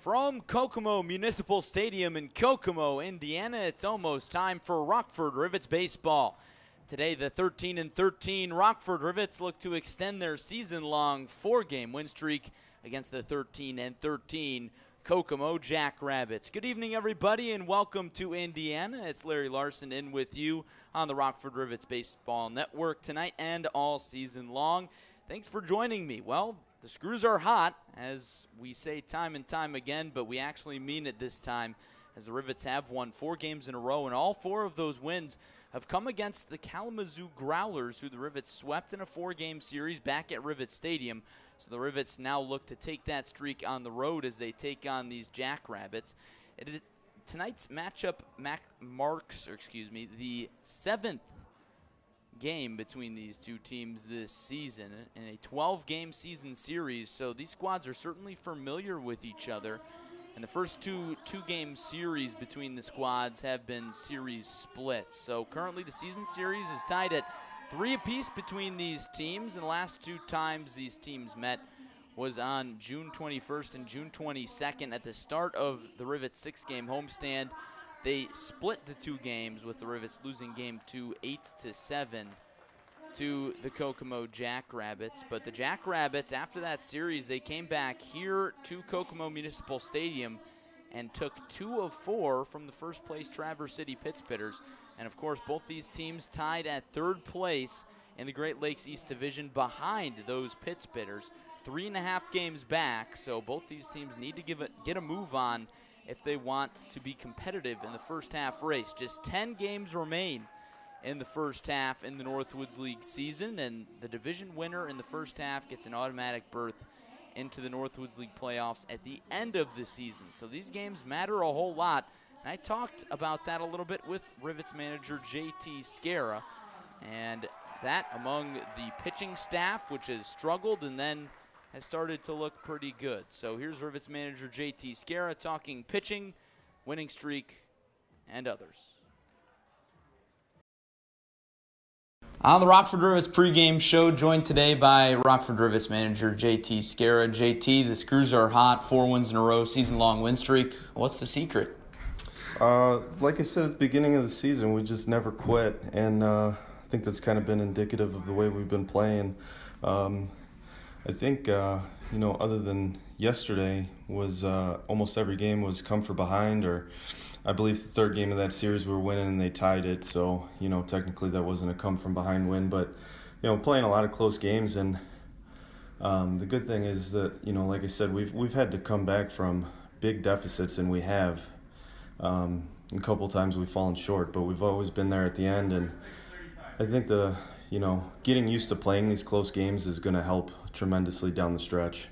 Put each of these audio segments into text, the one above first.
From Kokomo Municipal Stadium in Kokomo, Indiana, it's almost time for Rockford Rivets baseball. Today, the 13-13 Rockford Rivets look to extend their season-long 4-game win streak against the 13-13 Kokomo Jackrabbits. Good evening, everybody, and welcome to Indiana. It's Larry Larson in with you on the Rockford Rivets Baseball Network tonight and all season long. Thanks for joining me. Well, the screws are hot, as we say time and time again, but we actually mean it this time, as the Rivets have won 4 games in a row, and all 4 of those wins have come against the Kalamazoo Growlers, who the Rivets swept in a 4-game series back at Rivet Stadium. So the Rivets now look to take that streak on the road as they take on these Jackrabbits. Tonight's matchup marks the 7th game between these two teams this season in a 12-game season series, so these squads are certainly familiar with each other. And the first two-game series between the squads have been series splits. So currently the season series is tied at 3 apiece between these teams, and the last 2 times these teams met was on June 21st and June 22nd at the start of the Rivets 6-game homestand. They split the 2 games, with the Rivets losing game 2 8-7 to the Kokomo Jackrabbits. But the Jackrabbits, after that series, they came back here to Kokomo Municipal Stadium and took 2 of 4 from the first place Traverse City Pittsbitters. And of course, both these teams tied at 3rd place in the Great Lakes East Division behind those Pittsbitters. 3.5 games back, so both these teams need to get a move on if they want to be competitive in the first half race. Just 10 games remain in the first half in the Northwoods League season, and the division winner in the first half gets an automatic berth into the Northwoods League playoffs at the end of the season. So these games matter a whole lot, and I talked about that a little bit with Rivets manager JT Scara, and that among the pitching staff, which has struggled and then has started to look pretty good. So here's Rivets manager JT Scara talking pitching, winning streak, and others. On the Rockford Rivets pregame show, joined today by Rockford Rivets manager JT Scara. JT, the screws are hot, 4 wins in a row, season-long win streak. What's the secret? Like I said at the beginning of the season, we just never quit, and I think that's kind of been indicative of the way we've been playing. I think, other than yesterday, was almost every game was come from behind, or I believe the 3rd game of that series we were winning and they tied it. So, technically that wasn't a come from behind win, but, playing a lot of close games. And the good thing is that, like I said, we've had to come back from big deficits, and we have. A couple times we've fallen short, but we've always been there at the end. And I think getting used to playing these close games is going to help tremendously down the stretch.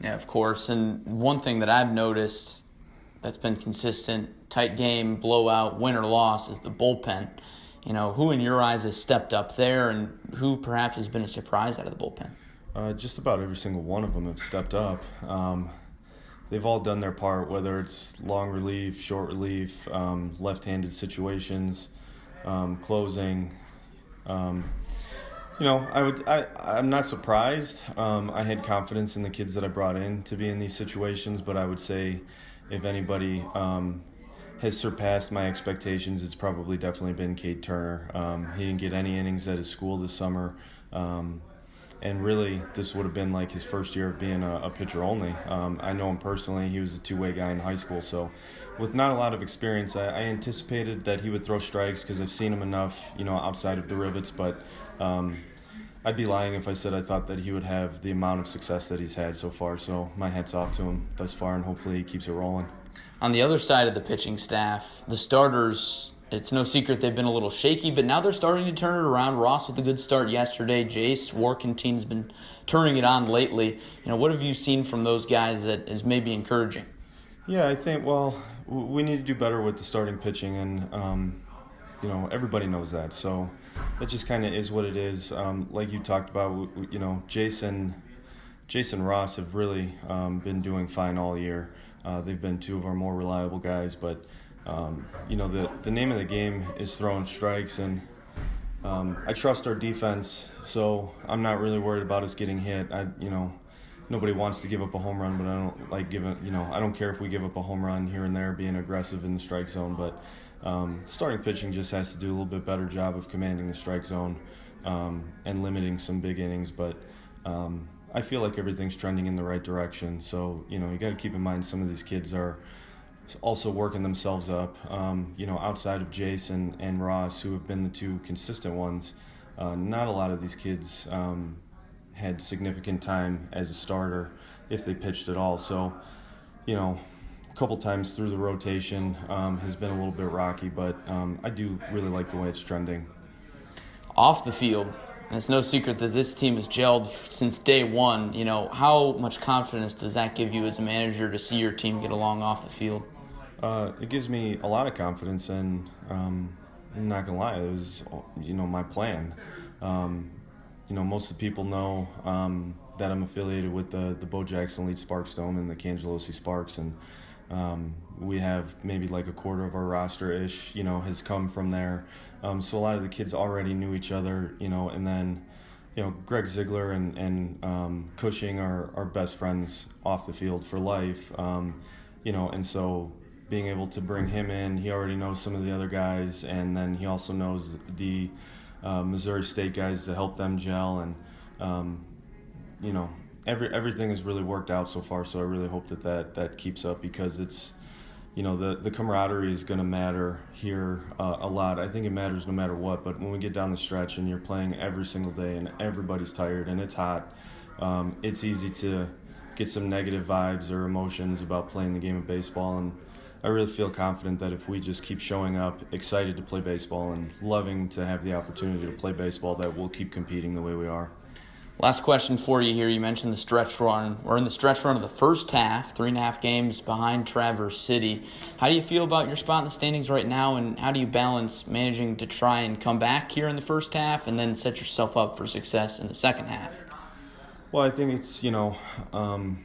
Yeah, of course. And one thing that I've noticed that's been consistent, tight game, blowout, win or loss, is the bullpen. Who in your eyes has stepped up there, and who perhaps has been a surprise out of the bullpen? Just about every single one of them have stepped up. They've all done their part, whether it's long relief, short relief, left-handed situations, closing. I'm not surprised. I had confidence in the kids that I brought in to be in these situations, but I would say if anybody has surpassed my expectations, it's probably definitely been Cade Turner. He didn't get any innings at his school this summer, and really this would have been like his first year of being a pitcher only. I know him personally. He was a 2-way guy in high school, so with not a lot of experience, I anticipated that he would throw strikes because I've seen him enough, outside of the Rivets, but I'd be lying if I said I thought that he would have the amount of success that he's had so far. So my hat's off to him thus far, and hopefully he keeps it rolling. On the other side of the pitching staff, the starters, it's no secret they've been a little shaky, but now they're starting to turn it around. Ross with a good start yesterday. Jace Warkentine has been turning it on lately. What have you seen from those guys that is maybe encouraging? Yeah, I think, we need to do better with the starting pitching, and everybody knows that. So that just kind of is what it is. Like you talked about, Jason Ross have really been doing fine all year. They've been 2 of our more reliable guys, but the name of the game is throwing strikes, and I trust our defense, so I'm not really worried about us getting hit. nobody wants to give up a home run, but I don't like giving, I don't care if we give up a home run here and there, being aggressive in the strike zone. But starting pitching just has to do a little bit better job of commanding the strike zone and limiting some big innings. But I feel like everything's trending in the right direction. So, you got to keep in mind some of these kids are also working themselves up. Outside of Jason and Ross, who have been the two consistent ones, not a lot of these kids had significant time as a starter if they pitched at all. So, a couple times through the rotation has been a little bit rocky, but I do really like the way it's trending. Off the field, and it's no secret that this team has gelled since day one. How much confidence does that give you as a manager to see your team get along off the field? It gives me a lot of confidence, and I'm not going to lie, it was, my plan. Most of the people know that I'm affiliated with the Bo Jackson Lead Sparks Dome and the Cangelosi Sparks, and we have maybe like a quarter of our roster-ish, has come from there. So a lot of the kids already knew each other, and then, Greg Ziegler and Cushing are best friends off the field for life, and so being able to bring him in, he already knows some of the other guys, and then he also knows the Missouri State guys to help them gel, and everything has really worked out so far. So I really hope that keeps up, because it's the camaraderie is going to matter here a lot. I think it matters no matter what, but when we get down the stretch and you're playing every single day and everybody's tired and it's hot, it's easy to get some negative vibes or emotions about playing the game of baseball. And I really feel confident that if we just keep showing up, excited to play baseball and loving to have the opportunity to play baseball, that we'll keep competing the way we are. Last question for you here. You mentioned the stretch run. We're in the stretch run of the first half, 3.5 games behind Traverse City. How do you feel about your spot in the standings right now, and how do you balance managing to try and come back here in the first half and then set yourself up for success in the second half? Well, I think it's, I'd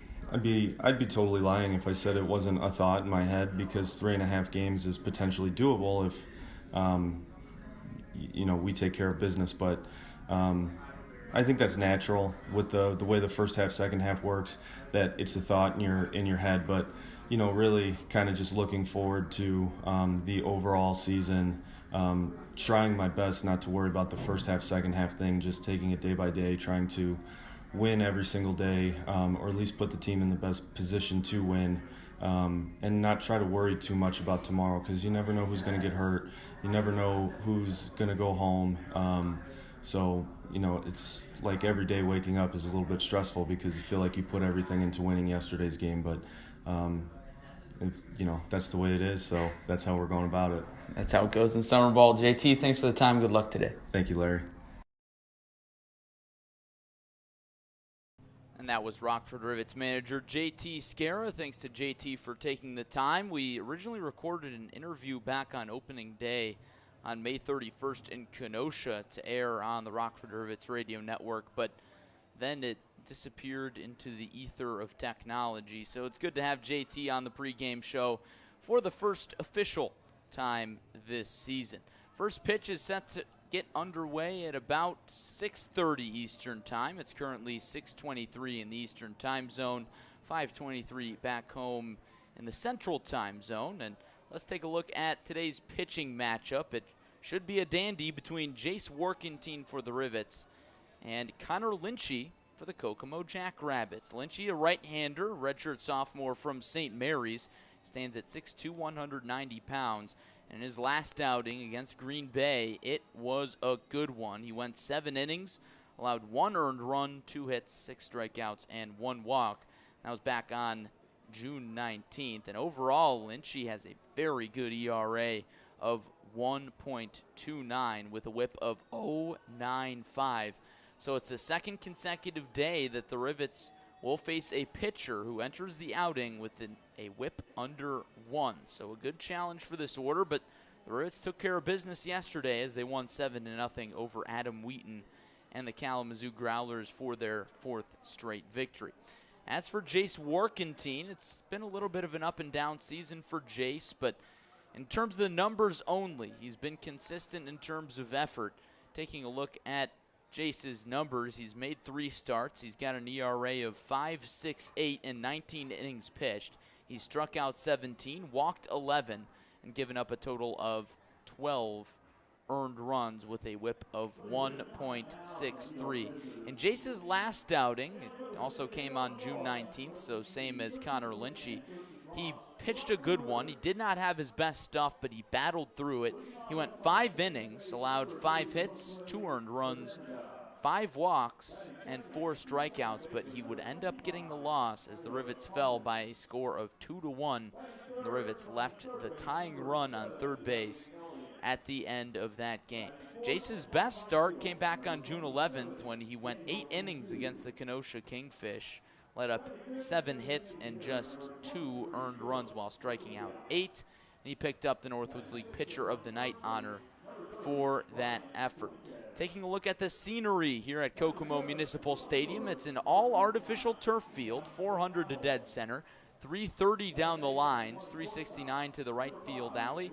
be totally lying if I said it wasn't a thought in my head, because 3.5 games is potentially doable if, we take care of business. But I think that's natural with the way the first half, second half works, that it's a thought in your head. But, really kind of just looking forward to the overall season, trying my best not to worry about the first half, second half thing, just taking it day by day, trying to win every single day, or at least put the team in the best position to win, and not try to worry too much about tomorrow, because you never know who's going to get hurt. You never know who's going to go home. So, it's like every day waking up is a little bit stressful, because you feel like you put everything into winning yesterday's game. But, that's the way it is, so that's how we're going about it. That's how it goes in summer ball. JT, thanks for the time. Good luck today. Thank you, Larry. And that was Rockford Rivets manager JT Scara. Thanks to JT for taking the time. We originally recorded an interview back on opening day on May 31st in Kenosha to air on the Rockford Rivets radio network, but then it disappeared into the ether of technology. So it's good to have JT on the pregame show for the first official time this season. First pitch is set to get underway at about 6:30 Eastern time. It's currently 6:23 in the Eastern time zone, 5:23 back home in the Central time zone. And let's take a look at today's pitching matchup. It should be a dandy between Jace Workentine for the Rivets and Connor Lynchy for the Kokomo Jackrabbits. Lynchy, a right-hander, redshirt sophomore from St. Mary's, stands at 6'2", 190 pounds. In his last outing against Green Bay, it was a good one. He went 7 innings, allowed 1 earned run, 2 hits, 6 strikeouts, and 1 walk. That was back on June 19th. And overall, Lynchy has a very good ERA of 1.29 with a whip of 0.95. So it's the second consecutive day that the Rivets will face a pitcher who enters the outing with a whip under 1. So a good challenge for this order, but the Rivets took care of business yesterday as they won 7-0 over Adam Wheaton and the Kalamazoo Growlers for their 4th straight victory. As for Jace Workentine, it's been a little bit of an up-and-down season for Jace, but in terms of the numbers only, he's been consistent in terms of effort. Taking a look at Jace's numbers. He's made 3 starts. He's got an ERA of 5.68 in 19 innings pitched. He struck out 17, walked 11, and given up a total of 12 earned runs with a whip of 1.63. In Jace's last outing, it also came on June 19th, so same as Connor Lynchy, he pitched a good one. He did not have his best stuff, but he battled through it. He went 5 innings, allowed 5 hits, 2 earned runs, 5 walks, and 4 strikeouts, but he would end up getting the loss as the Rivets fell by a score of 2-1. The Rivets left the tying run on third base at the end of that game. Jace's best start came back on June 11th when he went 8 innings against the Kenosha Kingfish, let up 7 hits and just 2 earned runs while striking out 8, and he picked up the Northwoods League Pitcher of the Night honor for that effort. Taking a look at the scenery here at Kokomo Municipal Stadium, it's an all-artificial turf field, 400 to dead center, 330 down the lines, 369 to the right field alley,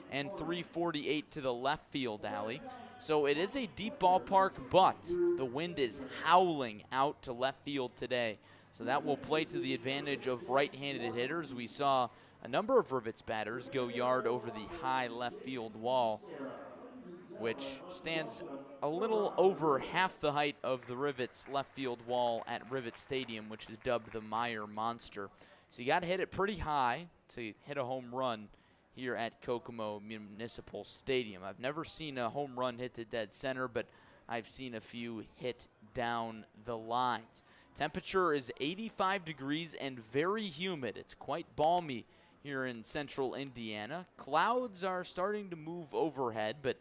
and 348 to the left field alley. So it is a deep ballpark, but the wind is howling out to left field today. So that will play to the advantage of right-handed hitters. We saw a number of Rivets batters go yard over the high left field wall, which stands a little over half the height of the Rivets left field wall at Rivet Stadium, which is dubbed the Meyer Monster. So you got to hit it pretty high to hit a home run here at Kokomo Municipal Stadium. I've never seen a home run hit to dead center, but I've seen a few hit down the lines. Temperature is 85 degrees and very humid. It's quite balmy here in central Indiana. Clouds are starting to move overhead, but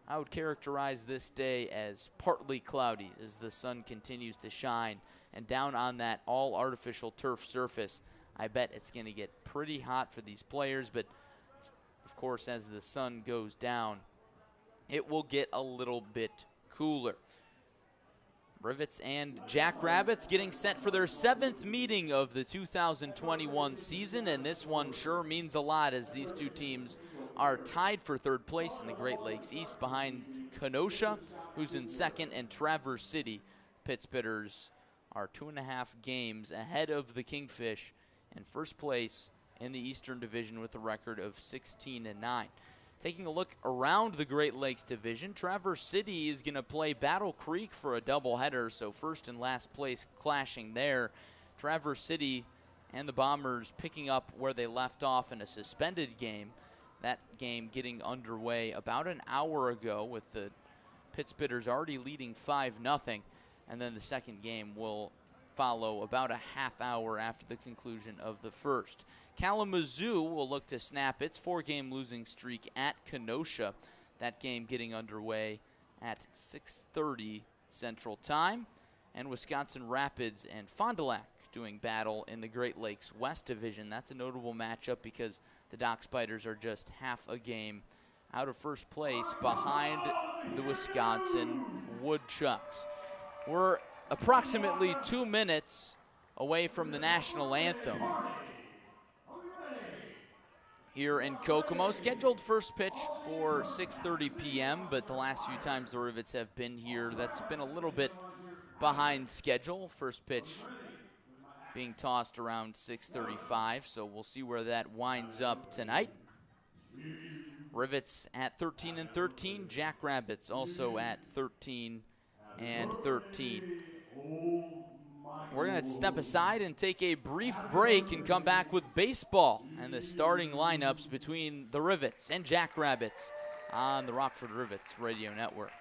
I would characterize this day as partly cloudy as the sun continues to shine. And down on that all-artificial turf surface, I bet it's going to get pretty hot for these players. But, of course, as the sun goes down, it will get a little bit cooler. Rivets and Jackrabbits getting set for their 7th meeting of the 2021 season, and this one sure means a lot as these two teams are tied for 3rd place in the Great Lakes East behind Kenosha, who's in 2nd, and Traverse City. Pittsburghers are 2.5 games ahead of the Kingfish in 1st place in the Eastern Division with a record of 16-9. Taking a look around the Great Lakes Division, Traverse City is going to play Battle Creek for a doubleheader, so 1st and last place clashing there. Traverse City and the Bombers picking up where they left off in a suspended game. That game getting underway about an hour ago with the Pittsburghers already leading 5-0, and then the second game will follow about a half hour after the conclusion of the first. Kalamazoo will look to snap its 4-game losing streak at Kenosha. That game getting underway at 6:30 Central Time. And Wisconsin Rapids and Fond du Lac doing battle in the Great Lakes West Division. That's a notable matchup because the Dock Spiders are just half a game out of 1st place behind the Wisconsin Woodchucks. We're approximately 2 minutes away from the national anthem here in Kokomo. Scheduled first pitch for 6:30 p.m., but the last few times the Rivets have been here, that's been a little bit behind schedule. First pitch being tossed around 6:35, so we'll see where that winds up tonight. Rivets at 13-13, Jackrabbits also at 13-13. We're going to step aside and take a brief break and come back with baseball and the starting lineups between the Rivets and Jackrabbits on the Rockford Rivets Radio Network.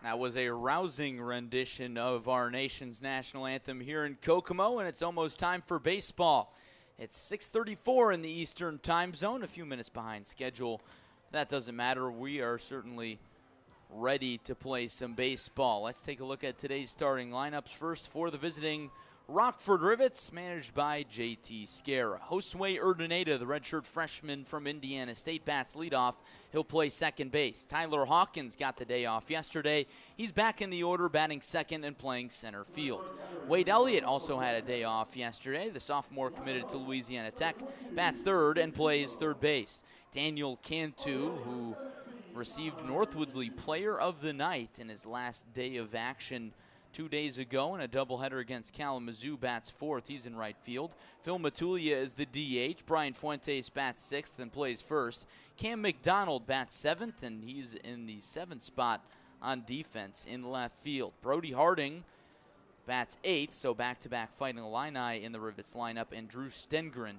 That was a rousing rendition of our nation's national anthem here in Kokomo, and it's almost time for baseball. It's 6:34 in the Eastern time zone, a few minutes behind schedule. That doesn't matter. We are certainly ready to play some baseball. Let's take a look at today's starting lineups. First for the visiting Rockford Rivets, managed by J.T. Scara. Josue Urdaneta, the redshirt freshman from Indiana State, bats leadoff. He'll play second base. Tyler Hawkins got the day off yesterday. He's back in the order, batting second and playing center field. Wade Elliott also had a day off yesterday. The sophomore committed to Louisiana Tech, bats third and plays third base. Daniel Cantu, who received Northwoods Player of the Night in his last day of action 2 days ago in a doubleheader against Kalamazoo, bats fourth. He's in right field. Phil Matulia is the DH. Brian Fuentes bats sixth and plays first. Cam McDonald bats seventh, and he's in the seventh spot on defense in left field. Brody Harding bats eighth, so back-to-back Fighting Illini in the Rivets lineup, and Drew Stengren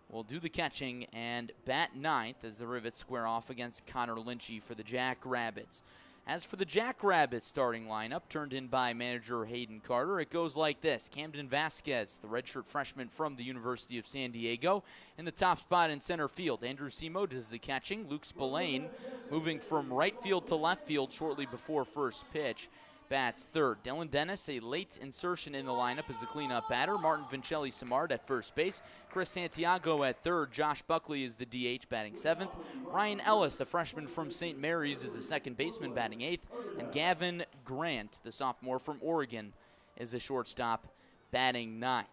will do the catching and bat ninth as the Rivets square off against Connor Lynchy for the Jackrabbits. As for the Jackrabbits starting lineup, turned in by manager Hayden Carter, it goes like this. Camden Vasquez, the redshirt freshman from the University of San Diego, in the top spot in center field. Andrew Simo does the catching. Luke Spillane moving from right field to left field shortly before first pitch, bats third. Dylan Dennis, a late insertion in the lineup as the cleanup batter. Martin Vincelli Samard at first base. Chris Santiago at third. Josh Buckley is the DH, batting seventh. Ryan Ellis, the freshman from St. Mary's, is the second baseman, batting eighth. And Gavin Grant, the sophomore from Oregon, is the shortstop, batting ninth.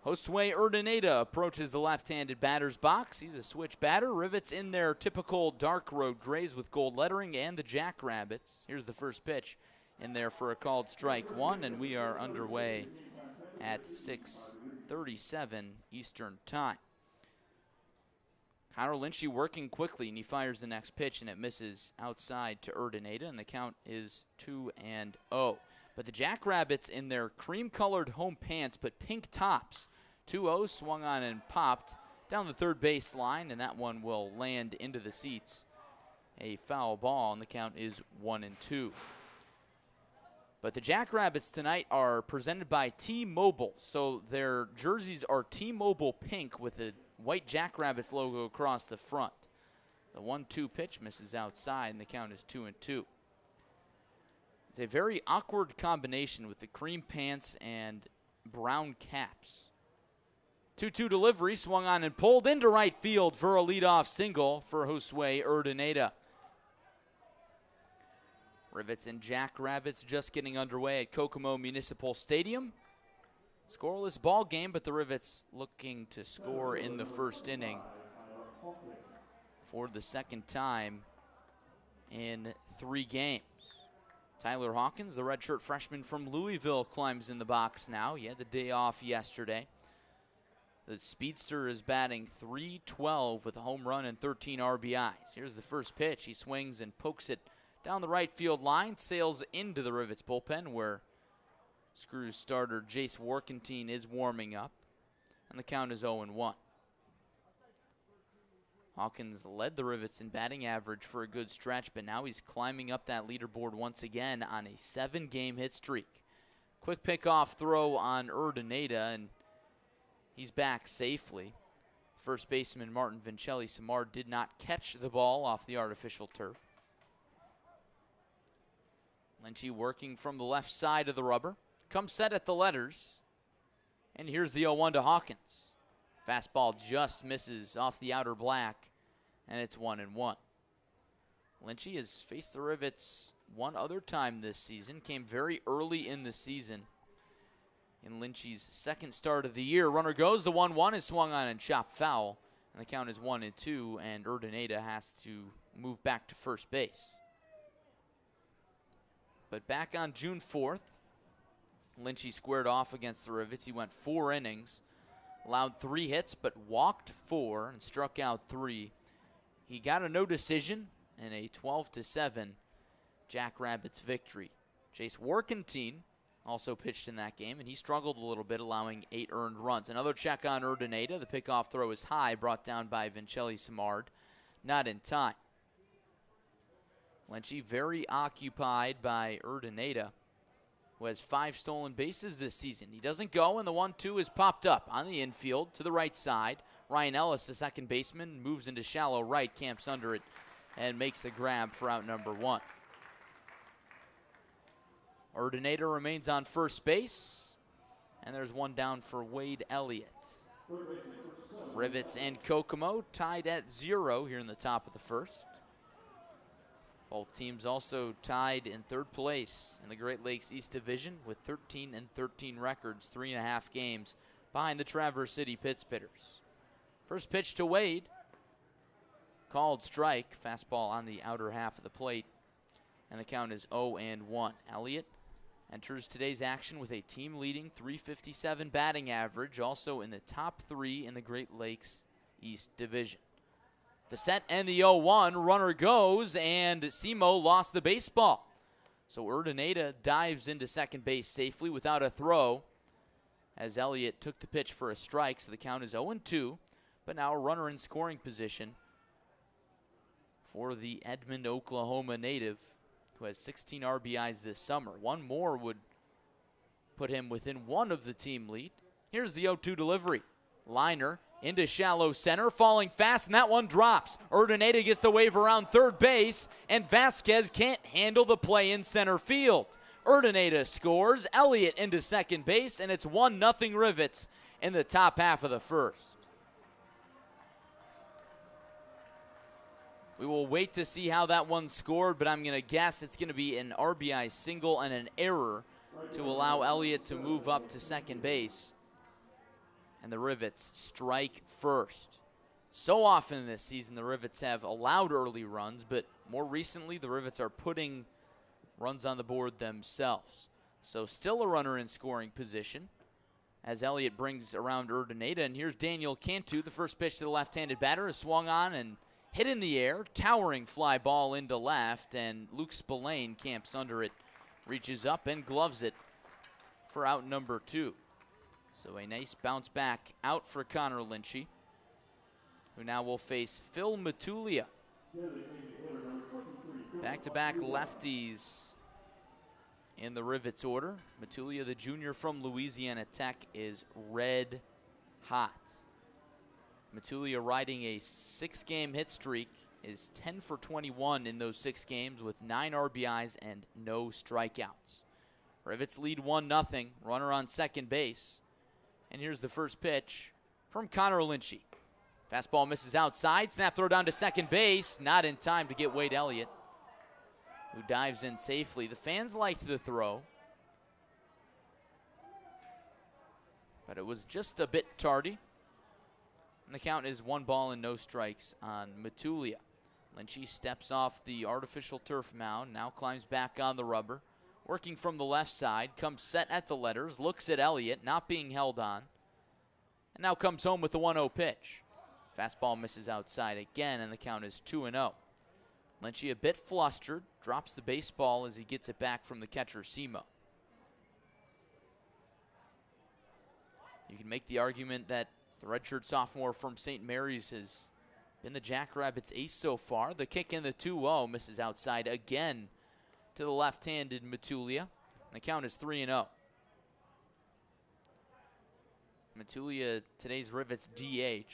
Josue Urdaneta approaches the left-handed batter's box. He's a switch batter. Rivets in their typical dark road grays with gold lettering, and the Jackrabbits. Here's the first pitch in there for a called strike one, and we are underway at 6:37 Eastern time. Connor Lynchy working quickly, and he fires the next pitch, and it misses outside to Urdaneta, and the count is 2-0. But the Jackrabbits in their cream-colored home pants but pink tops. 2-0, swung on and popped down the third base line, and that one will land into the seats. A foul ball, and the count is 1-2. But the Jackrabbits tonight are presented by T-Mobile, so their jerseys are T-Mobile pink with the white Jackrabbits logo across the front. The 1-2 pitch misses outside, and the count is 2-2. It's a very awkward combination with the cream pants and brown caps. 2-2 delivery, swung on and pulled into right field for a leadoff single for Josue Urdaneta. Rivets and Jackrabbits just getting underway at Kokomo Municipal Stadium. Scoreless ball game, but the Rivets looking to score in the first inning for the second time in 3 games. Tyler Hawkins, the redshirt freshman from Louisville, climbs in the box now. He had the day off yesterday. The speedster is batting .312 with a home run and 13 RBIs. Here's the first pitch. He swings and pokes it down the right field line, sails into the Rivets bullpen where Screws starter Jace Warkentine is warming up, and the count is 0-1. Hawkins led the Rivets in batting average for a good stretch, but now he's climbing up that leaderboard once again on a 7-game hit streak. Quick pickoff throw on Urdaneta, and he's back safely. First baseman Martin Vincelli Samard did not catch the ball off the artificial turf. Lynchy working from the left side of the rubber. Comes set at the letters. And here's the 0-1 to Hawkins. Fastball just misses off the outer black, and it's 1-1. Lynchy has faced the Rivets one other time this season. Came very early in the season. In Lynchy's second start of the year, runner goes. The 1-1 is swung on and chopped foul, and the count is 1-2. And Urdaneta has to move back to first base. But back on June 4th, Lynchy squared off against the Rivets. He went 4 innings, allowed 3 hits, but walked 4 and struck out 3. He got a no decision in a 12-7 Jackrabbits victory. Jace Warkentine also pitched in that game, and he struggled a little bit, allowing 8 earned runs. Another check on Urdaneta. The pickoff throw is high, brought down by Vincelli Samard. Not in time. Lynchy very occupied by Urdaneta, who has 5 stolen bases this season. He doesn't go, and the 1-2 is popped up on the infield to the right side. Ryan Ellis, the second baseman, moves into shallow right, camps under it, and makes the grab for out number 1. Urdaneta remains on first base, and there's one down for Wade Elliott. Rivets and Kokomo tied at 0 here in the top of the first. Both teams also tied in third place in the Great Lakes East Division with 13-13 records, 3.5 games behind the Traverse City Pittsbitters. First pitch to Wade, called strike, fastball on the outer half of the plate, and the count is 0-1. Elliott enters today's action with a team-leading .357 batting average, also in the top 3 in the Great Lakes East Division. The set and the 0-1, runner goes, and Simo lost the baseball. So Urdaneta dives into second base safely without a throw, as Elliott took the pitch for a strike, so the count is 0-2, but now a runner in scoring position for the Edmond, Oklahoma native, who has 16 RBIs this summer. One more would put him within 1 of the team lead. Here's the 0-2 delivery. Liner into shallow center, falling fast, and that one drops. Urdaneta gets the wave around third base, and Vasquez can't handle the play in center field. Urdaneta scores, Elliott into second base, and it's 1-0 Rivets in the top half of the first. We will wait to see how that one scored, but I'm going to guess it's going to be an RBI single and an error to allow Elliott to move up to second base. And the Rivets strike first. So often this season, the Rivets have allowed early runs, but more recently, the Rivets are putting runs on the board themselves. So still a runner in scoring position as Elliott brings around Urdaneta. And here's Daniel Cantu. The first pitch to the left-handed batter is swung on and hit in the air. Towering fly ball into left, and Luke Spillane camps under it, reaches up and gloves it for out number 2. So a nice bounce back out for Connor Lynchy, who now will face Phil Matulia. Back-to-back lefties in the Rivets order. Matulia, the junior from Louisiana Tech, is red hot. Matulia, riding a 6-game hit streak, is 10 for 21 in those 6 games with 9 RBIs and no strikeouts. Rivets lead 1-0, runner on second base. And here's the first pitch from Connor Lynchy. Fastball misses outside. Snap throw down to second base. Not in time to get Wade Elliott, who dives in safely. The fans liked the throw, but it was just a bit tardy. And the count is 1 ball and no strikes on Matulia. Lynchy steps off the artificial turf mound, now climbs back on the rubber. Working from the left side, comes set at the letters, looks at Elliott, not being held on, and now comes home with the 1-0 pitch. Fastball misses outside again, and the count is 2-0. Lynchy a bit flustered, drops the baseball as he gets it back from the catcher, Simo. You can make the argument that the redshirt sophomore from St. Mary's has been the Jackrabbits' ace so far. The kick in the 2-0 misses outside again to the left-handed Matulia. The count is 3-0. Matulia, today's Rivets DH,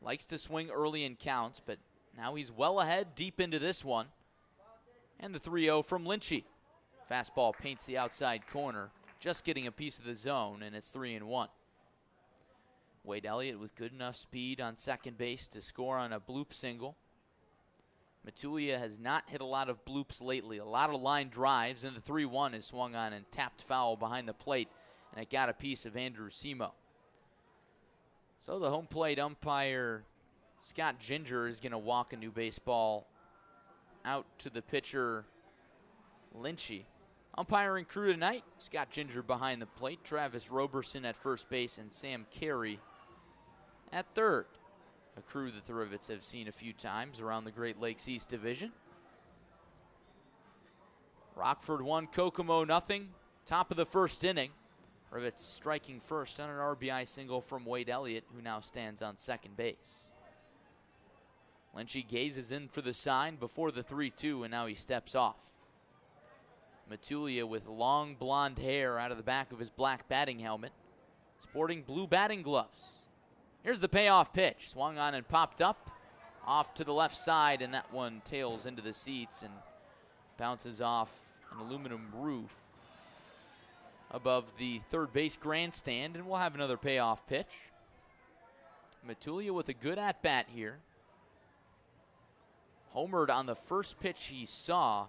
likes to swing early in counts, but now he's well ahead deep into this one. And the 3-0 from Lynchy. Fastball paints the outside corner, just getting a piece of the zone, and it's 3-1. Wade Elliott with good enough speed on second base to score on a bloop single. Matulia has not hit a lot of bloops lately, a lot of line drives, and the 3-1 is swung on and tapped foul behind the plate, and it got a piece of Andrew Simo. So the home plate umpire, Scott Ginger, is going to walk a new baseball out to the pitcher, Lynchy. Umpiring crew tonight, Scott Ginger behind the plate, Travis Roberson at first base, and Sam Carey at third. A crew that the Rivets have seen a few times around the Great Lakes East Division. Rockford 1, Kokomo 0. Top of the first inning. Rivets striking first on an RBI single from Wade Elliott, who now stands on second base. Lynchy gazes in for the sign before the 3-2, and now he steps off. Matulia with long blonde hair out of the back of his black batting helmet, sporting blue batting gloves. Here's the payoff pitch. Swung on and popped up off to the left side, and that one tails into the seats and bounces off an aluminum roof above the third base grandstand, and we'll have another payoff pitch. Matulia with a good at-bat here. Homered on the first pitch he saw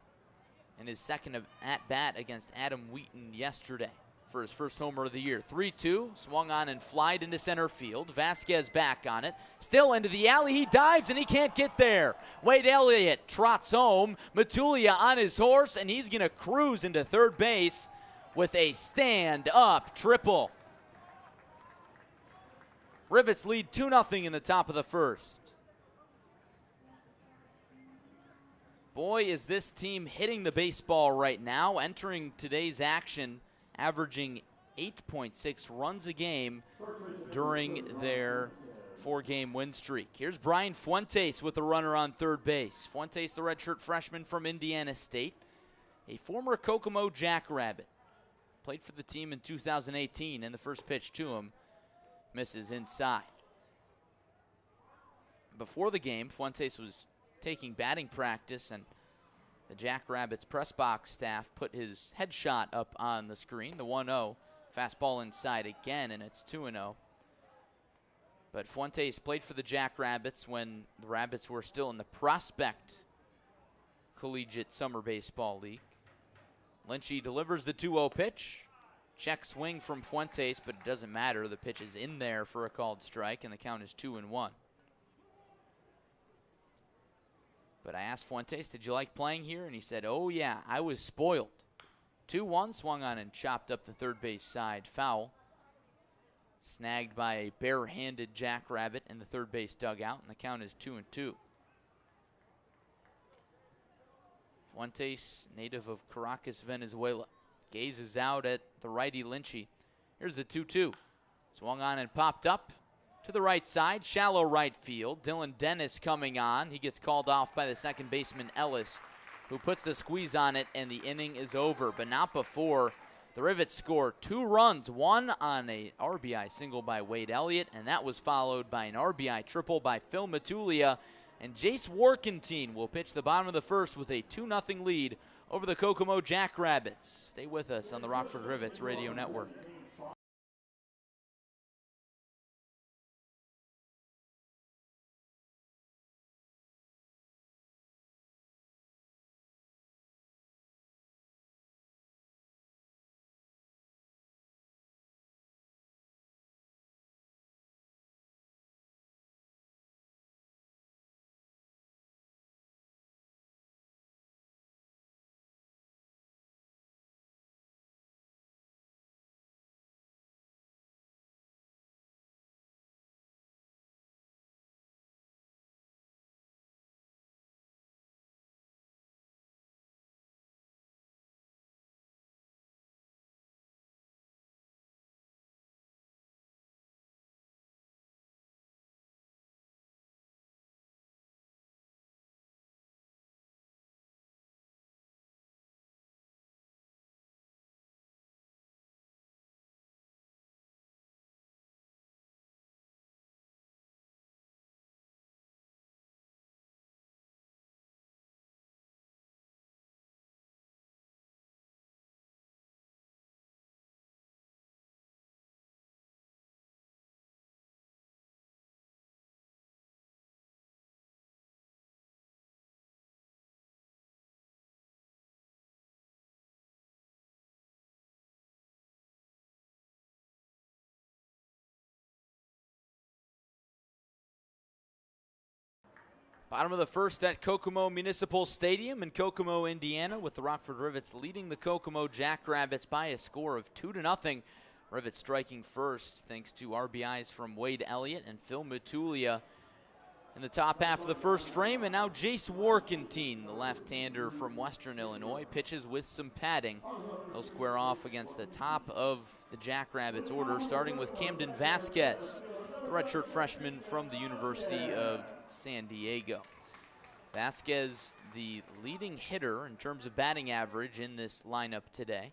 in his second at-bat against Adam Wheaton yesterday for his first homer of the year. 3-2, swung on and flied into center field. Vasquez back on it. Still into the alley. He dives and he can't get there. Wade Elliott trots home. Matulia on his horse, and he's going to cruise into third base with a stand-up triple. Rivets lead 2-0 in the top of the first. Boy, is this team hitting the baseball right now, entering today's action, averaging 8.6 runs a game during their 4-game win streak. Here's Brian Fuentes with the runner on third base. Fuentes, the redshirt freshman from Indiana State, a former Kokomo Jackrabbit. Played for the team in 2018, and the first pitch to him misses inside. Before the game, Fuentes was taking batting practice, and the Jackrabbits press box staff put his headshot up on the screen. The 1-0, fastball inside again, and it's 2-0. But Fuentes played for the Jackrabbits when the Rabbits were still in the Prospect Collegiate Summer Baseball League. Lynchy delivers the 2-0 pitch. Check swing from Fuentes, but it doesn't matter. The pitch is in there for a called strike, and the count is 2-1. But I asked Fuentes, did you like playing here? And he said, oh yeah, I was spoiled. 2-1, swung on and chopped up the third base side. Foul. Snagged by a bare-handed Jackrabbit in the third base dugout, and the count is 2-2. Fuentes, native of Caracas, Venezuela, gazes out at the righty Lynchy. Here's the 2-2. Swung on and popped up to the right side, shallow right field. Dylan Dennis coming on. He gets called off by the second baseman Ellis, who puts the squeeze on it, and the inning is over. But not before the Rivets score 2 runs, one on a RBI single by Wade Elliott, and that was followed by an RBI triple by Phil Matulia. And Jace Warkentine will pitch the bottom of the first with a 2-0 lead over the Kokomo Jackrabbits. Stay with us on the Rockford Rivets Radio Network. Bottom of the first at Kokomo Municipal Stadium in Kokomo, Indiana, with the Rockford Rivets leading the Kokomo Jackrabbits by a score of 2-0. Rivets striking first thanks to RBIs from Wade Elliott and Phil Matulia. in the top half of the first frame. And now Jace Warkentine, the left-hander from Western Illinois, pitches with some padding. He'll square off against the top of the Jackrabbits order, starting with Camden Vasquez, the redshirt freshman from the University of San Diego. Vasquez, the leading hitter in terms of batting average in this lineup today,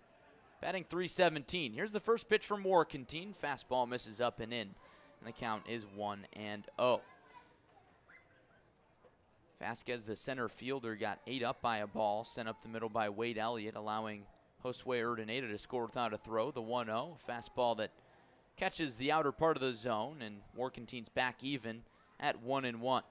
batting .317. Here's the first pitch from Warkentine. Fastball misses up and in, and the count is 1-0. Vasquez, the center fielder, got 8 up by a ball, sent up the middle by Wade Elliott, allowing Josue Urdaneta to score without a throw. The 1-0, fastball that catches the outer part of the zone, and Warkentine's back even at 1-1.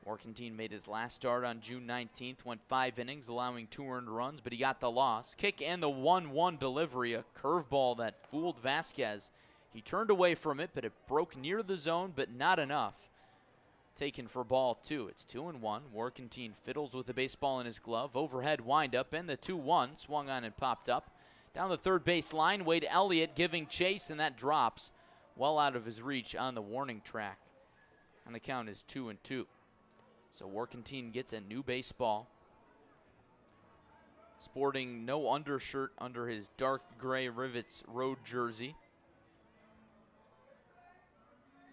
Warkentine made his last start on June 19th, went 5 innings, allowing 2 earned runs, but he got the loss. Kick and the 1-1 delivery, a curveball that fooled Vasquez. He turned away from it, but it broke near the zone, but not enough. Taken for ball 2. It's 2-1. Warkentine fiddles with the baseball in his glove. Overhead windup, and the 2-1 swung on and popped up. Down the third base line, Wade Elliott giving chase, and that drops well out of his reach on the warning track. And the count is 2-2. So Warkentine gets a new baseball. Sporting no undershirt under his dark gray Rivets road jersey.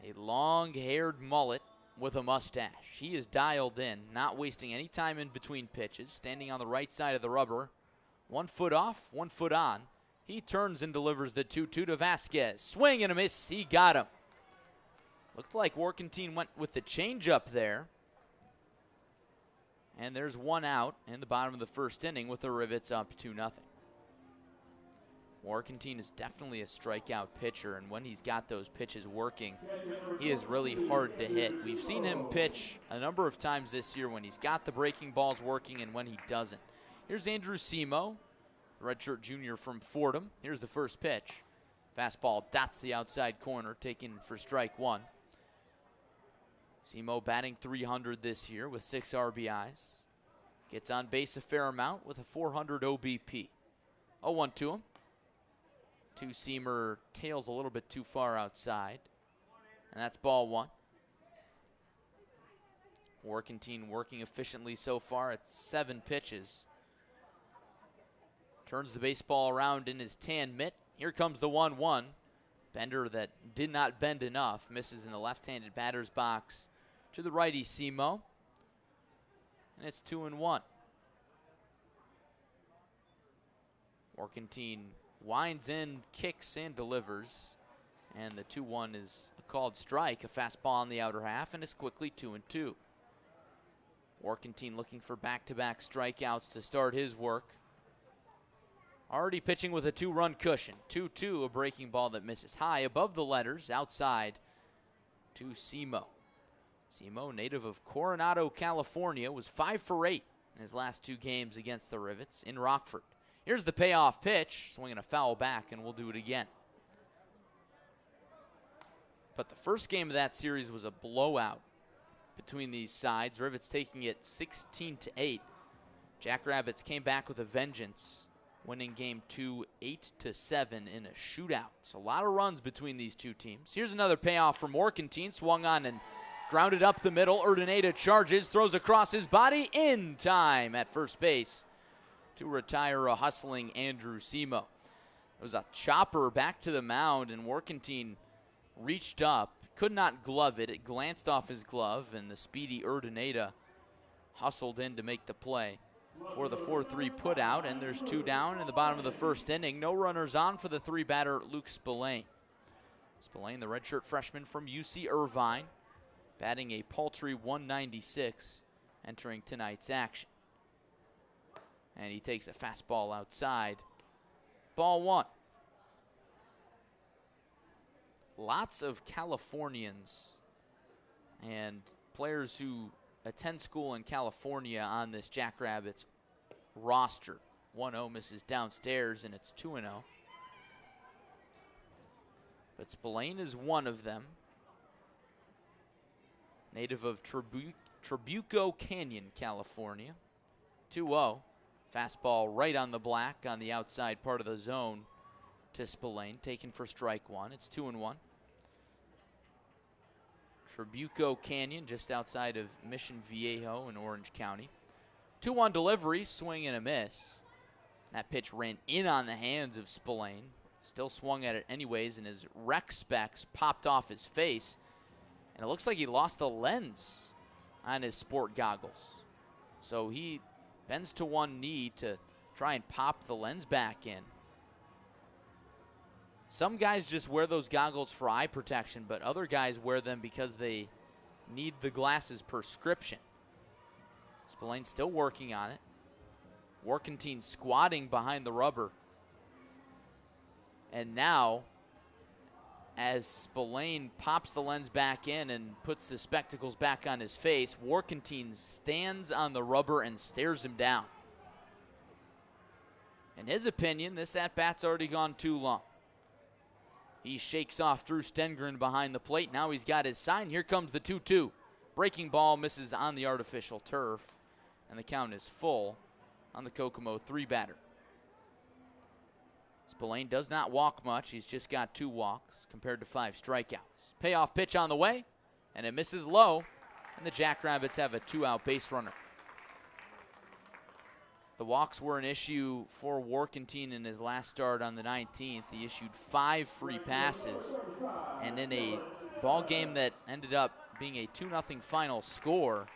A long-haired mullet with a mustache. He is dialed in, not wasting any time in between pitches, standing on the right side of the rubber. 1 foot off, 1 foot on. He turns and delivers the 2-2 to Vasquez. Swing and a miss. He got him. Looked like Warkentine went with the changeup there. And there's 1 out in the bottom of the first inning with the Rivets up 2-0. Warkentine is definitely a strikeout pitcher, and when he's got those pitches working, he is really hard to hit. We've seen him pitch a number of times this year when he's got the breaking balls working and when he doesn't. Here's Andrew Simo, redshirt junior from Fordham. Here's the first pitch. Fastball dots the outside corner, taken for strike 1. Simo batting .300 this year with 6 RBIs. Gets on base a fair amount with a .400 OBP. 0-1 to him. Two-seamer tails a little bit too far outside. And that's ball 1. Warkentine working efficiently so far at 7 pitches. Turns the baseball around in his tan mitt. Here comes the 1-1. Bender that did not bend enough. Misses in the left-handed batter's box to the righty Simo. And it's 2-1. Warkentine winds in, kicks, and delivers. And the 2-1 is a called strike, a fastball on the outer half, and it's quickly 2-2. Warkentine looking for back-to-back strikeouts to start his work. Already pitching with a 2-run cushion. 2-2, a breaking ball that misses high above the letters, outside to Simo. Simo, native of Coronado, California, was 5 for 8 in his last 2 games against the Rivets in Rockford. Here's the payoff pitch, swinging a foul back, and we'll do it again. But the first game of that series was a blowout between these sides. Rivets taking it 16-8. Jackrabbits came back with a vengeance, winning game 2 8-7 in a shootout. So a lot of runs between these two teams. Here's another payoff from Warkentine, swung on and grounded up the middle. Urdaneta charges, throws across his body in time at first base to retire a hustling Andrew Simo. It was a chopper back to the mound, and Warkentine reached up, could not glove it. It glanced off his glove, and the speedy Urdaneta hustled in to make the play for the 4-3 put out, and there's 2 down in the bottom of the first inning. No runners on for the 3-batter Luke Spillane. Spillane, the redshirt freshman from UC Irvine, batting a paltry .196, entering tonight's action. And he takes a fastball outside. Ball 1. Lots of Californians and players who attend school in California on this Jackrabbits roster. 1-0 misses downstairs, and it's 2-0. But Spillane is one of them. Native of Trabuco Canyon, California. 2-0. Fastball right on the black on the outside part of the zone to Spillane, taken for strike 1. It's 2-1. Trabuco Canyon, just outside of Mission Viejo in Orange County. 2-1 delivery, swing and a miss. That pitch ran in on the hands of Spillane. Still swung at it anyways, and his rec specs popped off his face. And it looks like he lost a lens on his sport goggles. So he bends to one knee to try and pop the lens back in. Some guys just wear those goggles for eye protection, but other guys wear them because they need the glasses prescription. Spillane still working on it. Warkentine squatting behind the rubber. And now, as Spillane pops the lens back in and puts the spectacles back on his face, Warkentine stands on the rubber and stares him down. In his opinion, this at-bat's already gone too long. He shakes off Drew Stengren behind the plate. Now he's got his sign. Here comes the 2-2. Breaking ball misses on the artificial turf, and the count is full on the Kokomo 3-batter. Spillane does not walk much. He's just got 2 walks compared to 5 strikeouts. Payoff pitch on the way, and it misses low, and the Jackrabbits have a 2-out base runner. The walks were an issue for Warkentine in his last start on the 19th. He issued 5 free passes, and in a ball game that ended up being a 2-0 final score,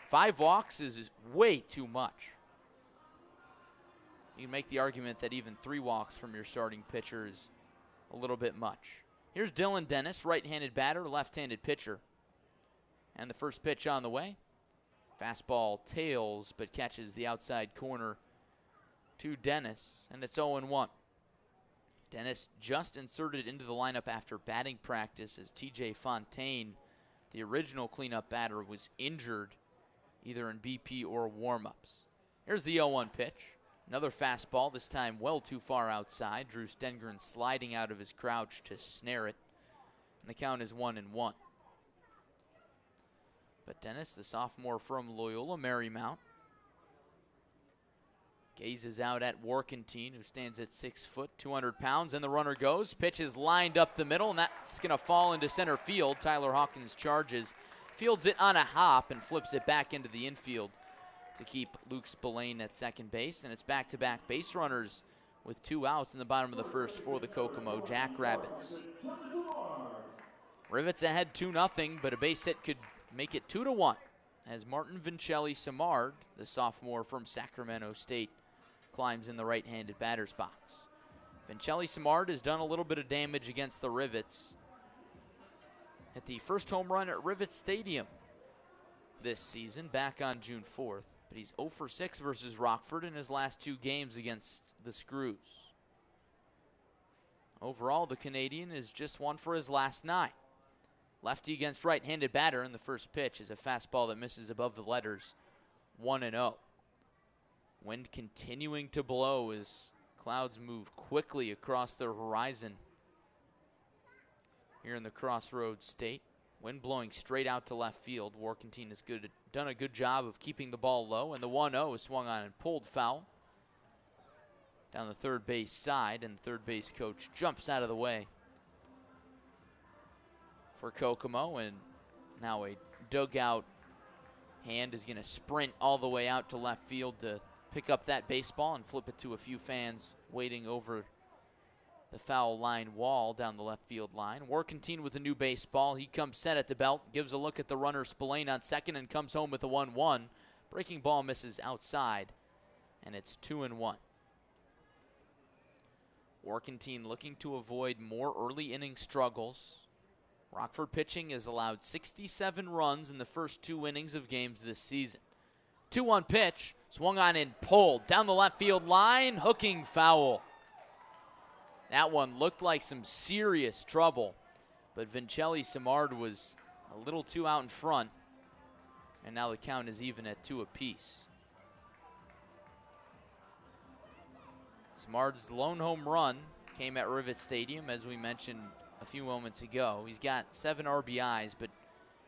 5 walks is way too much. You can make the argument that even 3 walks from your starting pitcher is a little bit much. Here's Dylan Dennis, right-handed batter, left-handed pitcher. And the first pitch on the way. Fastball tails, but catches the outside corner to Dennis, and it's 0-1. Dennis just inserted into the lineup after batting practice as TJ Fontaine, the original cleanup batter, was injured either in BP or warm-ups. Here's the 0-1 pitch. Another fastball, this time well too far outside. Drew Stengren sliding out of his crouch to snare it, and the count is 1-1. But Dennis, the sophomore from Loyola Marymount, gazes out at Warkentine, who stands at 6 foot, 200 pounds, and the runner goes. Pitch is lined up the middle, and that's going to fall into center field. Tyler Hawkins charges, fields it on a hop, and flips it back into the infield to keep Luke Spillane at second base. And it's back-to-back base runners with 2 outs in the bottom of the first for the Kokomo Jackrabbits. Rivets ahead 2-0, but a base hit could make it 2-1 as Martin Vincelli-Simard, the sophomore from Sacramento State, climbs in the right-handed batter's box. Vincelli-Simard has done a little bit of damage against the Rivets at the first home run at Rivets Stadium this season, back on June 4th. But he's 0 for 6 versus Rockford in his last 2 games against the Screws. Overall, the Canadian is just 1 for his last 9. Lefty against right-handed batter, and the first pitch is a fastball that misses above the letters, 1-0. Wind continuing to blow as clouds move quickly across the horizon here in the Crossroads State. Wind blowing straight out to left field. Warkentine has done a good job of keeping the ball low, and the 1-0 is swung on and pulled foul down the third base side, and the third base coach jumps out of the way for Kokomo, and now a dugout hand is going to sprint all the way out to left field to pick up that baseball and flip it to a few fans waiting over the foul line wall down the left field line. Warkentine with a new baseball. He comes set at the belt, gives a look at the runner Spillane on second, and comes home with a 1-1. Breaking ball misses outside, and it's 2-1. Warkentine looking to avoid more early inning struggles. Rockford pitching has allowed 67 runs in the first 2 innings of games this season. 2-1 pitch, swung on and pulled down the left field line, hooking foul. That one looked like some serious trouble, but Vincelli-Simard was a little too out in front, and now the count is even at 2 apiece. Simard's lone home run came at Rivets Stadium, as we mentioned a few moments ago. He's got 7 RBIs, but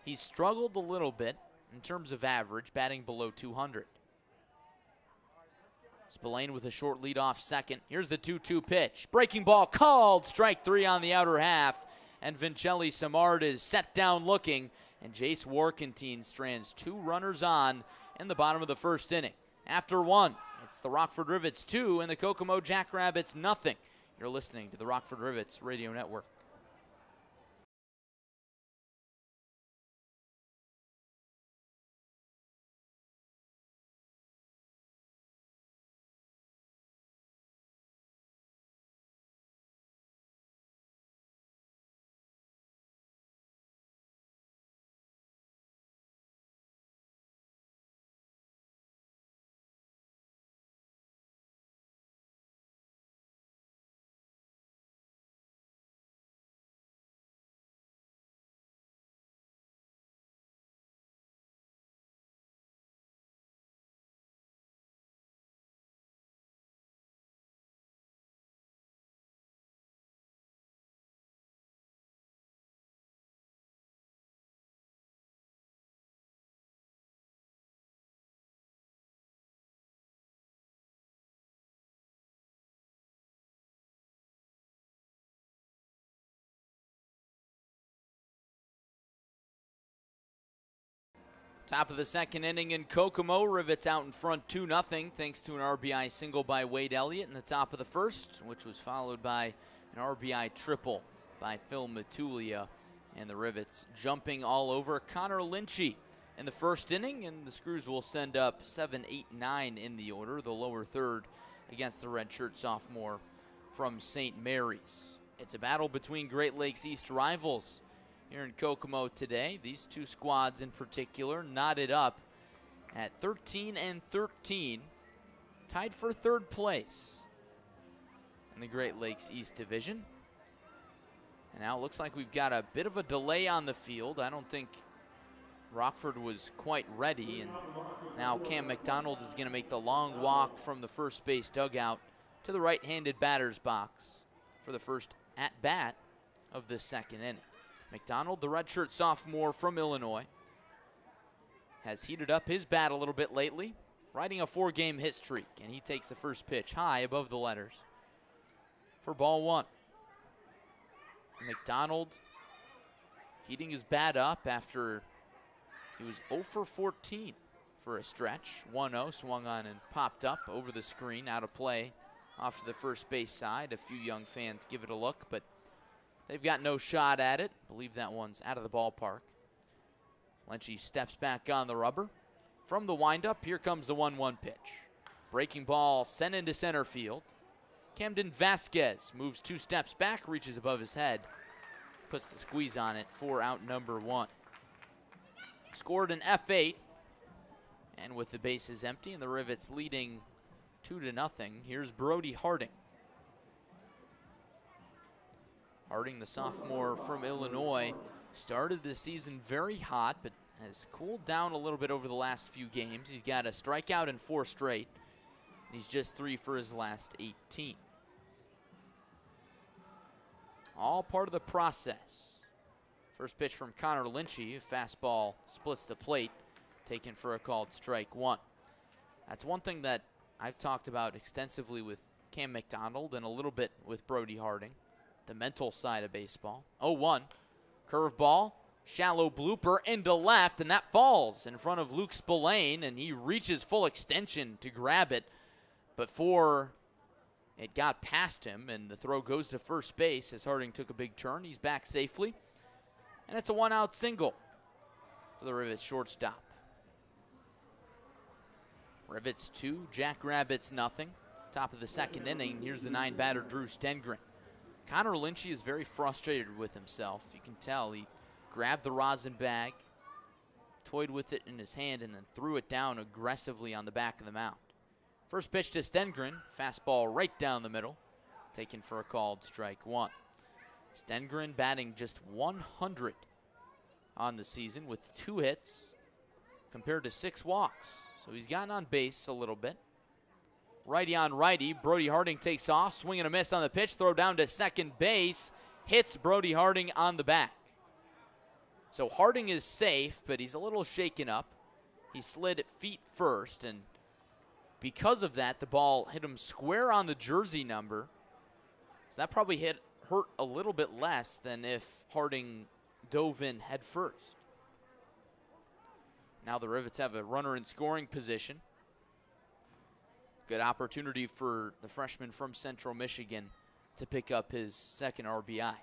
he's struggled a little bit in terms of average, batting below 200. Spillane with a short lead off second. Here's the 2-2 pitch. Breaking ball called. Strike 3 on the outer half and Vincelli Samard is set down looking, and Jace Warkentine strands 2 runners on in the bottom of the first inning. After 1, it's the Rockford Rivets 2 and the Kokomo Jackrabbits nothing. You're listening to the Rockford Rivets Radio Network. Top of the second inning in Kokomo. Rivets out in front 2-0 thanks to an RBI single by Wade Elliott in the top of the first, which was followed by an RBI triple by Phil Matulia. And the Rivets jumping all over Connor Lynchy in the first inning, and the Screws will send up 7, 8, 9 in the order, the lower third against the redshirt sophomore from St. Mary's. It's a battle between Great Lakes East rivals here in Kokomo today. These two squads in particular knotted up at 13 and 13, tied for third place in the Great Lakes East Division. And now it looks like we've got a bit of a delay on the field. I don't think Rockford was quite ready, and now Cam McDonald is going to make the long walk from the first base dugout to the right-handed batter's box for the first at-bat of the second inning. McDonald, the redshirt sophomore from Illinois, has heated up his bat a little bit lately, riding a 4-game hit streak, and he takes the first pitch high above the letters for ball 1. McDonald heating his bat up after he was 0 for 14 for a stretch. 1-0, swung on and popped up over the screen, out of play off to the first base side. A few young fans give it a look, but they've got no shot at it. I believe that one's out of the ballpark. Lynchy steps back on the rubber. From the windup, here comes the 1-1 pitch. Breaking ball sent into center field. Camden Vasquez moves 2 steps back, reaches above his head, puts the squeeze on it for out number 1. Scored an F8, and with the bases empty and the Rivets leading 2-0, here's Brody Harding. Harding, the sophomore from Illinois, started the season very hot, but has cooled down a little bit over the last few games. He's got a strikeout in 4 straight, and he's just 3 for his last 18. All part of the process. First pitch from Connor Lynchy, a fastball splits the plate, taken for a called strike 1. That's one thing that I've talked about extensively with Cam McDonald and a little bit with Brody Harding, the mental side of baseball. 0-1, curveball, shallow blooper into left, and that falls in front of Luke Spillane, and he reaches full extension to grab it before it got past him, and the throw goes to first base as Harding took a big turn. He's back safely, and it's a 1-out single for the Rivets shortstop. Rivets 2, Jackrabbits nothing. Top of the second inning, here's the 9-batter Drew Stengren. Connor Lynchy is very frustrated with himself. You can tell he grabbed the rosin bag, toyed with it in his hand, and then threw it down aggressively on the back of the mound. First pitch to Stengren, fastball right down the middle, taken for a called strike 1. Stengren batting just 100 on the season with 2 hits compared to 6 walks. So he's gotten on base a little bit. Righty on righty, Brody Harding takes off, swing and a miss on the pitch, throw down to second base, hits Brody Harding on the back. So Harding is safe, but he's a little shaken up. He slid feet first, and because of that, the ball hit him square on the jersey number. So that probably hurt a little bit less than if Harding dove in head first. Now the Rivets have a runner in scoring position. Good opportunity for the freshman from Central Michigan to pick up his second RBI.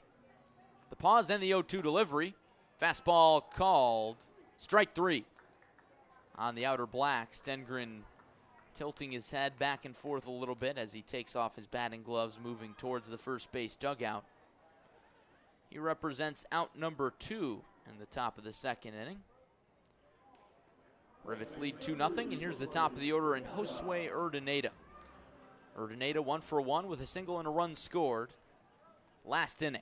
The pause and the 0-2 delivery. Fastball called. Strike three. On the outer black, Stengren tilting his head back and forth a little bit as he takes off his batting gloves, moving towards the first base dugout. He represents out number 2 in the top of the second inning. Rivets lead 2-0, and here's the top of the order in Josue Urdaneta. Urdaneta 1 for 1 with a single and a run scored last inning.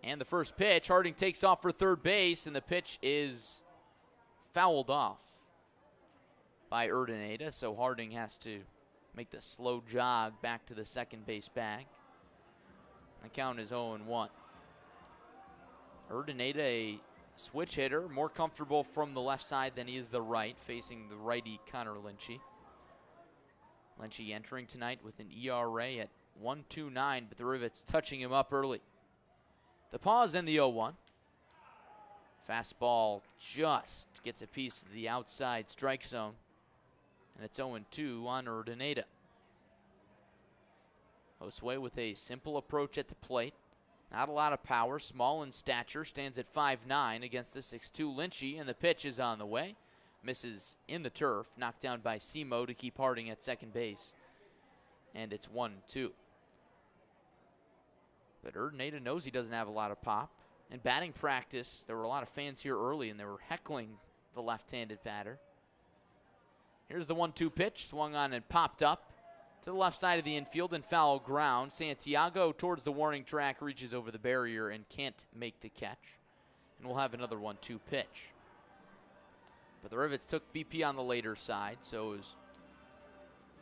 And the first pitch, Harding takes off for third base, and the pitch is fouled off by Urdaneta, so Harding has to make the slow jog back to the second base bag. The count is 0-1. Urdaneta, a switch hitter, more comfortable from the left side than he is the right, facing the righty Connor Lynchy. Lynchy entering tonight with an ERA at 1.29, but the Rivets touching him up early. The pause and the 0-1. Fastball just gets a piece of the outside strike zone, and it's 0-2 on Urdaneta. Josue with a simple approach at the plate. Not a lot of power, small in stature, stands at 5'9" against the 6'2" Lynchy, and the pitch is on the way. Misses in the turf, knocked down by Simo to keep Harding at second base. And it's 1-2. But Urdaneta knows he doesn't have a lot of pop. In batting practice, there were a lot of fans here early, and they were heckling the left-handed batter. Here's the 1-2 pitch, swung on and popped up to the left side of the infield and foul ground. Santiago towards the warning track, reaches over the barrier and can't make the catch. And we'll have another 1-2 pitch. But the Rivets took BP on the later side, so it was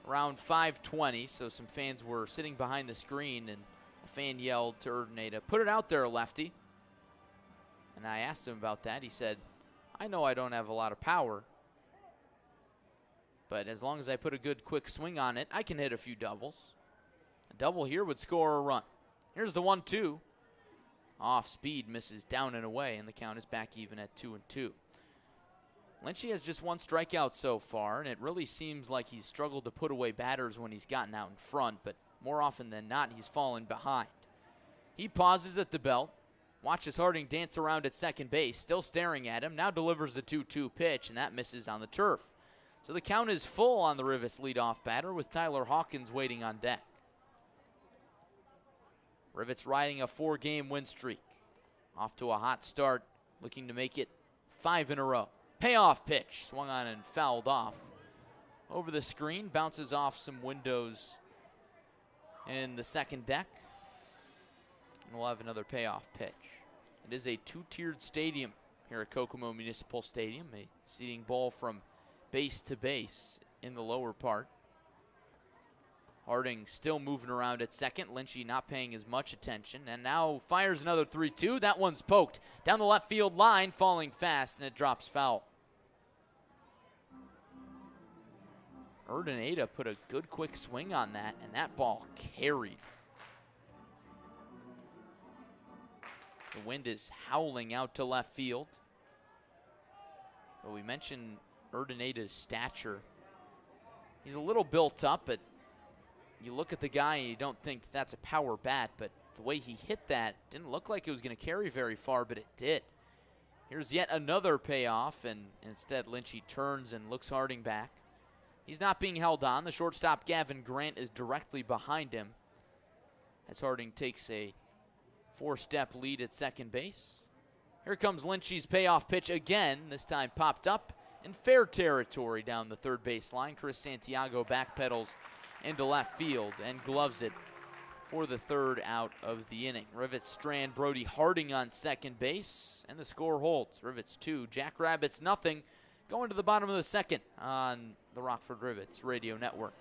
around 5:20, so some fans were sitting behind the screen, and a fan yelled to Urdaneta, "Put it out there, lefty." And I asked him about that. He said, "I know I don't have a lot of power, but as long as I put a good quick swing on it, I can hit a few doubles. A double here would score a run." Here's the 1-2. Off speed, misses down and away, and the count is back even at 2-2. Lynchy has just one strikeout so far, and it really seems like he's struggled to put away batters when he's gotten out in front, but more often than not, he's fallen behind. He pauses at the belt, watches Harding dance around at second base, still staring at him, now delivers the 2-2 pitch, and that misses on the turf. So the count is full on the Rivets leadoff batter with Tyler Hawkins waiting on deck. Rivets riding a 4-game win streak. Off to a hot start, looking to make it 5 in a row. Payoff pitch, swung on and fouled off. Over the screen, bounces off some windows in the second deck. And we'll have another payoff pitch. It is a 2-tiered stadium here at Kokomo Municipal Stadium, a seating bowl from base to base in the lower part. Harding still moving around at second. Lynchy not paying as much attention. And now fires another 3-2. That one's poked down the left field line, falling fast, and it drops foul. Urdaneta put a good quick swing on that, and that ball carried. The wind is howling out to left field. But we mentioned Urdaneta's stature. He's a little built up, but you look at the guy and you don't think that's a power bat, but the way he hit that didn't look like it was going to carry very far, but it did. Here's yet another payoff, and instead Lynchy turns and looks Harding back. He's not being held on. The shortstop, Gavin Grant, is directly behind him as Harding takes a 4-step lead at second base. Here comes Lynchy's payoff pitch again, this time popped up in fair territory down the third base line. Chris Santiago backpedals into left field and gloves it for the third out of the inning. Rivets strand Brody Harding on second base, and the score holds. Rivets 2, Jackrabbits nothing, going to the bottom of the second on the Rockford Rivets Radio Network.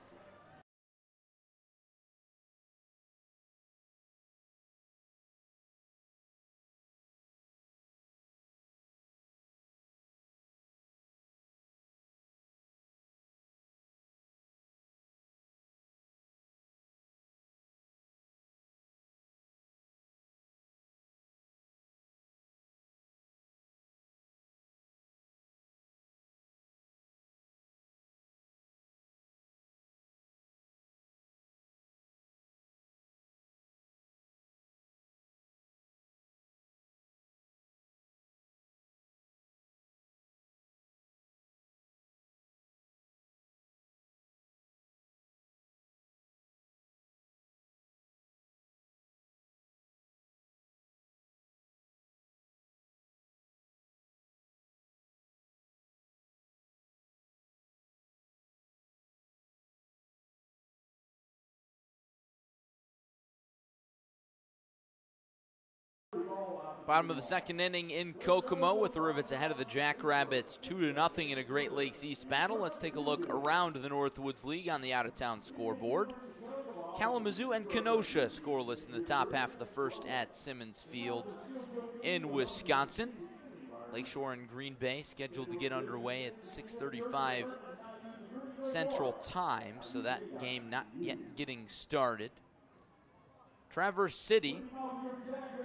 Bottom of the second inning in Kokomo with the Rivets ahead of the Jackrabbits 2-0 in a Great Lakes East battle. Let's take a look around the Northwoods League on the out-of-town scoreboard. Kalamazoo and Kenosha scoreless in the top half of the first at Simmons Field in Wisconsin. Lakeshore and Green Bay scheduled to get underway at 6:35 Central Time, so that game not yet getting started. Traverse City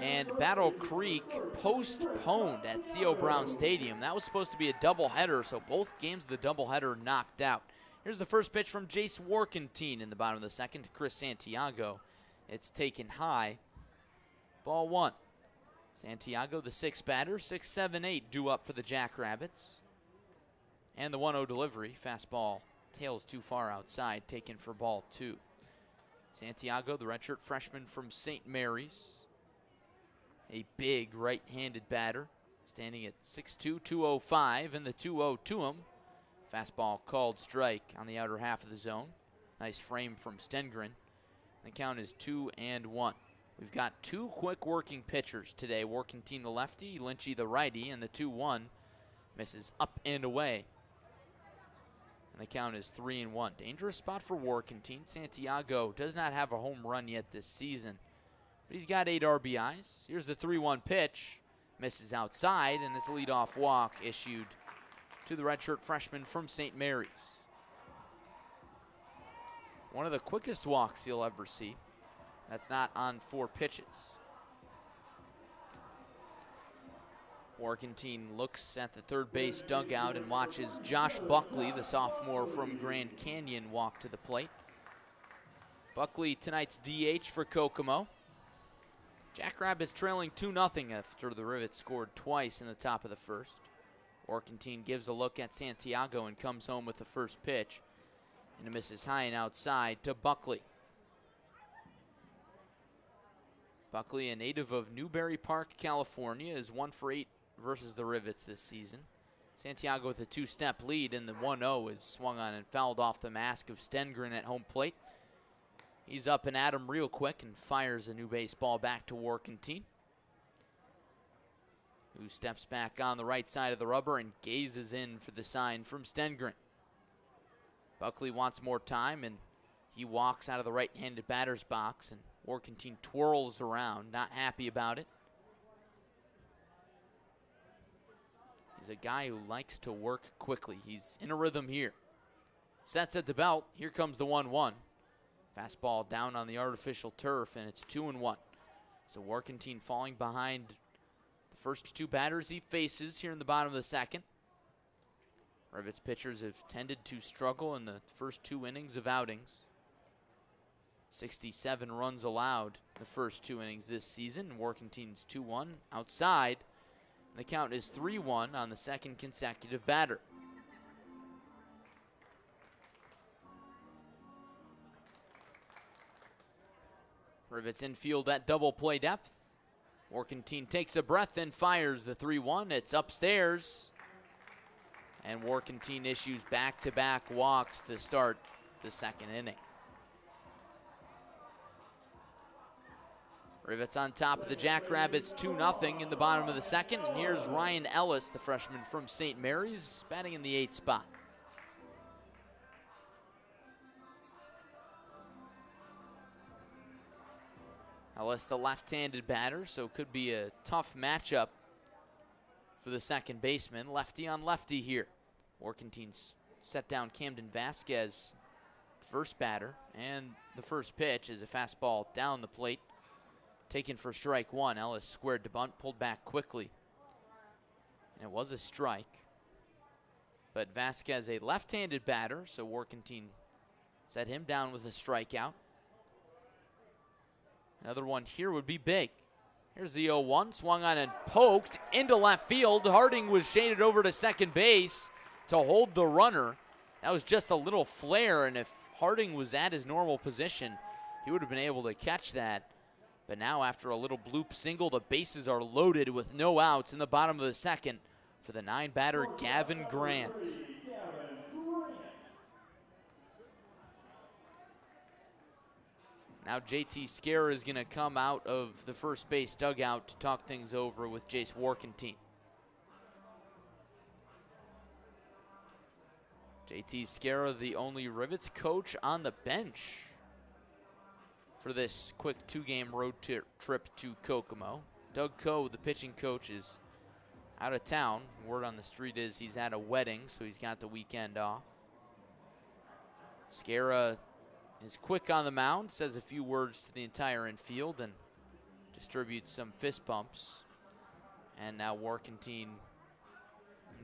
and Battle Creek postponed at C.O. Brown Stadium. That was supposed to be a doubleheader, so both games of the doubleheader knocked out. Here's the first pitch from Jace Warkentine in the bottom of the second to Chris Santiago. It's taken high. Ball one. Santiago, the sixth batter, 6-7-8 due up for the Jackrabbits. And the 1-0 delivery. Fastball tails too far outside, taken for ball two. Santiago, the redshirt freshman from St. Mary's. A big right-handed batter, standing at 6'2", 205, and the 2-0 to him. Fastball called strike on the outer half of the zone. Nice frame from Stengren. The count is 2-1. We've got two quick working pitchers today. Warkentine the lefty, Lynchy the righty, and the 2-1 misses up and away. And the count is 3-1. Dangerous spot for Warkentine. Santiago does not have a home run yet this season, but he's got 8 RBIs. Here's the 3-1 pitch. Misses outside, and this leadoff walk issued to the redshirt freshman from St. Mary's. One of the quickest walks you'll ever see. That's not on 4 pitches. Warkentine looks at the third base dugout and watches Josh Buckley, the sophomore from Grand Canyon, walk to the plate. Buckley, tonight's DH for Kokomo. Jackrabbits trailing 2-0 after the Rivets scored twice in the top of the first. Warkentine gives a look at Santiago and comes home with the first pitch. And it misses high and outside to Buckley. Buckley, a native of Newberry Park, California, is 1 for 8 versus the Rivets this season. Santiago with a 2-step lead, and the 1-0 is swung on and fouled off the mask of Stengren at home plate. He's up and at him real quick and fires a new baseball back to Warkentine, who steps back on the right side of the rubber and gazes in for the sign from Stengren. Buckley wants more time, and he walks out of the right-handed batter's box, and Warkentine twirls around, not happy about it. He's a guy who likes to work quickly. He's in a rhythm here. Sets at the belt. Here comes the 1-1. Fastball down on the artificial turf, and it's 2-1. So Warkentine falling behind the first 2 batters he faces here in the bottom of the second. Rivets pitchers have tended to struggle in the first 2 innings of outings. 67 runs allowed the first 2 innings this season. Warkentine's 2-1 outside. The count is 3-1 on the second consecutive batter. Rivets infield at double play depth. Warkentine takes a breath and fires the 3-1. It's upstairs. And Warkentine issues back-to-back walks to start the second inning. Rivets on top of the Jackrabbits 2-0 in the bottom of the second. And here's Ryan Ellis, the freshman from St. Mary's, batting in the 8th spot. Ellis, the left-handed batter, so could be a tough matchup for the second baseman. Lefty on lefty here. Warkentine's set down Camden Vasquez, the first batter, and the first pitch is a fastball down the plate. Taken for strike 1. Ellis squared to bunt, pulled back quickly. And it was a strike. But Vasquez, a left-handed batter, so Warkentine set him down with a strikeout. Another one here would be big. Here's the 0-1, swung on and poked into left field. Harding was shaded over to second base to hold the runner. That was just a little flare, and if Harding was at his normal position, he would have been able to catch that. But now after a little bloop single, the bases are loaded with no outs in the bottom of the second for the 9-batter Gavin Grant. Now JT Scare is going to come out of the first base dugout to talk things over with Jace Warkentine. JT Scare, the only Rivets coach on the bench for this quick 2-game road trip to Kokomo. Doug Coe, the pitching coach, is out of town. Word on the street is he's at a wedding, so he's got the weekend off. Scare is quick on the mound, says a few words to the entire infield, and distributes some fist bumps. And now Warkentine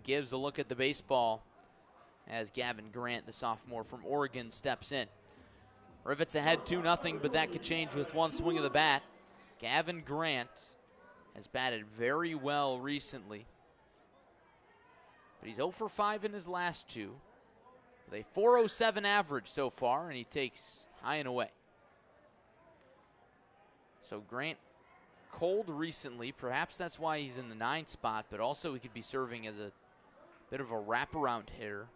gives a look at the baseball as Gavin Grant, the sophomore from Oregon, steps in. Rivets ahead 2-0, but that could change with one swing of the bat. Gavin Grant has batted very well recently, but he's 0 for 5 in his last two, with a .407 average so far, and he takes high and away. So Grant cold recently. Perhaps that's why he's in the 9 spot, but also he could be serving as a bit of a wraparound hitter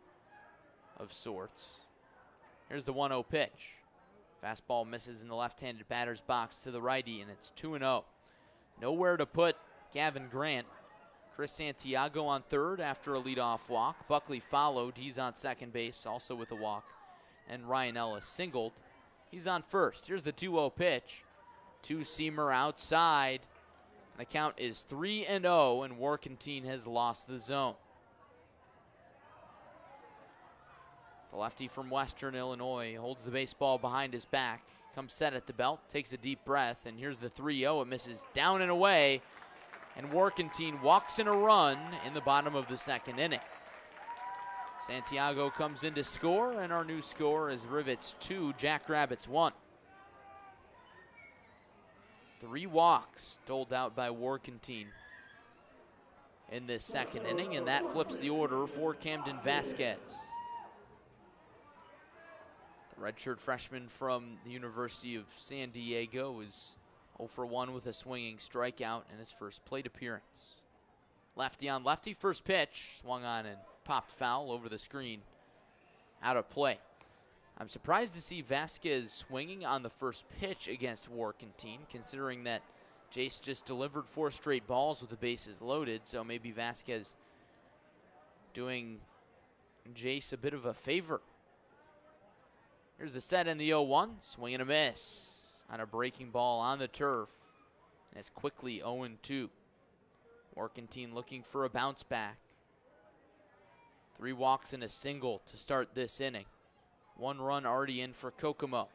of sorts. Here's the 1-0 pitch. Fastball misses in the left-handed batter's box to the righty, and it's 2-0. Nowhere to put Gavin Grant. Chris Santiago on third after a leadoff walk. Buckley followed. He's on second base, also with a walk. And Ryan Ellis singled. He's on first. Here's the 2-0 pitch. Two-seamer outside. The count is 3-0, and Warkentine has lost the zone. The lefty from Western Illinois holds the baseball behind his back, comes set at the belt, takes a deep breath, and here's the 3-0. It misses down and away, and Warkentine walks in a run in the bottom of the second inning. Santiago comes in to score, and our new score is Rivets 2, Jackrabbits 1. 3 walks doled out by Warkentine in this second inning, and that flips the order for Camden Vasquez. Redshirt freshman from the University of San Diego is 0 for 1 with a swinging strikeout in his first plate appearance. Lefty on lefty, first pitch, swung on and popped foul over the screen, out of play. I'm surprised to see Vasquez swinging on the first pitch against Warkentine, considering that Jace just delivered 4 straight balls with the bases loaded, so maybe Vasquez doing Jace a bit of a favor. Here's the set in the 0-1, swing and a miss on a breaking ball on the turf, and it's quickly 0-2. Warkentine looking for a bounce back. 3 walks and a single to start this inning. 1 run already in for Kokomo.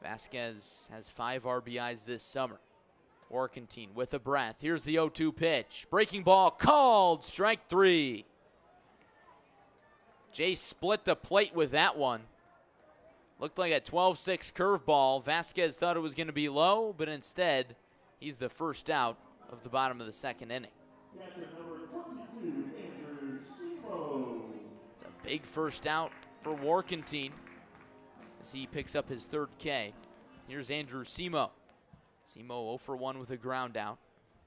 Vasquez has 5 RBIs this summer. Warkentine with a breath. Here's the 0-2 pitch. Breaking ball called, strike 3. Jace split the plate with that one. Looked like a 12-6 curveball. Vasquez thought it was going to be low, but instead, he's the first out of the bottom of the second inning. It's a big first out for Warkentine as he picks up his 3rd K. Here's Andrew Simo. Simo 0 for 1 with a ground out.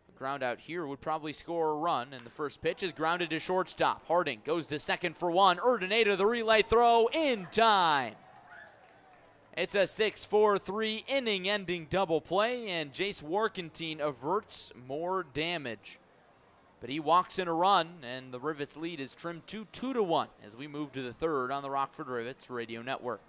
A ground out here would probably score a run, and the first pitch is grounded to shortstop. Harding goes to second for 1. Urdaneta, the relay throw in time. It's a 6-4-3 inning-ending double play, and Jace Warkentine averts more damage. But he walks in a run, and the Rivets lead is trimmed to 2-1 as we move to the 3rd on the Rockford Rivets Radio Network.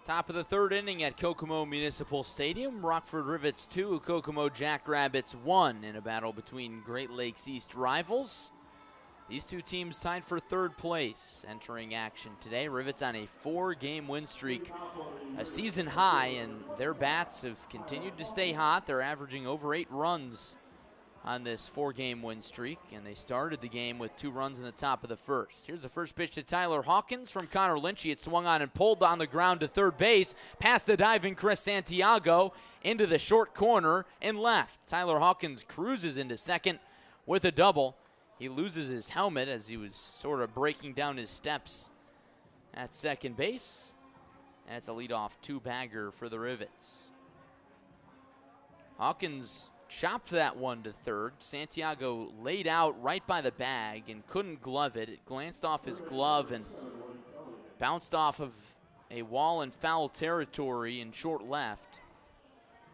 Top of the third inning at Kokomo Municipal Stadium. Rockford Rivets 2, Kokomo Jackrabbits 1 in a battle between Great Lakes East rivals. These two teams tied for third place entering action today. Rivets on a 4-game win streak, a season high, and their bats have continued to stay hot. They're averaging over 8 runs on this 4-game win streak, and they started the game with 2 runs in the top of the first. Here's the first pitch to Tyler Hawkins from Connor Lynchy. It swung on and pulled on the ground to third base, past the diving Chris Santiago into the short corner and left. Tyler Hawkins cruises into second with a double. He loses his helmet as he was sort of breaking down his steps at second base. That's a leadoff 2-bagger for the Rivets. Hawkins chopped that one to third. Santiago laid out right by the bag and couldn't glove it. It glanced off his glove and bounced off of a wall in foul territory in short left,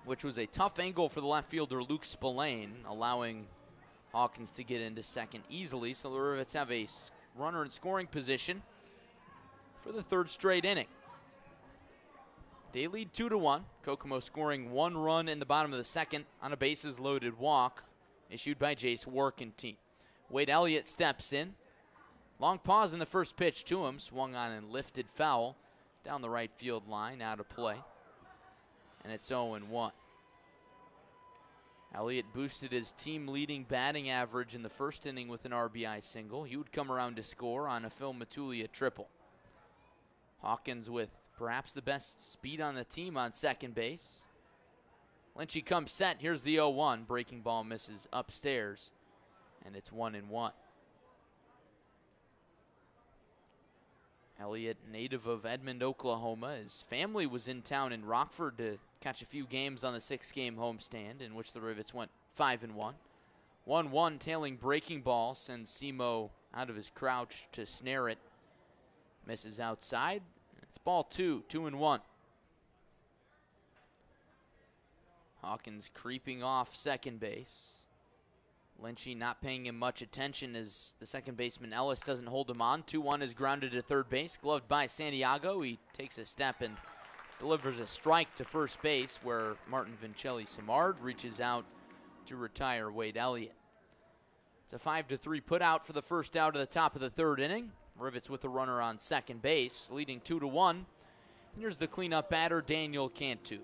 which was a tough angle for the left fielder Luke Spillane, allowing Hawkins to get into second easily. So the Rivets have a runner in scoring position for the third straight inning. They lead 2-1. Kokomo scoring 1 run in the bottom of the second on a bases-loaded walk issued by Jace Workentine. Wade Elliott steps in. Long pause in the first pitch to him. Swung on and lifted foul down the right field line, out of play. And it's 0-1. Elliott boosted his team-leading batting average in the first inning with an RBI single. He would come around to score on a Phil Matulia triple. Hawkins with perhaps the best speed on the team on second base. Lynchy comes set. Here's the 0-1. Breaking ball misses upstairs, and it's 1-1. Elliott, native of Edmond, Oklahoma. His family was in town in Rockford to catch a few games on the 6-game homestand, in which the Rivets went 5-1. 1-1 tailing breaking ball sends Simo out of his crouch to snare it. Misses outside. It's ball 2, 2-1. Hawkins creeping off second base. Lynchy not paying him much attention as the second baseman Ellis doesn't hold him on. 2-1 is grounded to third base, gloved by Santiago. He takes a step and delivers a strike to first base, where Martin Vincelli-Simard reaches out to retire Wade Elliott. It's a 5-3 put out for the first out of the top of the third inning. Rivets with a runner on second base, leading 2-1. And here's the cleanup batter, Daniel Cantu.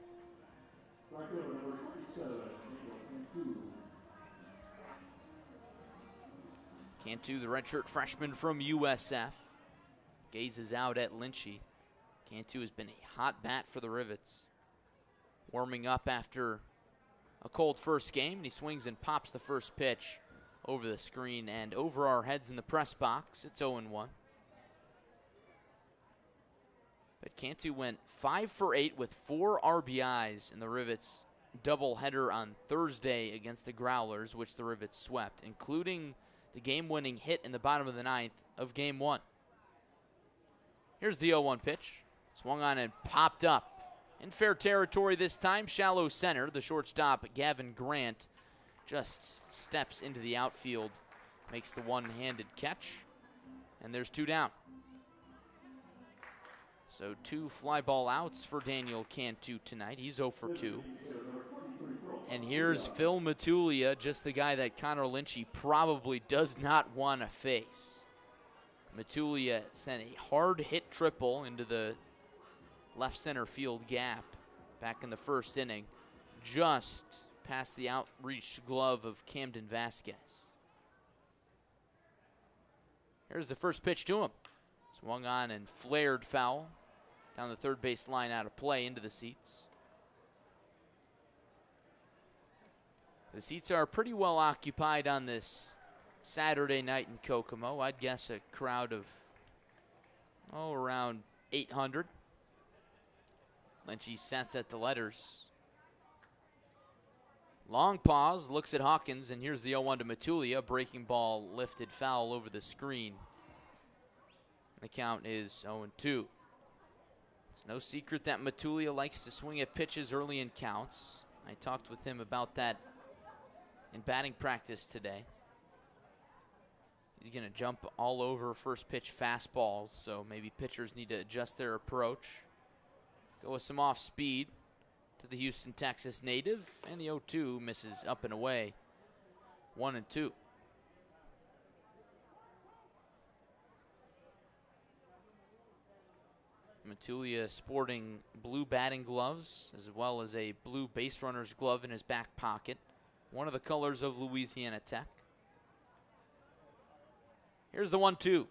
Cantu, the redshirt freshman from USF, gazes out at Lynchy. Cantu has been a hot bat for the Rivets. Warming up after a cold first game, and he swings and pops the first pitch over the screen and over our heads in the press box. It's 0-1. But Cantu went 5 for 8 with 4 RBIs in the Rivets doubleheader on Thursday against the Growlers, which the Rivets swept, including the game-winning hit in the bottom of the ninth of Game 1. Here's the 0-1 pitch. Swung on and popped up. In fair territory this time, shallow center. The shortstop, Gavin Grant, just steps into the outfield, makes the one-handed catch, and there's 2 down. So 2 fly ball outs for Daniel Cantu tonight. He's 0 for 2. And here's Phil Matulia, just the guy that Connor Lynchy probably does not want to face. Matulia sent a hard hit triple into the left center field gap back in the first inning, just past the outreached glove of Camden Vasquez. Here's the first pitch to him. Swung on and flared foul down the third base line, out of play, into the seats. The seats are pretty well occupied on this Saturday night in Kokomo. I'd guess a crowd of, around 800. Lynchy sets at the letters. Long pause, looks at Hawkins, and here's the 0-1 to Matulia. Breaking ball lifted foul over the screen. The count is 0-2. It's no secret that Matulia likes to swing at pitches early in counts. I talked with him about that in batting practice today. He's going to jump all over first pitch fastballs, so maybe pitchers need to adjust their approach. Go with some off speed to the Houston, Texas native, and the 0-2 misses up and away. 1-2. Matulia sporting blue batting gloves as well as a blue base runner's glove in his back pocket. One of the colors of Louisiana Tech. Here's the 1-2.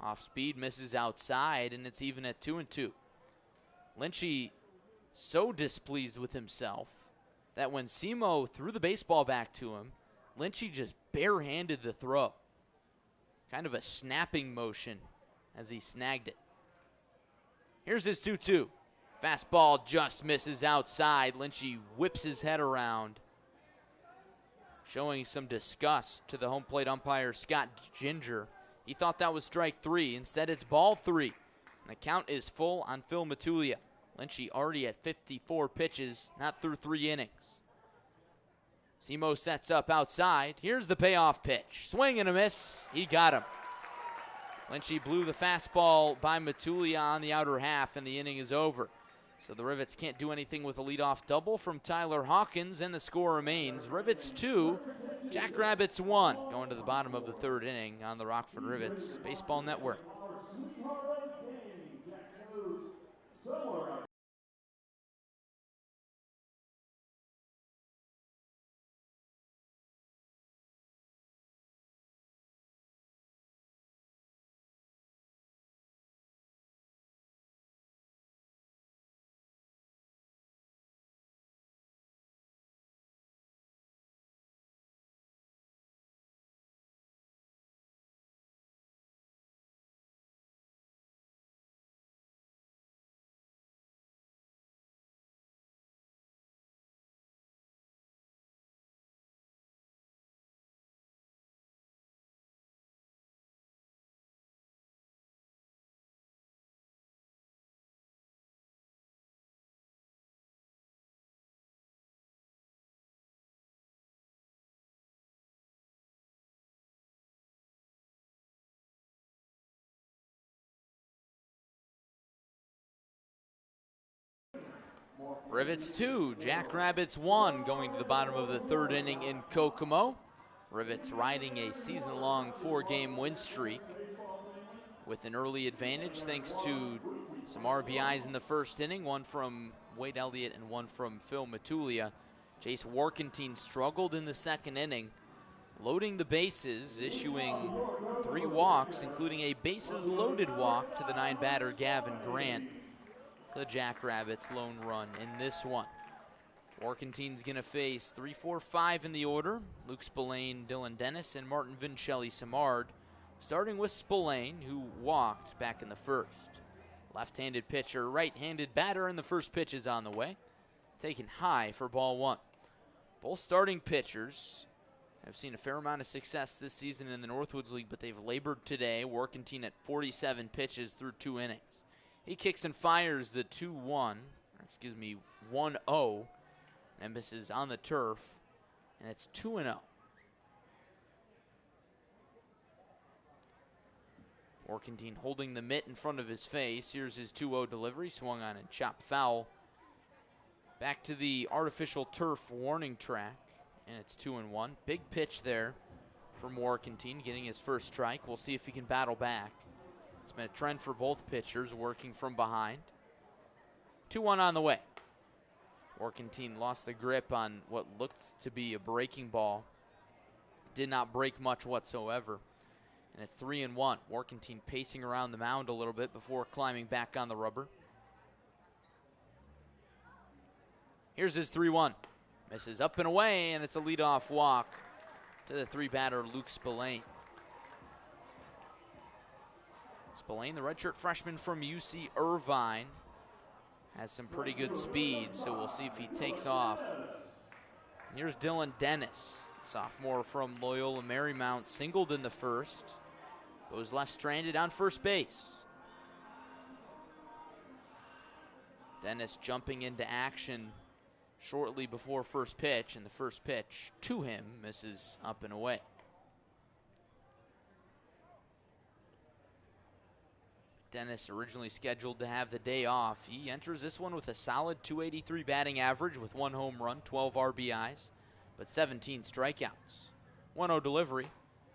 Off speed, misses outside, and it's even at 2-2. Lynchy so displeased with himself that when Simo threw the baseball back to him, Lynchy just barehanded the throw. Kind of a snapping motion as he snagged it. Here's his 2-2. Fastball just misses outside. Lynchy whips his head around, showing some disgust to the home plate umpire, Scott Ginger. He thought that was strike 3. Instead, it's ball 3. And the count is full on Phil Matulia. Lynchy already at 54 pitches, not through 3 innings. Simo sets up outside. Here's the payoff pitch. Swing and a miss. He got him. Lynchy blew the fastball by Matulia on the outer half, and the inning is over. So the Rivets can't do anything with a leadoff double from Tyler Hawkins, and the score remains Rivets 2, Jackrabbits 1. Going to the bottom of the 3rd inning on the Rockford Rivets Baseball Network. Rivets 2, Jackrabbits 1, going to the bottom of the 3rd inning in Kokomo. Rivets riding a season-long 4-game win streak with an early advantage thanks to some RBIs in the 1st inning, one from Wade Elliott and one from Phil Matulia. Jace Warkentine struggled in the 2nd inning, loading the bases, issuing 3 walks, including a bases-loaded walk to the 9-batter Gavin Grant. The Jackrabbits' lone run in this one. Warkentine's going to face 3, 4, 5 in the order. Luke Spillane, Dylan Dennis, and Martin Vincelli-Samard. Starting with Spillane, who walked back in the 1st. Left-handed pitcher, right-handed batter, and the first pitch is on the way. Taken high for ball 1. Both starting pitchers have seen a fair amount of success this season in the Northwoods League, but they've labored today. Warkentine at 47 pitches through 2 innings. He kicks and fires the 1-0. Emphasis on the turf, and it's 2-0. Warkentine holding the mitt in front of his face. Here's his 2-0 delivery, swung on and chopped foul. Back to the artificial turf warning track, and it's 2-1. Big pitch there from Warkentine, getting his first strike. We'll see if he can battle back. It's been a trend for both pitchers, working from behind. 2-1 on the way. Warkentine lost the grip on what looked to be a breaking ball. Did not break much whatsoever. And it's 3-1. Warkentine pacing around the mound a little bit before climbing back on the rubber. Here's his 3-1. Misses up and away, and it's a leadoff walk to the 3-batter Luke Spillane. Spillane, the redshirt freshman from UC Irvine, has some pretty good speed, so we'll see if he takes off. And here's Dylan Dennis, sophomore from Loyola Marymount, singled in the 1st. Goes left stranded on first base. Dennis jumping into action shortly before first pitch, and the first pitch to him misses up and away. Dennis, originally scheduled to have the day off, he enters this one with a solid .283 batting average with 1 home run, 12 RBIs, but 17 strikeouts. 1-0 delivery,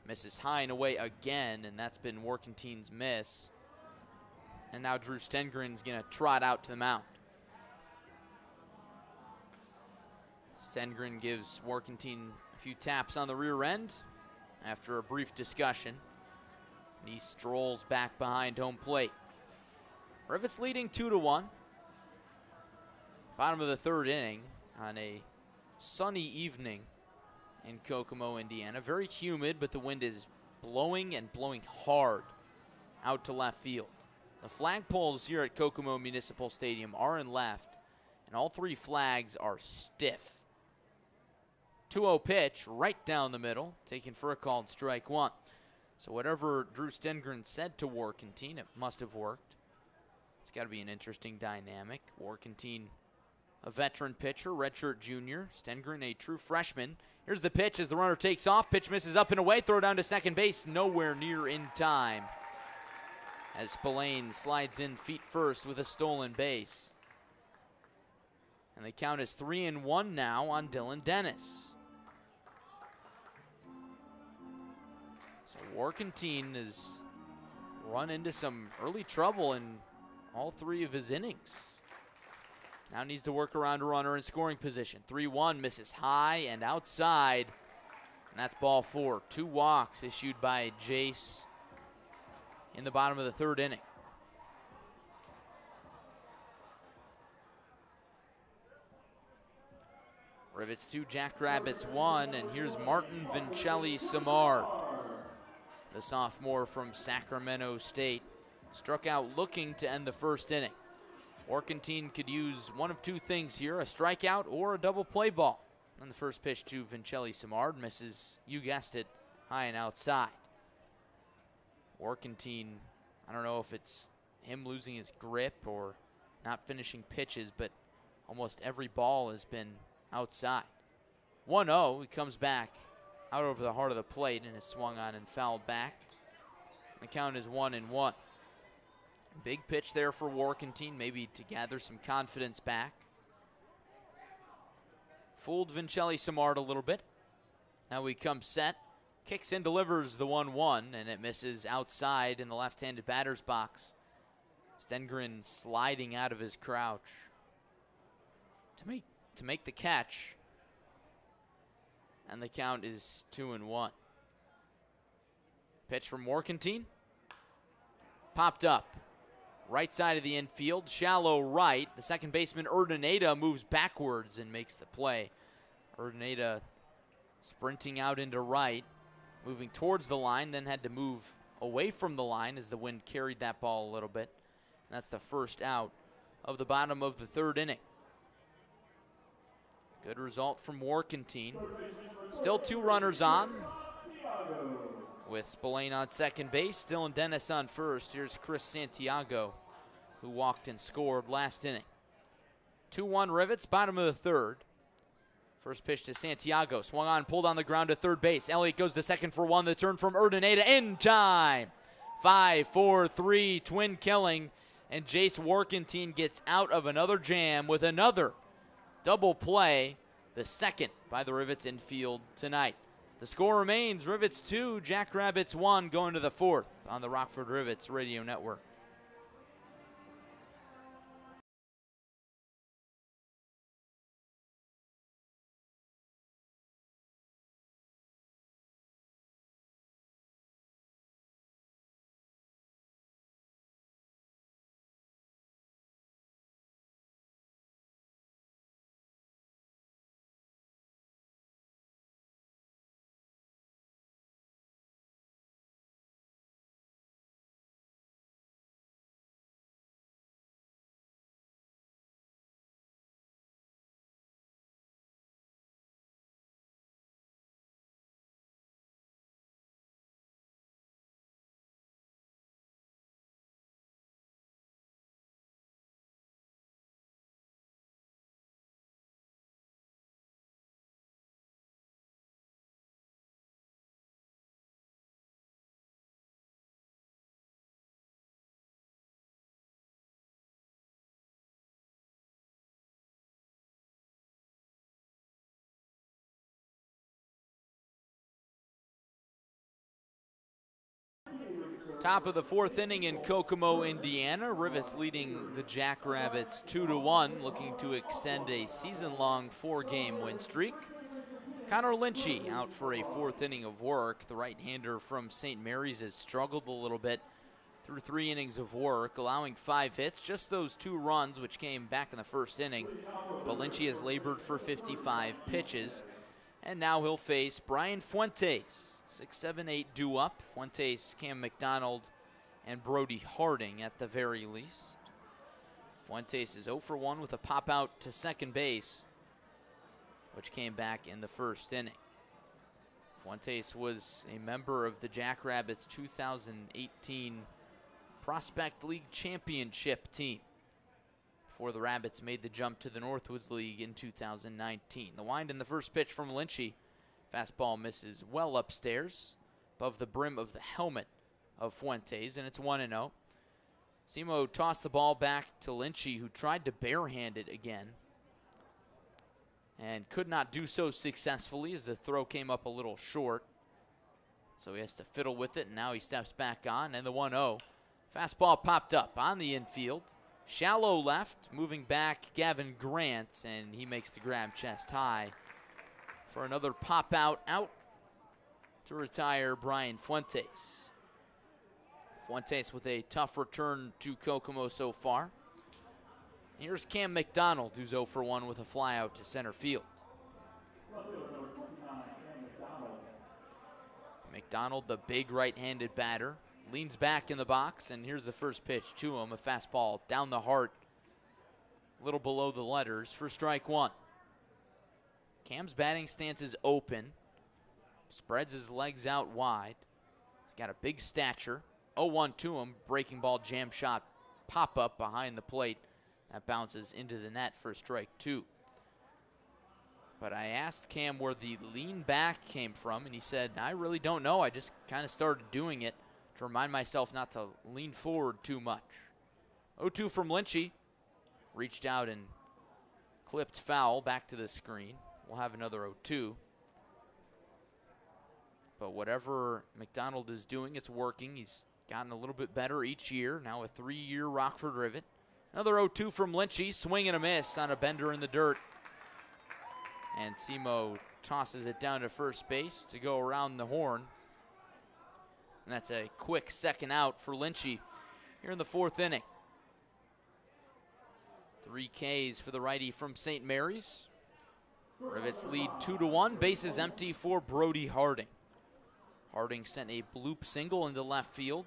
misses high and away again, and that's been Warkenteen's miss. And now Drew Stengren's going to trot out to the mound. Stengren gives Warkenteen a few taps on the rear end after a brief discussion. And he strolls back behind home plate. Rivets leading 2-1. Bottom of the 3rd inning on a sunny evening in Kokomo, Indiana. Very humid, but the wind is blowing and blowing hard out to left field. The flagpoles here at Kokomo Municipal Stadium are in left, and all 3 flags are stiff. 2-0 pitch right down the middle, taken for a called strike 1. So whatever Drew Stengren said to Warkenteen, it must have worked. It's got to be an interesting dynamic. Warkenteen, a veteran pitcher, redshirt junior. Stengren, a true freshman. Here's the pitch as the runner takes off. Pitch misses up and away. Throw down to second base. Nowhere near in time, as Spillane slides in feet first with a stolen base. And the count is 3-1 now on Dylan Dennis. So Warkenteen has run into some early trouble in all 3 of his innings. Now needs to work around a runner in scoring position. 3-1, misses high and outside. And that's ball 4. 2 walks issued by Jace in the bottom of the 3rd inning. Rivets 2, Jackrabbits 1, and here's Martin Vincelli Samard, the sophomore from Sacramento State. Struck out looking to end the 1st inning. Warkenteen could use one of 2 things here, a strikeout or a double play ball. And the first pitch to Vincelli Samard misses, you guessed it, high and outside. Warkenteen, I don't know if it's him losing his grip or not finishing pitches, but almost every ball has been outside. 1-0, he comes back out over the heart of the plate and is swung on and fouled back. The count is 1-1. Big pitch there for Warkenteen, maybe to gather some confidence back. Fooled Vincelli Samard a little bit. Now he comes set, kicks and delivers the 1-1, and it misses outside in the left-handed batter's box. Stengren sliding out of his crouch to make the catch. And the count is 2-1. Pitch from Warkenteen. Popped up. Right side of the infield, shallow right. The second baseman, Urdaneta, moves backwards and makes the play. Urdaneta sprinting out into right, moving towards the line, then had to move away from the line as the wind carried that ball a little bit. And that's the first out of the bottom of the 3rd inning. Good result from Warkenteen. Still 2 runners on, with Spillane on second base, Dylan Dennis on first. Here's Chris Santiago, who walked and scored last inning. 2-1 Rivets, bottom of the 3rd. First pitch to Santiago, swung on, pulled on the ground to third base. Elliott goes to second for 1. The turn from Urdaneta in time. 5-4-3 twin killing, and Jace Warkenteen gets out of another jam with another double play, the second by the Rivets infield tonight. The score remains Rivets 2, Jackrabbits 1, going to the 4th on the Rockford Rivets Radio Network. Top of the fourth inning in Kokomo, Indiana. Rivets leading the Jackrabbits 2-1, looking to extend a season-long 4-game win streak. Connor Lynchy out for a fourth inning of work. The right-hander from St. Mary's has struggled a little bit through 3 innings of work, allowing 5 hits, just those 2 runs which came back in the first inning. But Lynchy has labored for 55 pitches, and now he'll face Brian Fuentes. 6, 7, 8 due up. Fuentes, Cam McDonald, and Brody Harding at the very least. Fuentes is 0 for 1 with a pop out to second base, which came back in the first inning. Fuentes was a member of the Jackrabbits 2018 Prospect League Championship team before the Rabbits made the jump to the Northwoods League in 2019. The wind in the first pitch from Lynchy. Fastball misses well upstairs above the brim of the helmet of Fuentes, and it's 1-0. Simo tossed the ball back to Lynchy, who tried to barehand it again and could not do so successfully as the throw came up a little short. So he has to fiddle with it, and now he steps back on, and the 1-0. Fastball popped up on the infield. Shallow left, moving back Gavin Grant, and he makes the grab chest high for another pop out to retire Brian Fuentes. Fuentes with a tough return to Kokomo so far. Here's Cam McDonald, who's 0 for 1 with a fly out to center field. McDonald, the big right-handed batter, leans back in the box, and here's the first pitch to him, a fastball down the heart, a little below the letters for strike 1. Cam's batting stance is open, spreads his legs out wide. He's got a big stature. 0-1 to him, breaking ball jam shot pop-up behind the plate. That bounces into the net for strike 2. But I asked Cam where the lean back came from, and he said, I really don't know. I just kind of started doing it to remind myself not to lean forward too much. 0-2 from Lynchy. Reached out and clipped foul back to the screen. We'll have another 0-2. But whatever McDonald is doing, it's working. He's gotten a little bit better each year. Now a 3-year Rockford Rivet. Another 0-2 from Lynchy. Swing and a miss on a bender in the dirt. And Simo tosses it down to first base to go around the horn. And that's a quick second out for Lynchy here in the 4th inning. 3 Ks for the righty from St. Mary's. Rivets lead 2-1. Bases empty for Brody Harding. Harding sent a bloop single into left field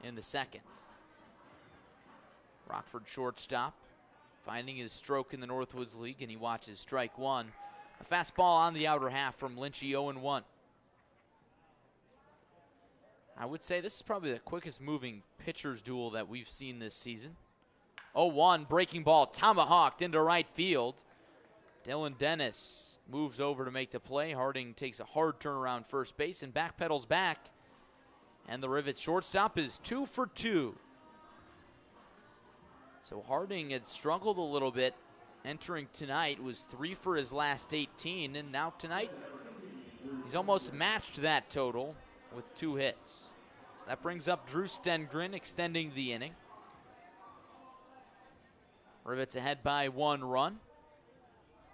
in the 2nd. Rockford shortstop finding his stroke in the Northwoods League, and he watches strike 1. A fastball on the outer half from Lynchy, 0-1. I would say this is probably the quickest moving pitchers duel that we've seen this season. 0-1, breaking ball tomahawked into right field. Dylan Dennis moves over to make the play. Harding takes a hard turnaround first base and backpedals back. And the Rivets shortstop is 2 for 2. So Harding had struggled a little bit entering tonight, was 3 for his last 18, and now tonight he's almost matched that total with 2 hits. So that brings up Drew Stengren, extending the inning. Rivets ahead by 1 run.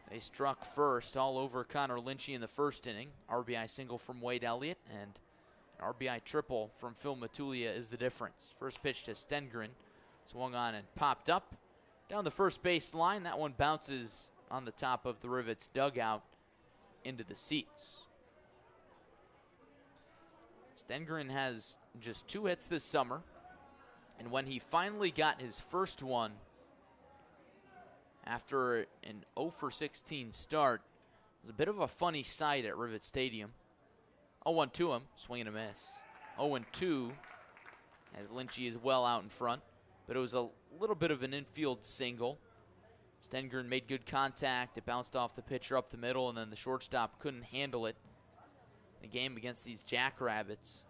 They struck first all over Connor Lynchy in the first inning. RBI single from Wade Elliott and an RBI triple from Phil Matulia is the difference. First pitch to Stengren. Swung on and popped up down the first base line. That one bounces on the top of the Rivets dugout into the seats. Stengren has just 2 hits this summer, and when he finally got his first one after an 0 for 16 start, it was a bit of a funny sight at Rivet Stadium. 0-1 to him, swing and a miss. 0-2 as Lynchy is well out in front, but it was a little bit of an infield single. Stengren made good contact. It bounced off the pitcher up the middle, and then the shortstop couldn't handle it in a game against these Jackrabbits.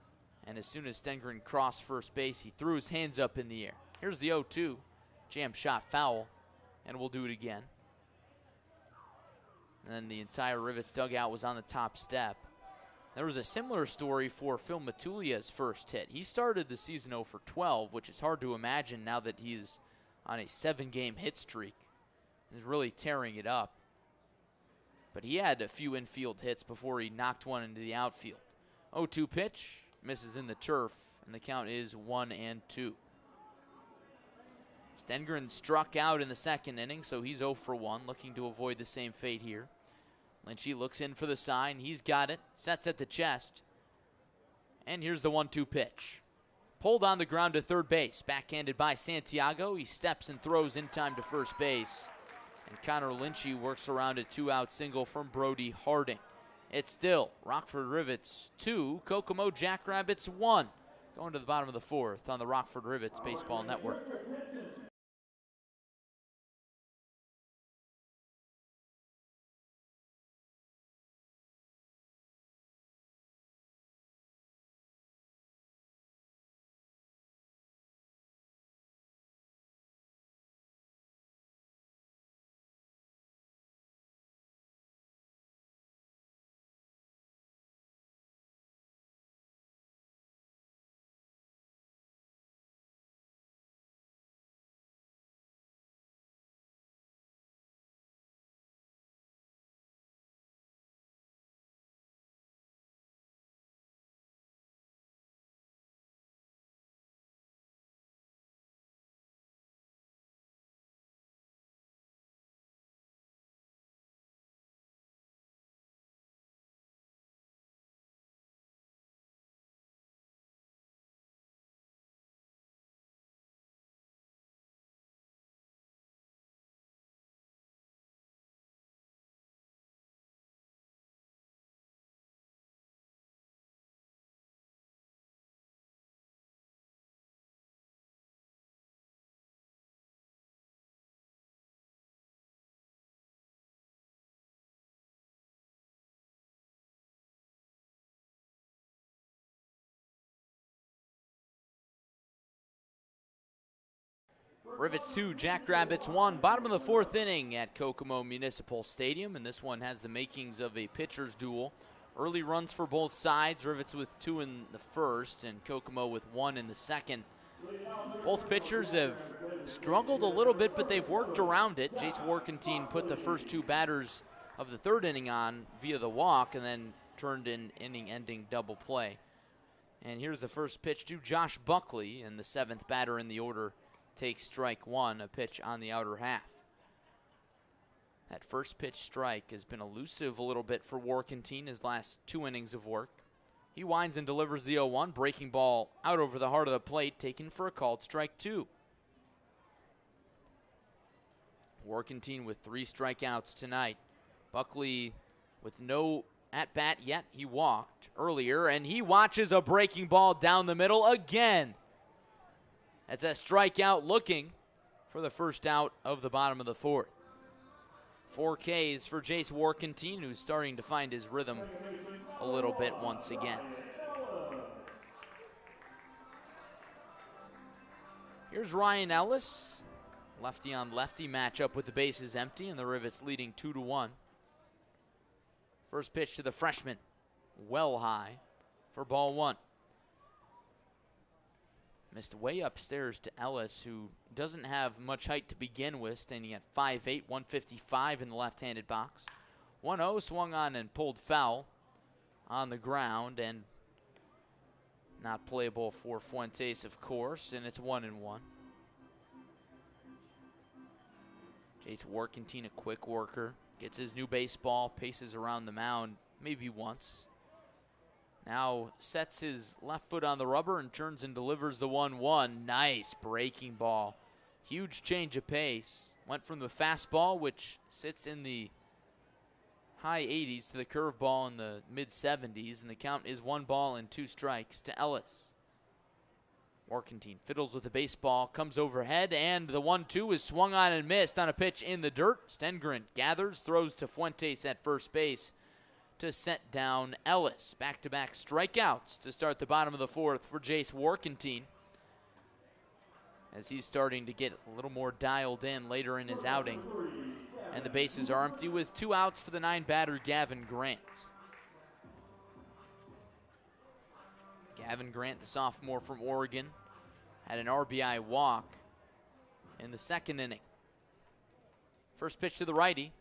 And as soon as Stengren crossed first base, he threw his hands up in the air. Here's the 0-2. Jam shot foul, and we'll do it again. And then the entire Rivets dugout was on the top step There was a similar story for Phil Matulia's first hit. He started the season 0 for 12, which is hard to imagine now that he's on a 7-game hit streak. He's really tearing it up. But he had a few infield hits before he knocked one into the outfield. 0-2 pitch, misses in the turf, and the count is 1-2. Stengren struck out in the second inning, so he's 0 for 1, looking to avoid the same fate here. Lynchy looks in for the sign. He's got it, sets at the chest. And here's the 1-2 pitch. Pulled on the ground to third base, backhanded by Santiago. He steps and throws in time to first base. And Connor Lynchy works around a 2-out single from Brody Harding. It's still Rockford Rivets 2, Kokomo Jackrabbits 1. Going to the bottom of the fourth on the Rockford Rivets Baseball Network. Rivets 2, Jackrabbits 1. Bottom of the fourth inning at Kokomo Municipal Stadium, and this one has the makings of a pitcher's duel. Early runs for both sides, Rivets with 2 in the first and Kokomo with 1 in the second. Both pitchers have struggled a little bit, but they've worked around it. Jace Warkentine put the first 2 batters of the third inning on via the walk and then turned in inning-ending double play. And here's the first pitch to Josh Buckley, and the 7th batter in the order takes strike 1, a pitch on the outer half. That first pitch strike has been elusive a little bit for Warkentine his last 2 innings of work. He winds and delivers the 0-1, breaking ball out over the heart of the plate, taken for a called strike 2. Warkentine with 3 strikeouts tonight. Buckley with no at-bat yet. He walked earlier, and he watches a breaking ball down the middle again. That's a strikeout looking for the first out of the bottom of the fourth. 4 Ks for Jace Warkentine, who's starting to find his rhythm a little bit once again. Here's Ryan Ellis. Lefty on lefty matchup with the bases empty, and the Rivets leading 2-1. First pitch to the freshman, well high for ball 1. Missed way upstairs to Ellis, who doesn't have much height to begin with, standing at 5'8", 155 in the left-handed box. 1-0, swung on and pulled foul on the ground, and not playable for Fuentes, of course, and it's 1-1. Jace Warkentine, a quick worker, gets his new baseball, paces around the mound maybe once. Now sets his left foot on the rubber and turns and delivers the 1-1. Nice breaking ball. Huge change of pace. Went from the fastball, which sits in the high 80s, to the curveball in the mid 70s, and the count is 1 ball and 2 strikes to Ellis. Warkentine fiddles with the baseball, comes overhead, and the 1-2 is swung on and missed on a pitch in the dirt. Stengren gathers, throws to Fuentes at first base to set down Ellis. Back-to-back strikeouts to start the bottom of the fourth for Jace Warkentine, as he's starting to get a little more dialed in later in his outing. And the bases are empty with 2 outs for the 9-batter Gavin Grant. Gavin Grant, the sophomore from Oregon, had an RBI walk in the second inning. First pitch to the righty.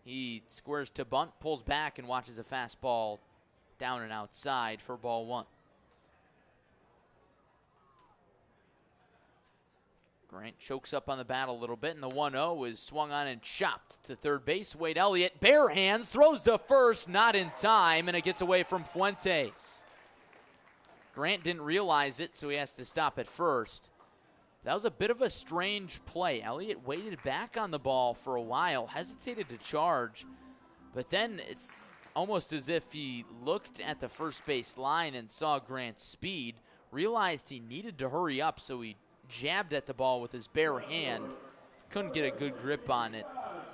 He squares to bunt, pulls back, and watches a fastball down and outside for ball one. Grant chokes up on the bat a little bit, and the 1-0 is swung on and chopped to third base. Wade Elliott, bare hands, throws to first, not in time, and it gets away from Fuentes. Grant didn't realize it, so he has to stop at first. That was a bit of a strange play. Elliott waited back on the ball for a while, hesitated to charge, but then it's almost as if he looked at the first base line and saw Grant's speed, realized he needed to hurry up, so he jabbed at the ball with his bare hand, couldn't get a good grip on it,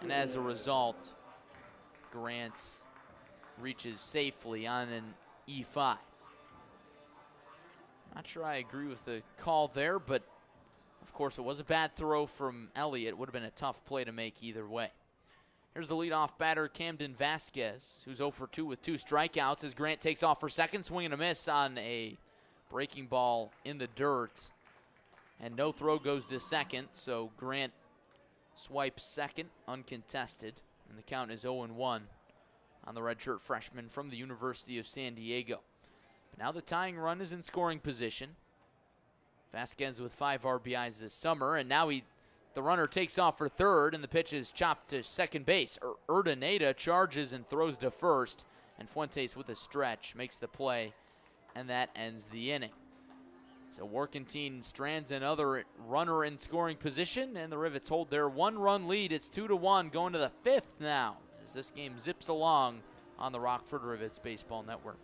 and as a result, Grant reaches safely on an E5. Not sure I agree with the call there, but of course it was a bad throw from Elliott. Would have been a tough play to make either way. Here's the leadoff batter, Camden Vasquez, who's 0 for 2 with 2 strikeouts as Grant takes off for second, swing and a miss on a breaking ball in the dirt. And no throw goes to second, so Grant swipes second, uncontested, and the count is 0-1 on the redshirt freshman from the University of San Diego. But now the tying run is in scoring position. Vasquez with 5 RBIs this summer, and now the runner takes off for third, and the pitch is chopped to second base. Urdaneta charges and throws to first, and Fuentes with a stretch makes the play, and that ends the inning. So Warkentine strands another runner in scoring position, and the Rivets hold their 1-run lead. It's 2-1 going to the 5th now as this game zips along on the Rockford Rivets Baseball Network.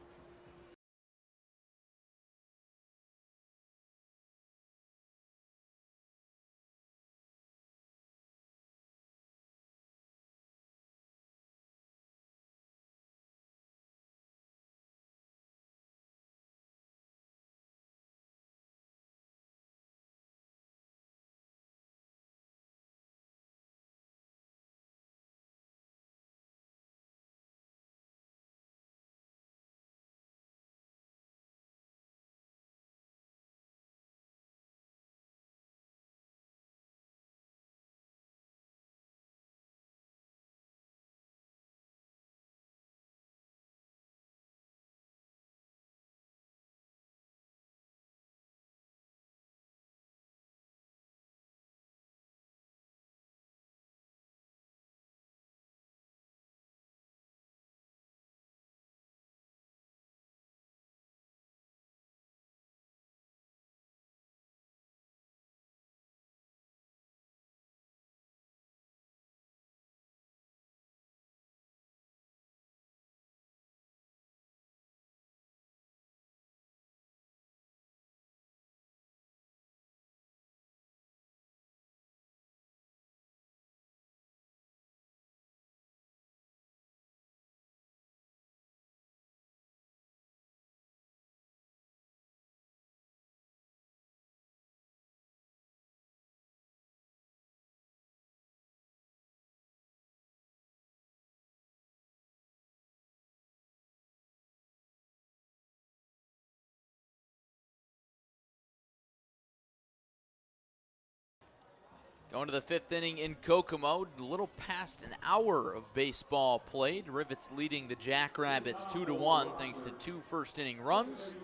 Going to the 5th inning in Kokomo, a little past an hour of baseball played. Rivets leading the Jackrabbits 2-1 thanks to 2 first-inning runs.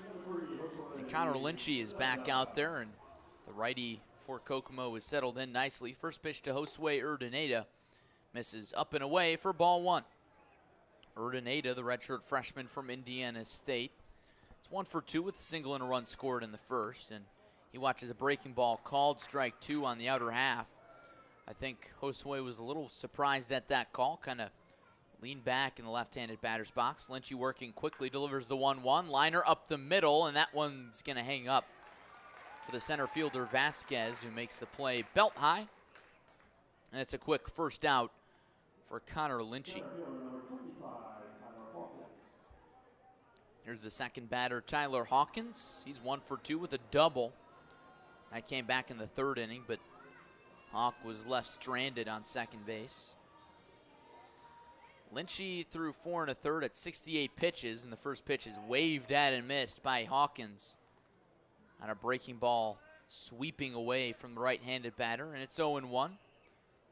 And Connor Lynchy is back out there, and the righty for Kokomo is settled in nicely. First pitch to Josue Urdaneta misses up and away for ball 1. Urdaneta, the redshirt freshman from Indiana State, it's 1 for 2 with a single and a run scored in the first, and he watches a breaking ball called, strike 2 on the outer half. I think Josue was a little surprised at that call, kind of leaned back in the left-handed batter's box. Lynchy working quickly, delivers the 1-1. Liner up the middle, and that one's going to hang up for the center fielder Vasquez, who makes the play belt high. And it's a quick first out for Connor Lynchy. Here's the second batter, Tyler Hawkins. He's 1 for 2 with a double. That came back in the 3rd inning, but Hawk was left stranded on second base. Lynchy threw 4 1/3 at 68 pitches, and the first pitch is waved at and missed by Hawkins on a breaking ball sweeping away from the right-handed batter, and it's 0-1.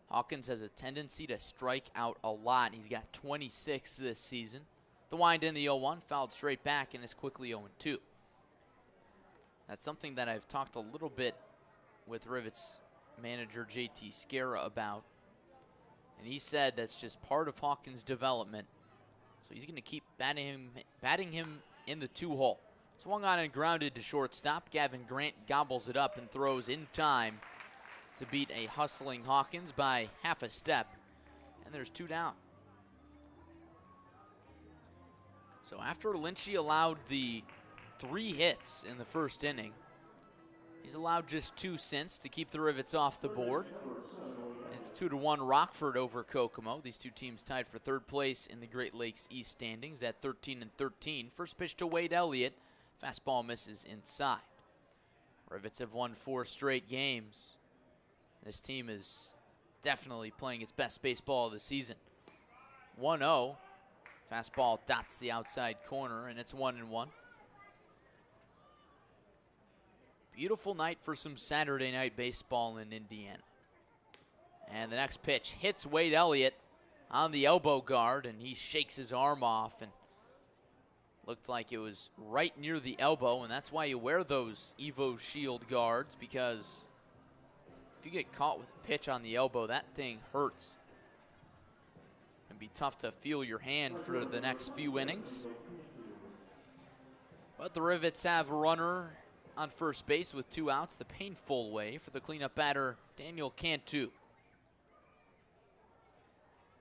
Hawkins has a tendency to strike out a lot. He's got 26 this season. The wind in the 0-1, fouled straight back, and is quickly 0-2. That's something that I've talked a little bit with Rivets manager JT Scara about, and he said that's just part of Hawkins' development. So he's going to keep batting him in the 2-hole. Swung on and grounded to shortstop. Gavin Grant gobbles it up and throws in time to beat a hustling Hawkins by half a step. And there's 2 down. So after Lynchy allowed the 3 hits in the first inning, he's allowed just 2 since to keep the Rivets off the board. It's 2-1 Rockford over Kokomo. These two teams tied for 3rd place in the Great Lakes East standings at 13-13. First pitch to Wade Elliott. Fastball misses inside. Rivets have won 4 straight games. This team is definitely playing its best baseball of the season. 1-0. Fastball dots the outside corner, and it's 1-1. Beautiful night for some Saturday night baseball in Indiana. And the next pitch hits Wade Elliott on the elbow guard, and he shakes his arm off, and looked like it was right near the elbow, and that's why you wear those Evo Shield guards, because if you get caught with a pitch on the elbow, that thing hurts. It'd be tough to feel your hand for the next few innings. But the Rivets have a runner on first base with 2 outs the painful way for the cleanup batter, Daniel Cantu.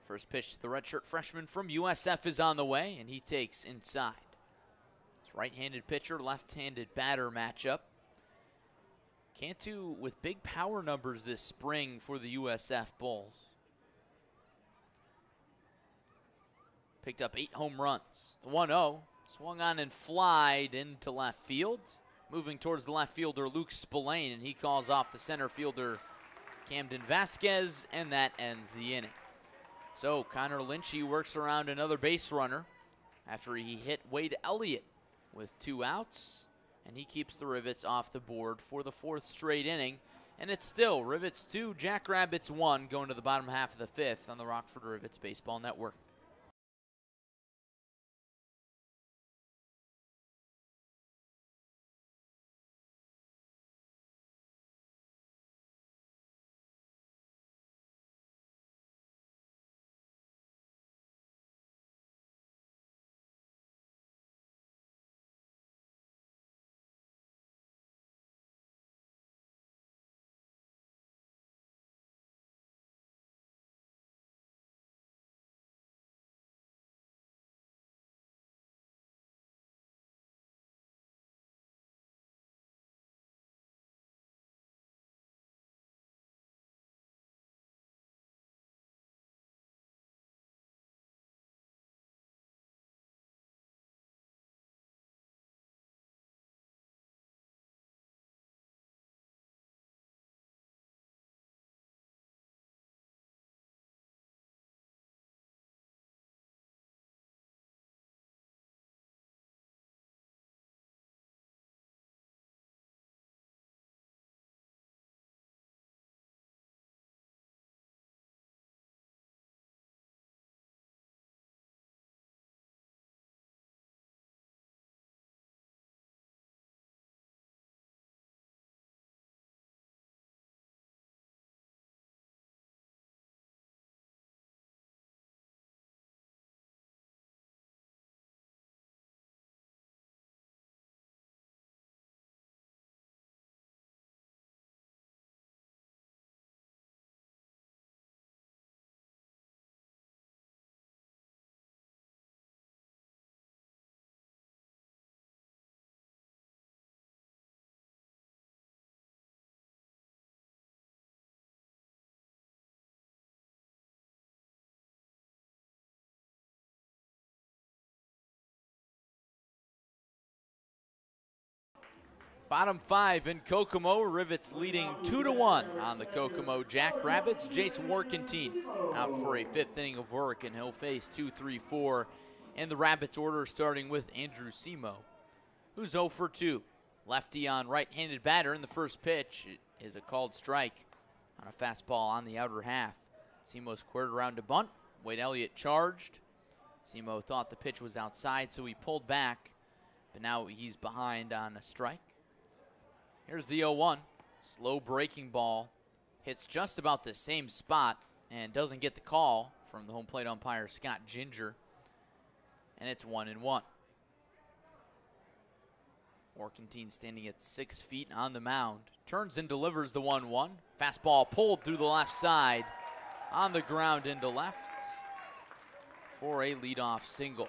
First pitch to the redshirt freshman from USF is on the way, and he takes inside. It's right-handed pitcher, left-handed batter matchup. Cantu with big power numbers this spring for the USF Bulls. Picked up 8 home runs. The 1-0 swung on and flied into left field. Moving towards the left fielder, Luke Spillane, and he calls off the center fielder, Camden Vasquez, and that ends the inning. So Connor Lynchy works around another base runner after he hit Wade Elliott with 2 outs, and he keeps the Rivets off the board for the 4th straight inning. And it's still Rivets 2, Jackrabbits 1, going to the bottom half of the 5th on the Rockford Rivets Baseball Network. Bottom 5 in Kokomo. Rivets leading 2-1 on the Kokomo Jackrabbits. Jason Warkentine out for a 5th inning of work, and he'll face 2-3-4 in the Rabbits order, starting with Andrew Semo, who's 0 for 2. Lefty on right-handed batter, in the first pitch is a called strike on a fastball on the outer half. Simo squared around to bunt. Wade Elliott charged. Simo thought the pitch was outside, so he pulled back, but now he's behind on a strike. Here's the 0-1. Slow breaking ball. Hits just about the same spot and doesn't get the call from the home plate umpire, Scott Ginger. And it's 1-1. Orkentine standing at 6 feet on the mound. Turns and delivers the 1-1. Fastball pulled through the left side. On the ground into left for a leadoff single.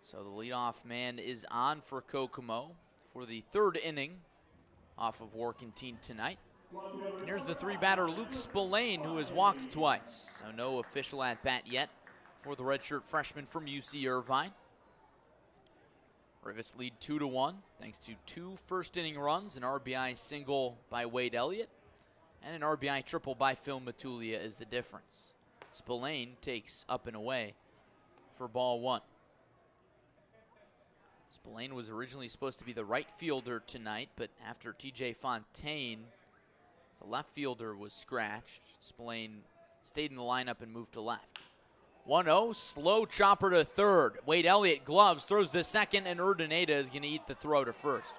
So the leadoff man is on for Kokomo for the third inning off of Orkentine tonight. And here's the three-batter Luke Spillane, who has walked twice. So no official at-bat yet for the redshirt freshman from UC Irvine. Rivets lead 2-1 thanks to 2 first-inning runs, an RBI single by Wade Elliott, and an RBI triple by Phil Matulia is the difference. Spillane takes up and away for ball 1. Spillane was originally supposed to be the right fielder tonight, but after TJ Fontaine, the left fielder, was scratched, Spillane stayed in the lineup and moved to left. 1-0, slow chopper to third. Wade Elliott gloves, throws to second, and Urdaneta is going to eat the throw to first.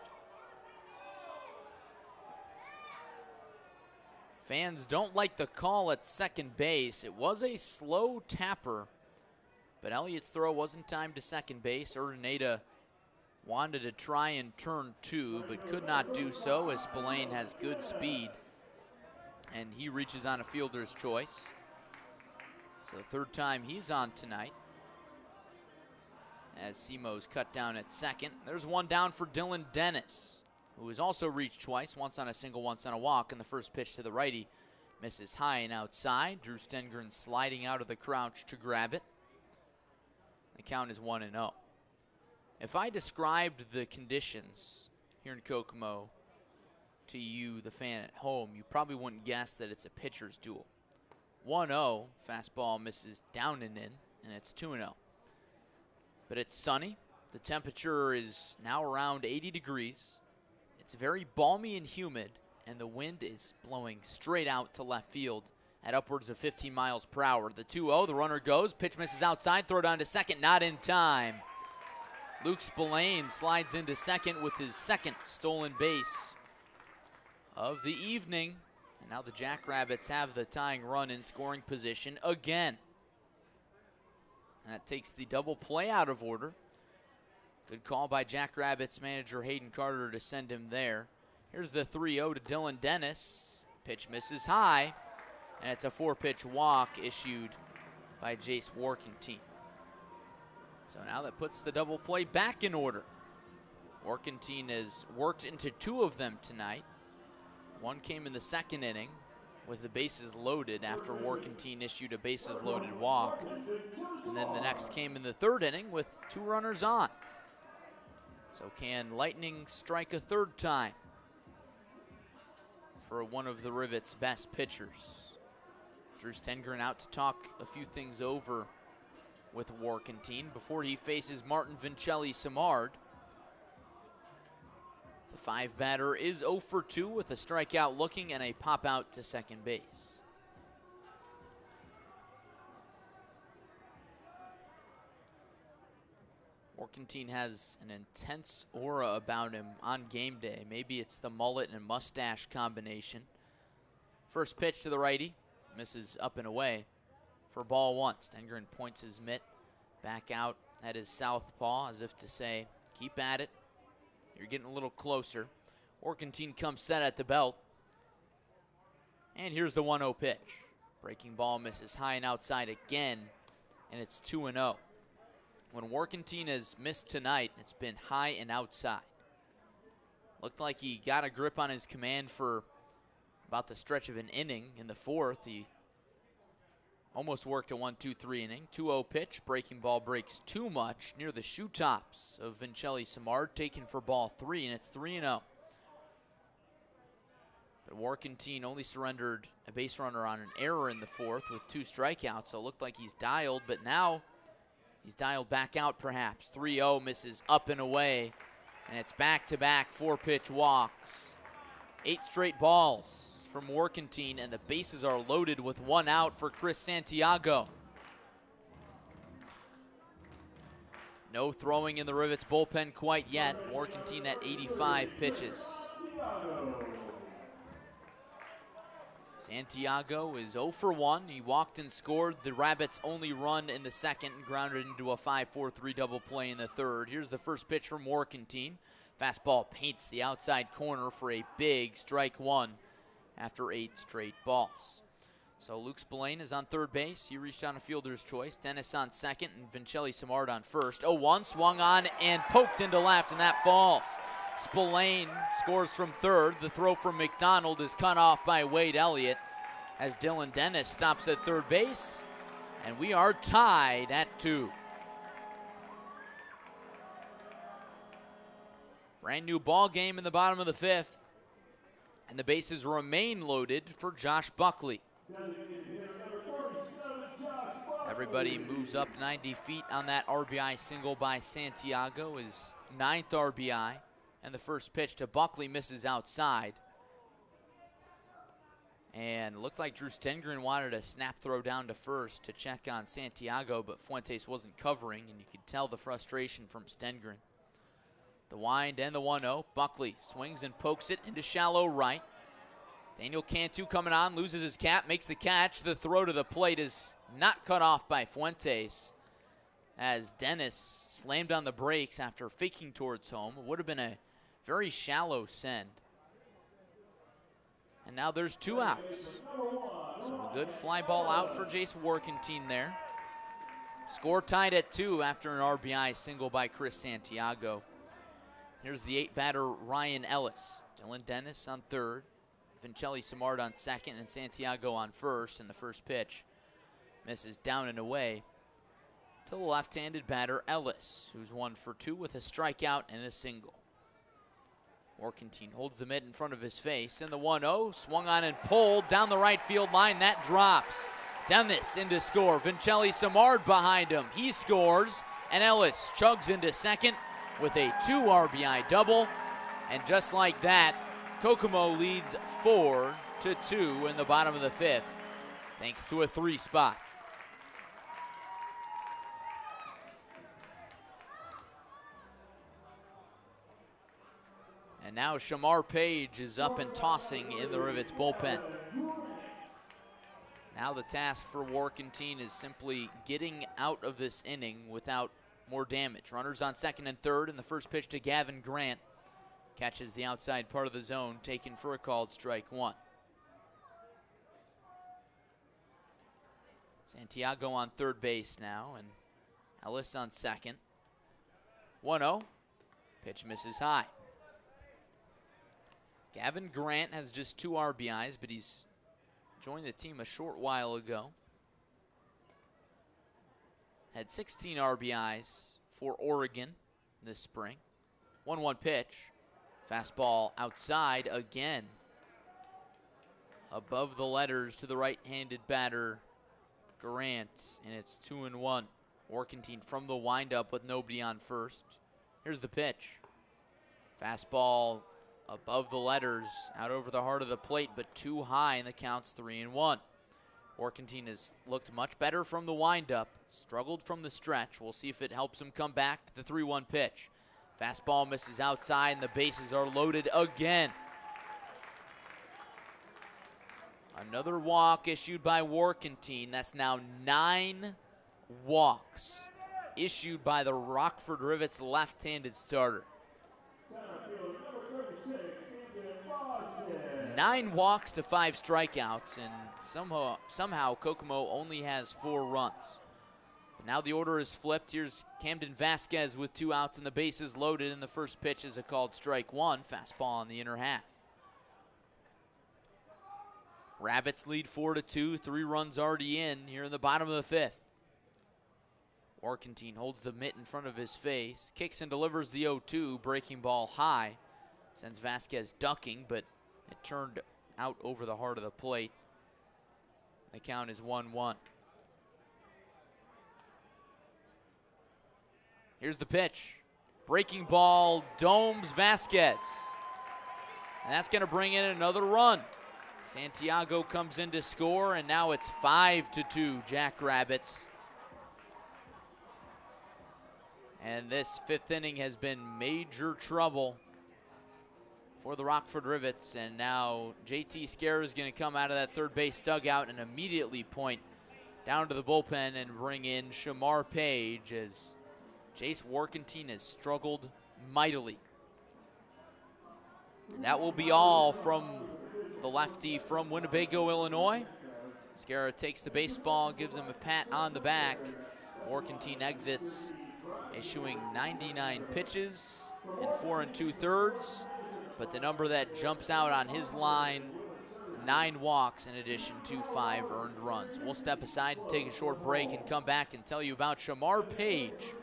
Fans don't like the call at second base. It was a slow tapper, but Elliott's throw wasn't timed to second base. Urdaneta wanted to try and turn 2, but could not do so as Spillane has good speed, and he reaches on a fielder's choice. So the third time he's on tonight as Simo's cut down at second. There's one down for Dylan Dennis, who has also reached twice, once on a single, once on a walk, and the first pitch to the righty misses high and outside. Drew Stengren sliding out of the crouch to grab it. The count is 1-0. If I described the conditions here in Kokomo to you, the fan at home, you probably wouldn't guess that it's a pitcher's duel. 1-0, fastball misses down and in, and it's 2-0. But it's sunny. The temperature is now around 80 degrees. It's very balmy and humid, and the wind is blowing straight out to left field at upwards of 15 miles per hour. The 2-0, the runner goes, pitch misses outside, throw down to second, not in time. Luke Spillane slides into second with his second stolen base of the evening. And now the Jackrabbits have the tying run in scoring position again. That takes the double play out of order. Good call by Jackrabbits manager Hayden Carter to send him there. Here's the 3-0 to Dylan Dennis. Pitch misses high, and it's a 4-pitch walk issued by Jace Workentine. So now that puts the double play back in order. Workentine has worked into 2 of them tonight. One came in the second inning with the bases loaded after Workentine issued a bases loaded walk. And then the next came in the third inning with 2 runners on. So can Lightning strike a third time for one of the Rivets' best pitchers? Drew Stengren out to talk a few things over with Workentine before he faces Martin Vincelli-Simard. The 5-batter is 0 for 2 with a strikeout looking and a pop out to second base. Workentine has an intense aura about him on game day. Maybe it's the mullet and mustache combination. First pitch to the righty, misses up and away for ball 1. Stengren points his mitt back out at his southpaw as if to say, keep at it. You're getting a little closer. Workentine comes set at the belt. And here's the 1-0 pitch. Breaking ball misses high and outside again, and it's 2-0. When Workentine has missed tonight, it's been high and outside. Looked like he got a grip on his command for about the stretch of an inning. In the fourth, he almost worked a 1-2-3 inning. 2-0 pitch. Breaking ball breaks too much near the shoe tops of Vincelli-Simard, taken for ball 3, and it's 3-0. But Workentine only surrendered a base runner on an error in the fourth with 2 strikeouts, so it looked like he's dialed, but now He's dialed back out perhaps. 3-0 misses up and away. And it's back-to-back 4-pitch walks. 8 straight balls from Warkentine, and the bases are loaded with 1 out for Chris Santiago. No throwing in the Rivets bullpen quite yet. Warkentine at 85 pitches. Santiago is 0 for 1. He walked and scored the Rabbits' only run in the second and grounded into a 5-4-3 double play in the third. Here's the first pitch from Warkentine. Fastball paints the outside corner for a big strike 1 after 8 straight balls. So Luke Spillane is on third base. He reached on a fielder's choice. Dennis on second and Vincelli Simard on first. 0-1, swung on and poked into left, and that falls. Spillane scores from third. The throw from McDonald is cut off by Wade Elliott as Dylan Dennis stops at third base, and we are tied at 2. Brand new ball game in the bottom of the 5th, and the bases remain loaded for Josh Buckley. Everybody moves up 90 feet on that RBI single by Santiago, his 9th RBI. And the first pitch to Buckley misses outside. And it looked like Drew Stengren wanted a snap throw down to first to check on Santiago, but Fuentes wasn't covering, and you could tell the frustration from Stengren. The wind and the 1-0. Buckley swings and pokes it into shallow right. Daniel Cantu coming on, loses his cap, makes the catch. The throw to the plate is not cut off by Fuentes, as Dennis slammed on the brakes after faking towards home. It would have been a very shallow send. And now there's 2 outs. So a good fly ball out for Jace Warkentine there. Score tied at 2 after an RBI single by Chris Santiago. Here's the 8-batter Ryan Ellis. Dylan Dennis on third. Vincelli Simard on second, and Santiago on first. And the first pitch misses down and away to the left-handed batter Ellis, who's 1 for 2 with a strikeout and a single. Warkentine holds the mitt in front of his face, and the 1-0 swung on and pulled down the right field line. That drops. Dennis into score. Vincelli Simard behind him. He scores, and Ellis chugs into second with a 2 RBI double. And just like that, Kokomo leads 4-2 in the bottom of the 5th, thanks to a 3 spot. And now Shamar Page is up and tossing in the Rivets bullpen. Now the task for Warkentine is simply getting out of this inning without more damage. Runners on second and third, and the first pitch to Gavin Grant catches the outside part of the zone, taken for a called strike 1. Santiago on third base now, and Ellis on second. 1-0, pitch misses high. Gavin Grant has just 2 RBIs, but he's joined the team a short while ago. Had 16 RBIs for Oregon this spring. 1-1 pitch. Fastball outside again. Above the letters to the right-handed batter, Grant, and it's 2-1. Warkentine from the windup with nobody on first. Here's the pitch. Fastball above the letters, out over the heart of the plate, but too high, and the count's 3-1. Warkentine has looked much better from the windup, struggled from the stretch. We'll see if it helps him come back to the 3-1 pitch. Fastball misses outside, and the bases are loaded again. Another walk issued by Warkentine. That's now 9 walks issued by the Rockford Rivets left-handed starter. 9 walks to 5 strikeouts, and somehow Kokomo only has 4 runs. But now the order is flipped. Here's Camden Vasquez with 2 outs and the bases loaded, and the first pitch is a called strike 1, fastball on the inner half. Rabbits lead 4-2, 3 runs already in here in the bottom of the 5th. Warkentine holds the mitt in front of his face, kicks and delivers the 0-2, breaking ball high. Sends Vasquez ducking, but it turned out over the heart of the plate. The count is 1-1. Here's the pitch. Breaking ball, domes Vasquez. And that's going to bring in another run. Santiago comes in to score, and now it's 5-2 Jackrabbits. And this fifth inning has been major trouble for the Rockford Rivets. And now JT Scarra is going to come out of that third base dugout and immediately point down to the bullpen and bring in Shamar Page, as Jace Warkentine has struggled mightily. And that will be all from the lefty from Winnebago, Illinois. Scarra takes the baseball, gives him a pat on the back. Warkentine exits, issuing 99 pitches in 4 2/3. But the number that jumps out on his line, 9 walks in addition to 5 earned runs. We'll step aside and take a short break and come back and tell you about Shamar Page.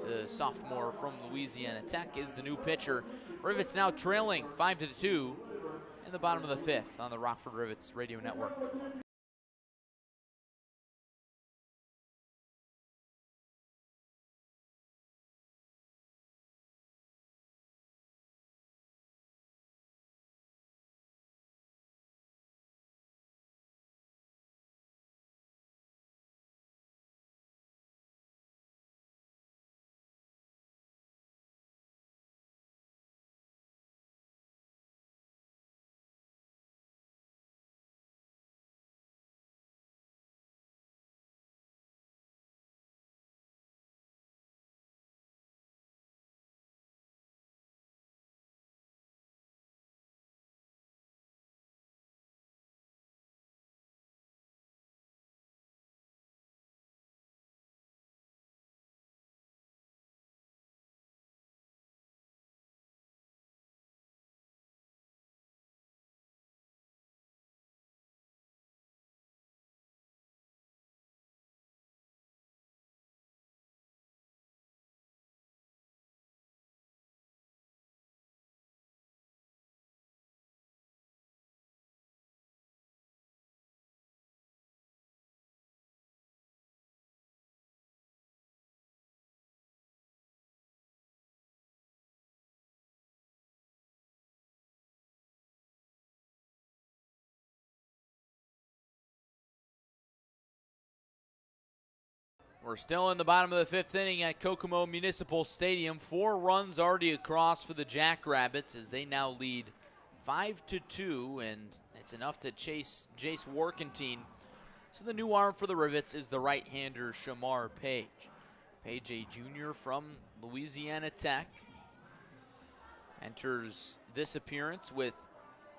The sophomore from Louisiana Tech is the new pitcher. Rivets now trailing 5-2 in the bottom of the 5th on the Rockford Rivets Radio Network. We're still in the bottom of the 5th inning at Kokomo Municipal Stadium. 4 runs already across for the Jackrabbits as they now lead 5-2, and it's enough to chase Jace Warkentine. So the new arm for the Rivets is the right-hander Shamar Page. Page, a junior from Louisiana Tech, enters this appearance with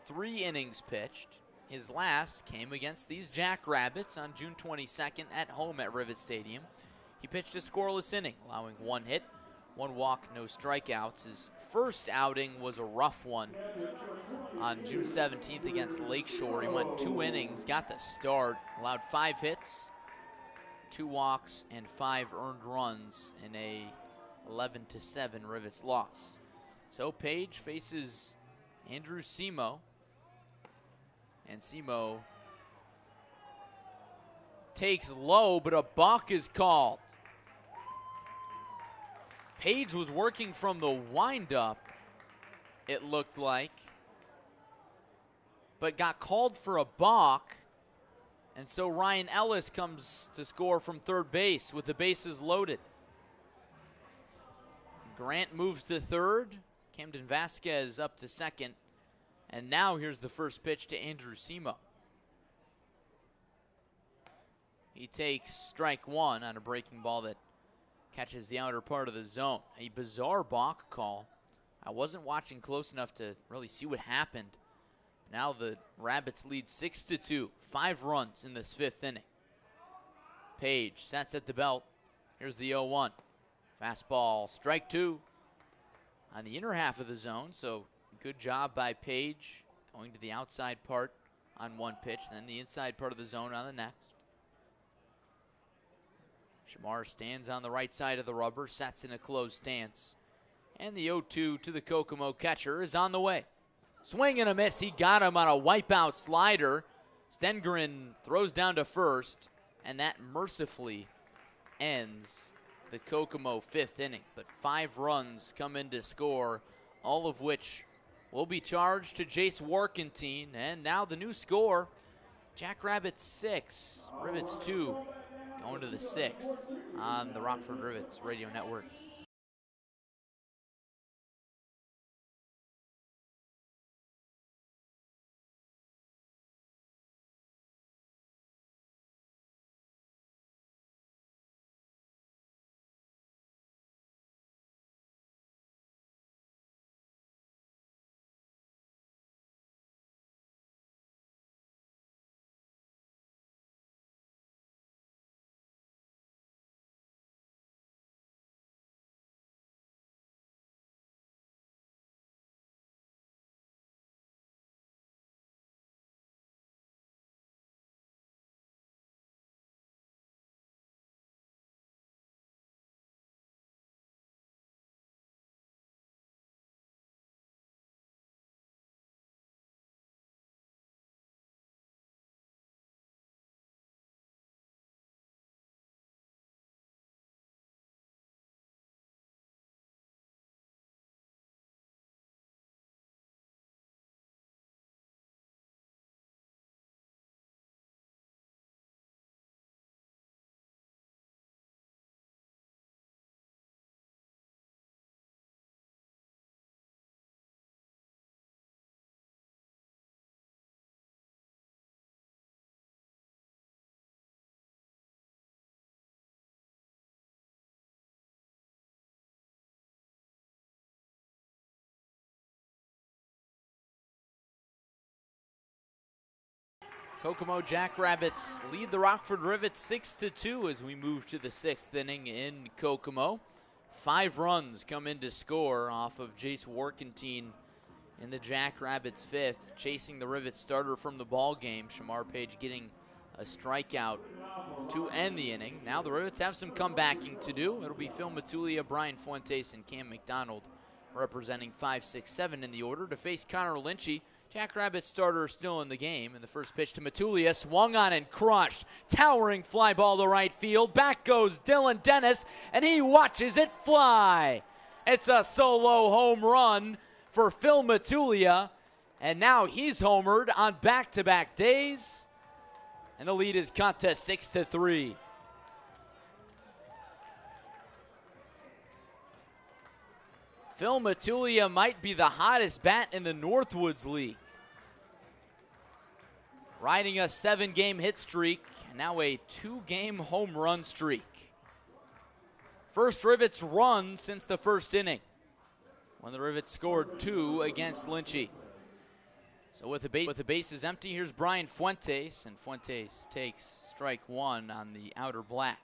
3 innings pitched. His last came against these Jackrabbits on June 22nd at home at Rivet Stadium. He pitched a scoreless inning, allowing 1 hit, 1 walk, no strikeouts. His first outing was a rough one on June 17th against Lakeshore. He went 2 innings, got the start, allowed 5 hits, 2 walks, and 5 earned runs in a 11-7 Rivets loss. So Page faces Andrew Simo. And Simo takes low, but a balk is called. Page was working from the windup, it looked like, but got called for a balk. And so Ryan Ellis comes to score from third base with the bases loaded. Grant moves to third. Camden Vasquez up to second. And now here's the first pitch to Andrew Simo. He takes strike 1 on a breaking ball that catches the outer part of the zone. A bizarre balk call. I wasn't watching close enough to really see what happened. Now the Rabbits lead 6-2, 5 runs in this 5th inning. Page sets at the belt. Here's the 0-1. Fastball, strike 2 on the inner half of the zone, so good job by Page going to the outside part on 1 pitch, then the inside part of the zone on the next. Shamar stands on the right side of the rubber, sets in a closed stance. And the 0-2 to the Kokomo catcher is on the way. Swing and a miss. He got him on a wipeout slider. Stengren throws down to first, and that mercifully ends the Kokomo 5th inning, but 5 runs come in to score, all of which will be charged to Jace Warkentine. And now the new score, Jackrabbits 6, Rivets 2, going to the 6th on the Rockford Rivets radio network. Kokomo Jackrabbits lead the Rockford Rivets 6-2 as we move to the 6th inning in Kokomo. 5 runs come in to score off of Jace Warkentine in the Jackrabbits 5th, chasing the Rivets starter from the ball game. Shamar Page getting a strikeout to end the inning. Now the Rivets have some comebacking to do. It'll be Phil Matulia, Brian Fuentes, and Cam McDonald representing 5, 6, 7 in the order to face Connor Lynchy. Jackrabbits starter still in the game, and the first pitch to Matulia, swung on and crushed. Towering fly ball to right field. Back goes Dylan Dennis, and he watches it fly. It's a solo home run for Phil Matulia, and now he's homered on back-to-back days, and the lead is cut to 6-3. Phil Matulia might be the hottest bat in the Northwoods League. Riding a 7-game hit streak, and now a 2-game home run streak. First Rivets run since the first inning, when the Rivets scored 2 against Lynchy. So with the bases empty, here's Brian Fuentes, and Fuentes takes strike 1 on the outer black.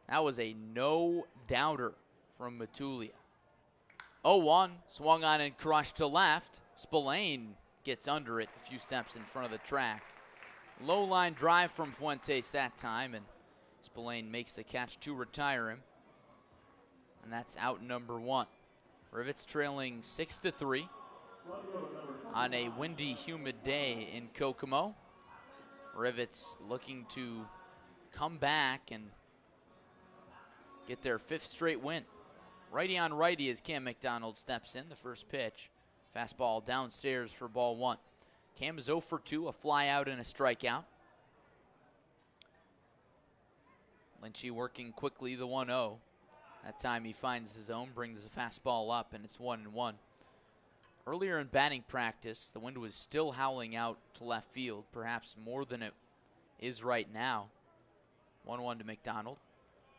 That was a no-doubter from Matulia. 0-1, swung on and crushed to left. Spillane gets under it a few steps in front of the track. Low line drive from Fuentes that time, and Spillane makes the catch to retire him. And that's out number 1. Rivets trailing 6-3 on a windy, humid day in Kokomo. Rivets looking to come back and get their 5th straight win. Righty on righty as Cam McDonald steps in. The first pitch, fastball downstairs for ball 1. Cam is 0 for 2, a fly out and a strikeout. Lynchy working quickly, the 1-0. That time he finds his own, brings the fastball up, and it's 1-1. Earlier in batting practice, the wind was still howling out to left field, perhaps more than it is right now. 1-1 to McDonald.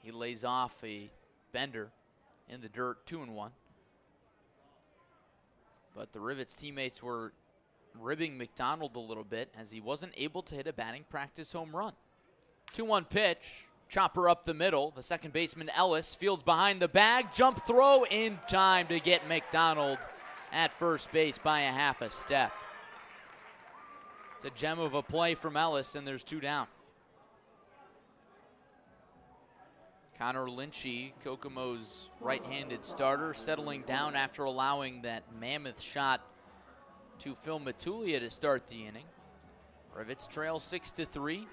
He lays off a bender in the dirt, 2-1. But the Rivets teammates were ribbing McDonald a little bit as he wasn't able to hit a batting practice home run. 2-1 pitch, chopper up the middle. The second baseman Ellis fields behind the bag, jump throw in time to get McDonald at first base by a half a step. It's a gem of a play from Ellis, and there's 2 down. Connor Lynchy, Kokomo's right-handed starter, settling down after allowing that mammoth shot to Phil Matulia to start the inning. Rivets trail 6-3.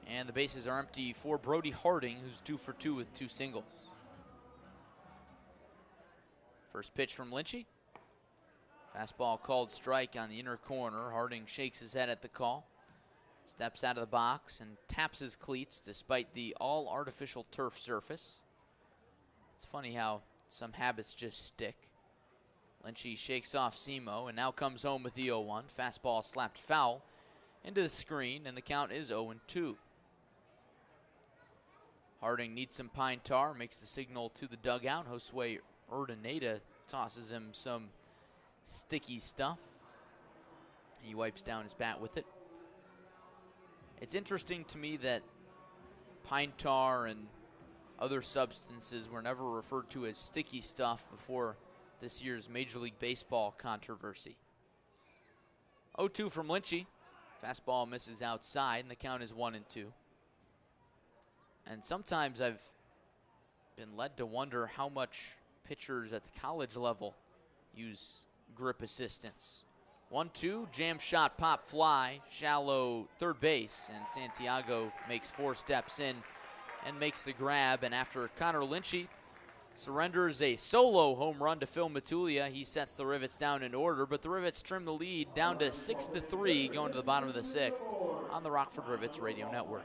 And the bases are empty for Brody Harding, who's 2 for 2 with 2 singles. First pitch from Lynchy. Fastball called strike on the inner corner. Harding shakes his head at the call. Steps out of the box and taps his cleats despite the all-artificial turf surface. It's funny how some habits just stick. Lynchy shakes off Simo and now comes home with the 0-1. Fastball slapped foul into the screen, and the count is 0-2. Harding needs some pine tar, makes the signal to the dugout. Josue Urdaneta tosses him some sticky stuff. He wipes down his bat with it. It's interesting to me that pine tar and other substances were never referred to as sticky stuff before this year's Major League Baseball controversy. 0-2 from Lynchy. Fastball misses outside, and the count is 1-2. And sometimes I've been led to wonder how much pitchers at the college level use grip assistance. 1-2, jam shot, pop fly, shallow third base, and Santiago makes 4 steps in and makes the grab. And after Connor Lynchy surrenders a solo home run to Phil Matulia, he sets the Rivets down in order, but the Rivets trim the lead down to 6-3 going to the bottom of the 6th on the Rockford Rivets Radio Network.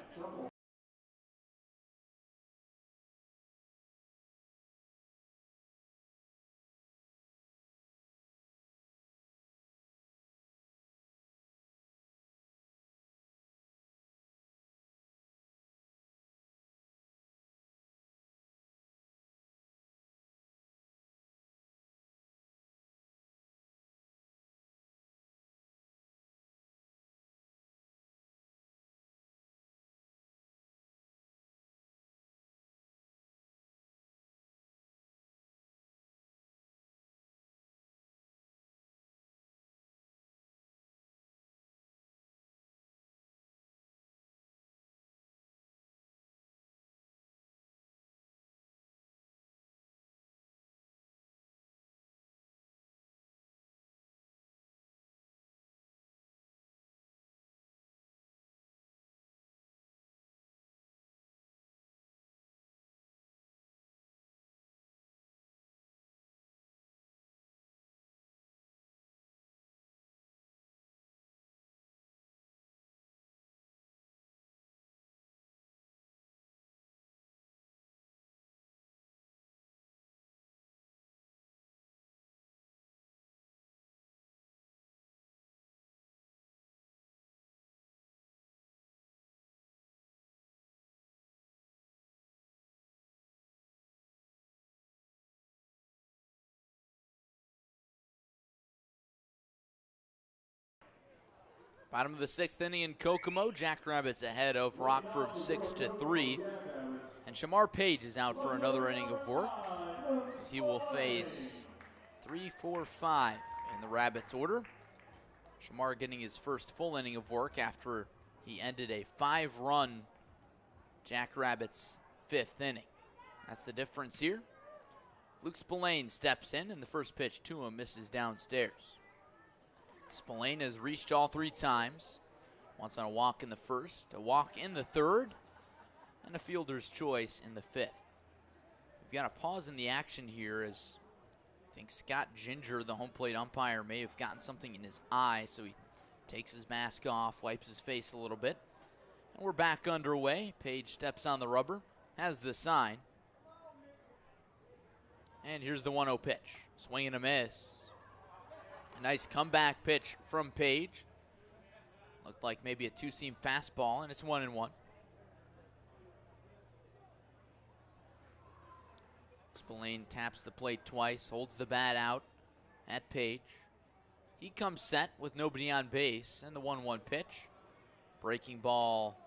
Bottom of the 6th inning in Kokomo. Jackrabbits ahead of Rockford 6-3. And Shamar Page is out for another inning of work as he will face 3, 4, 5 in the Rabbits order. Shamar getting his first full inning of work after he ended a 5-run Jackrabbits 5th inning. That's the difference here. Luke Spillane steps in, and the first pitch to him misses downstairs. Spillane has reached all 3 times. Once on a walk in the first, a walk in the third, and a fielder's choice in the 5th. We've got a pause in the action here as I think Scott Ginger, the home plate umpire, may have gotten something in his eye, so he takes his mask off, wipes his face a little bit. And we're back underway. Page steps on the rubber, has the sign. And here's the 1-0 pitch. Swing and a miss. A nice comeback pitch from Page. Looked like maybe a 2-seam fastball, and it's 1-1. Spillane taps the plate twice, holds the bat out at Page. He comes set with nobody on base, and the 1-1 pitch. Breaking ball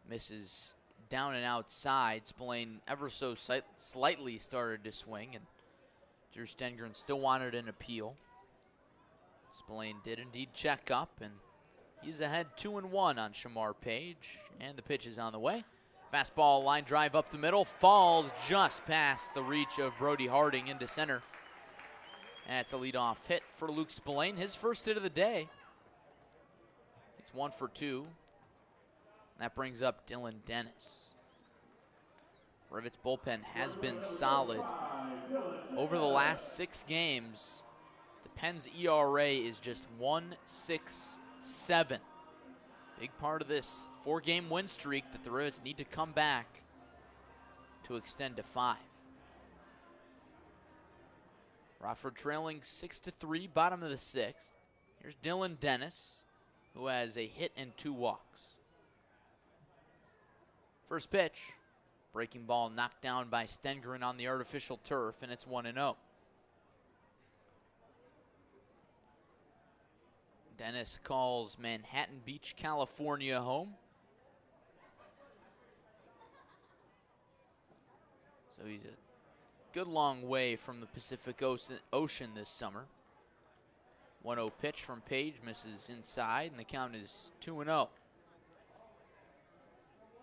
misses down and outside. Spillane ever so slightly started to swing, and Drew Stengren still wanted an appeal. Spillane did indeed check up, and he's ahead 2-1 on Shamar Page, and the pitch is on the way. Fastball line drive up the middle, falls just past the reach of Brody Harding into center. And it's a leadoff hit for Luke Spillane, his first hit of the day. It's 1 for 2. That brings up Dylan Dennis. Rivets bullpen has been solid. Over the last 6 games, the Penn's ERA is just 1.67. Big part of this 4-game win streak that the Rivets need to come back to extend to 5. Rockford trailing 6-3, bottom of the 6th. Here's Dylan Dennis, who has a hit and 2 walks. First pitch, breaking ball knocked down by Stengren on the artificial turf, and it's 1-0. Dennis calls Manhattan Beach, California home. So he's a good long way from the Pacific Ocean this summer. 1-0 pitch from Page, misses inside, and the count is 2-0.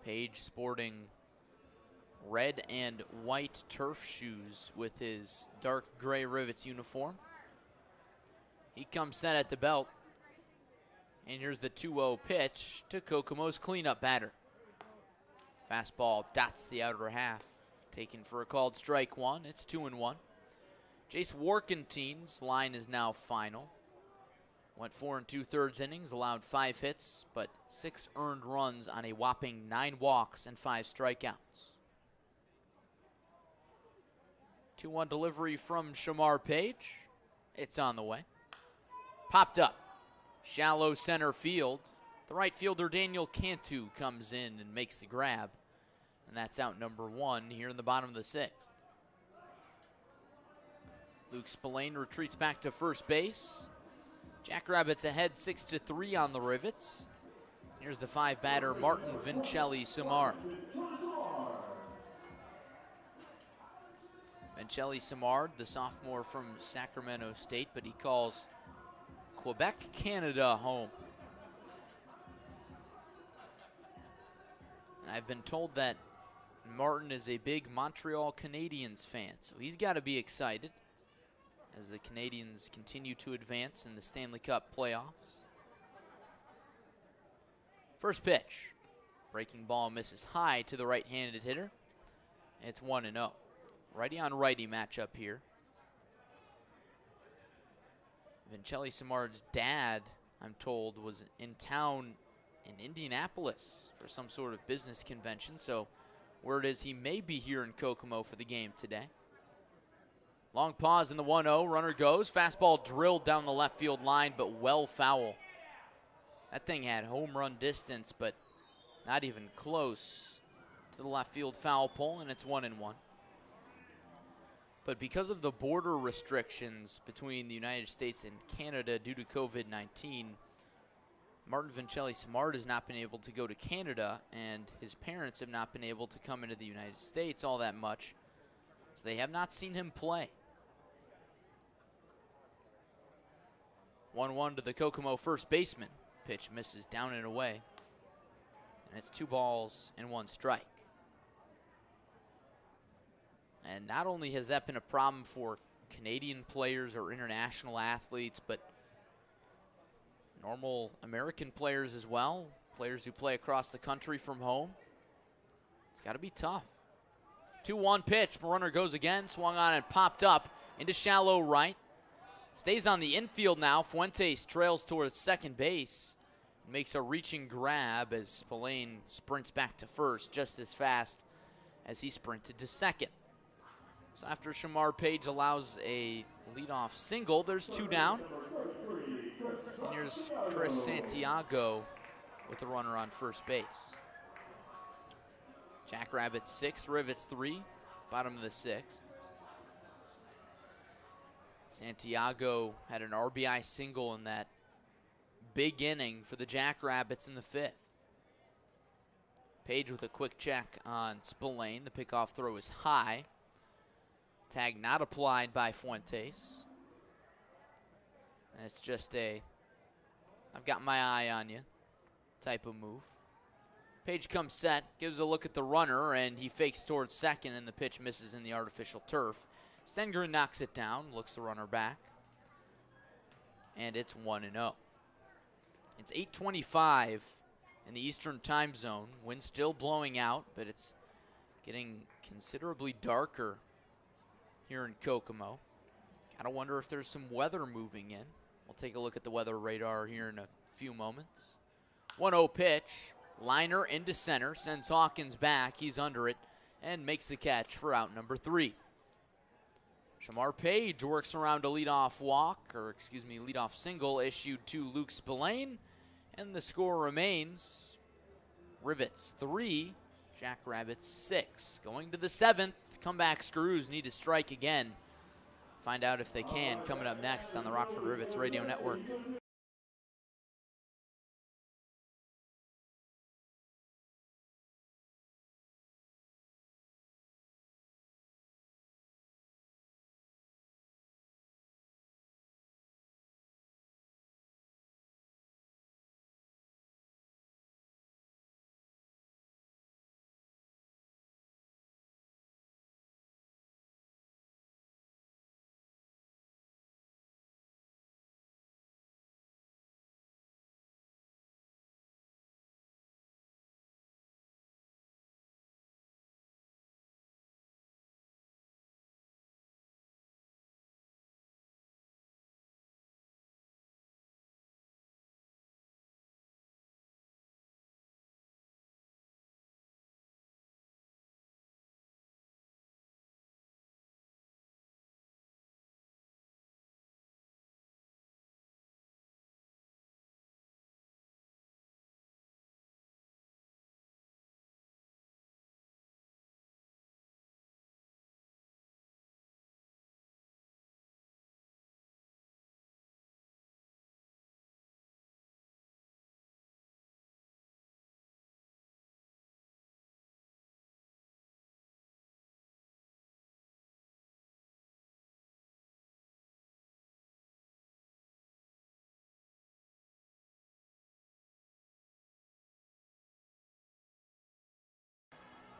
Page sporting red and white turf shoes with his dark gray Rivets uniform. He comes set at the belt. And here's the 2-0 pitch to Kokomo's cleanup batter. Fastball dots the outer half. Taken for a called strike 1. It's 2-1. Jace Warkentine's line is now final. Went 4 2/3 innings, allowed 5 hits, but 6 earned runs on a whopping 9 walks and 5 strikeouts. 2-1 delivery from Shamar Page. It's on the way. Popped up. Shallow center field. The right fielder Daniel Cantu comes in and makes the grab. And that's out number 1 here in the bottom of the 6th. Luke Spillane retreats back to first base. Jackrabbits ahead 6-3 on the Rivets. Here's the 5 batter Martin Vincelli Samard. Vincelli Samard, the sophomore from Sacramento State, but he calls Quebec, Canada home. And I've been told that Martin is a big Montreal Canadiens fan, so he's got to be excited as the Canadiens continue to advance in the Stanley Cup playoffs. First pitch. Breaking ball misses high to the right-handed hitter. It's 1-0. Righty on righty matchup here. Vincelli Samard's dad, I'm told, was in town in Indianapolis for some sort of business convention, so word is he may be here in Kokomo for the game today. Long pause in the 1-0, runner goes. Fastball drilled down the left field line, but well foul. That thing had home run distance, but not even close to the left field foul pole, and it's 1-1. But because of the border restrictions between the United States and Canada due to COVID-19, Martin Vincelli Samard has not been able to go to Canada, and his parents have not been able to come into the United States all that much, so they have not seen him play. 1-1 to the Kokomo first baseman. Pitch misses down and away, and it's 2 balls and 1 strike. And not only has that been a problem for Canadian players or international athletes, but normal American players as well, players who play across the country from home. It's got to be tough. 2-1 pitch, runner goes again, swung on and popped up into shallow right. Stays on the infield now. Fuentes trails towards second base. Makes a reaching grab as Spillane sprints back to first just as fast as he sprinted to second. So after Shamar Page allows a leadoff single, there's 2 down. And here's Chris Santiago with the runner on first base. Jackrabbits 6, Rivets 3, bottom of the 6th. Santiago had an RBI single in that big inning for the Jackrabbits in the 5th. Page with a quick check on Spillane. The pickoff throw is high. Tag not applied by Fuentes. And it's just a I've got my eye on you type of move. Page comes set, gives a look at the runner, and he fakes towards second, and the pitch misses in the artificial turf. Stengren knocks it down, looks the runner back, and it's 1-0. It's 8:25 in the Eastern time zone. Wind still blowing out, but it's getting considerably darker here in Kokomo. Gotta wonder if there's some weather moving in. We'll take a look at the weather radar here in a few moments. 1-0 pitch. Liner into center. Sends Hawkins back. He's under it and makes the catch for out number 3. Shamar Page works around a leadoff single issued to Luke Spillane. And the score remains Rivets 3, Jackrabbits 6. Going to the 7th. Comeback Screws need to strike again. Find out if they can coming up next on the Rockford Rivets Radio Network.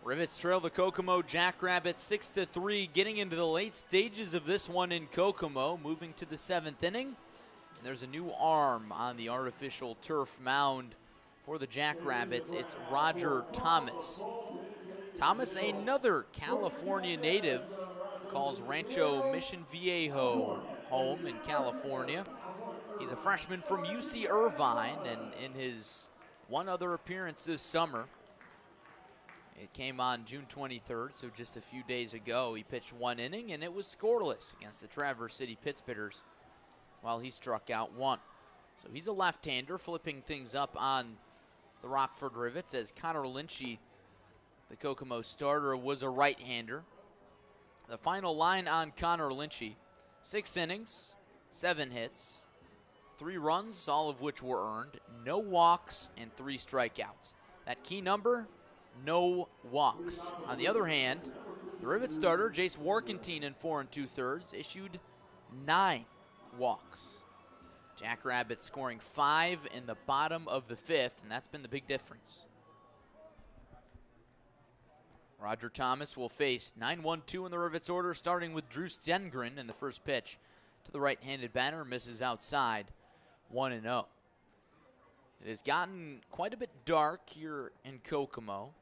Rivets trail the Kokomo Jackrabbits 6-3, getting into the late stages of this one in Kokomo, moving to the 7th inning. And there's a new arm on the artificial turf mound for the Jackrabbits. It's Roger Thomas. Thomas, another California native, calls Rancho Mission Viejo home in California. He's a freshman from UC Irvine, and in his one other appearance this summer, it came on June 23rd, so just a few days ago. He pitched 1 inning, and it was scoreless against the Traverse City Pittsburghers while he struck out 1. So he's a left-hander, flipping things up on the Rockford Rivets, as Connor Lynchy, the Kokomo starter, was a right-hander. The final line on Connor Lynchy: 6 innings, 7 hits, 3 runs, all of which were earned, no walks, and 3 strikeouts. That key number: no walks. On the other hand, the Rivet starter, Jace Warkentine, in 4 2/3, issued 9 walks. Jackrabbits scoring 5 in the bottom of the 5th, and that's been the big difference. Roger Thomas will face 9-1-2 in the Rivets order, starting with Drew Stengren in the first pitch to the right-handed batter, misses outside, 1-0. It has gotten quite a bit dark here in Kokomo,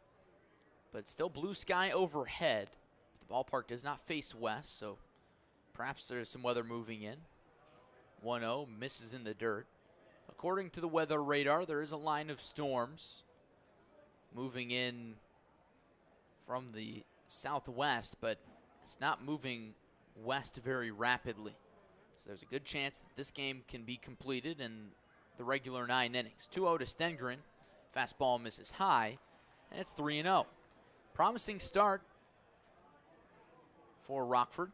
but still blue sky overhead. The ballpark does not face west, so perhaps there's some weather moving in. 1-0, misses in the dirt. According to the weather radar, there is a line of storms moving in from the southwest, but it's not moving west very rapidly. So there's a good chance that this game can be completed in the regular 9 innings. 2-0 to Stengren. Fastball misses high, and it's 3-0. Promising start for Rockford.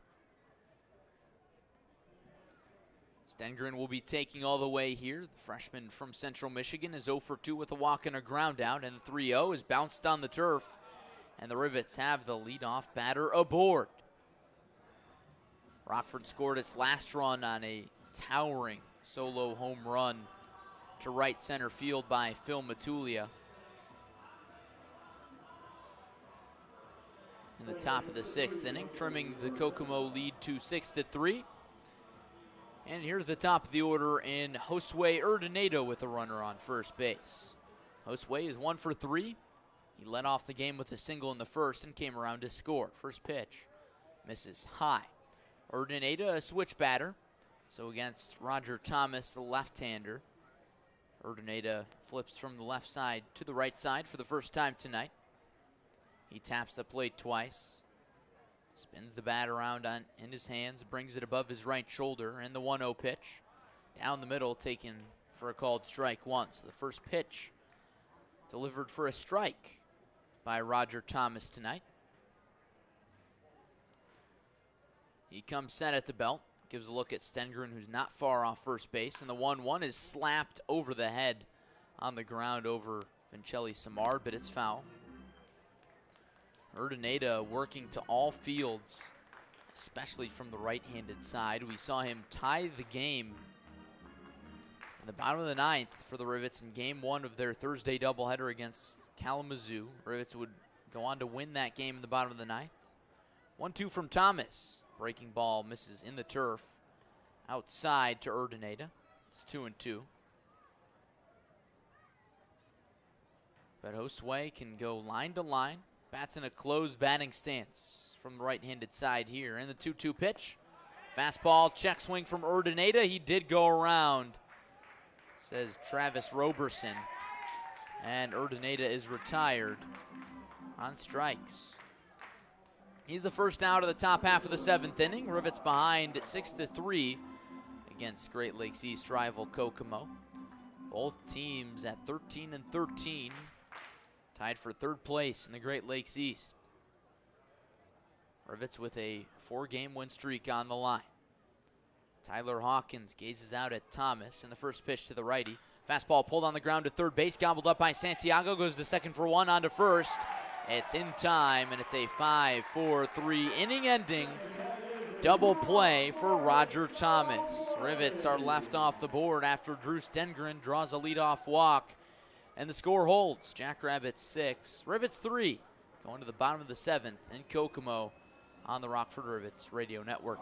Stengren will be taking all the way here. The freshman from Central Michigan is 0 for 2 with a walk and a ground out, and the 3-0 is bounced on the turf, and the Rivets have the leadoff batter aboard. Rockford scored its last run on a towering solo home run to right center field by Phil Matulia in the top of the 6th inning, trimming the Kokomo lead to 6-3. And here's the top of the order in Josue Urdanado with a runner on first base. Josue is 1 for 3. He led off the game with a single in the first and came around to score. First pitch misses high. Urdaneta, a switch batter. So against Roger Thomas, the left-hander, Urdaneta flips from the left side to the right side for the first time tonight. He taps the plate twice, spins the bat around in his hands, brings it above his right shoulder, and the 1-0 pitch. Down the middle, taken for a called strike one. So the first pitch delivered for a strike by Roger Thomas tonight. He comes set at the belt, gives a look at Stengren, who's not far off first base, and the 1-1 is slapped over the head on the ground over Vincelli Samar, but it's foul. Urdaneta working to all fields, especially from the right-handed side. We saw him tie the game in the bottom of the ninth for the Rivets in game one of their Thursday doubleheader against Kalamazoo. Rivets would go on to win that game in the bottom of the ninth. 1-2 from Thomas. Breaking ball misses in the turf. Outside to Urdaneta. It's 2-2. But Josue can go line to line. Bats in a closed batting stance from the right-handed side here. And the 2-2 pitch. Fastball, check swing from Urdaneta. He did go around, says Travis Roberson. And Urdaneta is retired on strikes. He's the first out of the top half of the seventh inning. Rivets behind 6-3 against Great Lakes East rival Kokomo. Both teams at 13-13, tied for third place in the Great Lakes East. Rivets with a 4-game win streak on the line. Tyler Hawkins gazes out at Thomas, and the first pitch to the righty. Fastball pulled on the ground to third base, gobbled up by Santiago, goes to second for one, on to first. It's in time, and it's a 5-4-3 inning-ending double play for Roger Thomas. Rivets are left off the board after Drew Stengren draws a leadoff walk, and the score holds. Jackrabbits 6, Rivets 3, going to the bottom of the seventh in Kokomo on the Rockford Rivets Radio Network.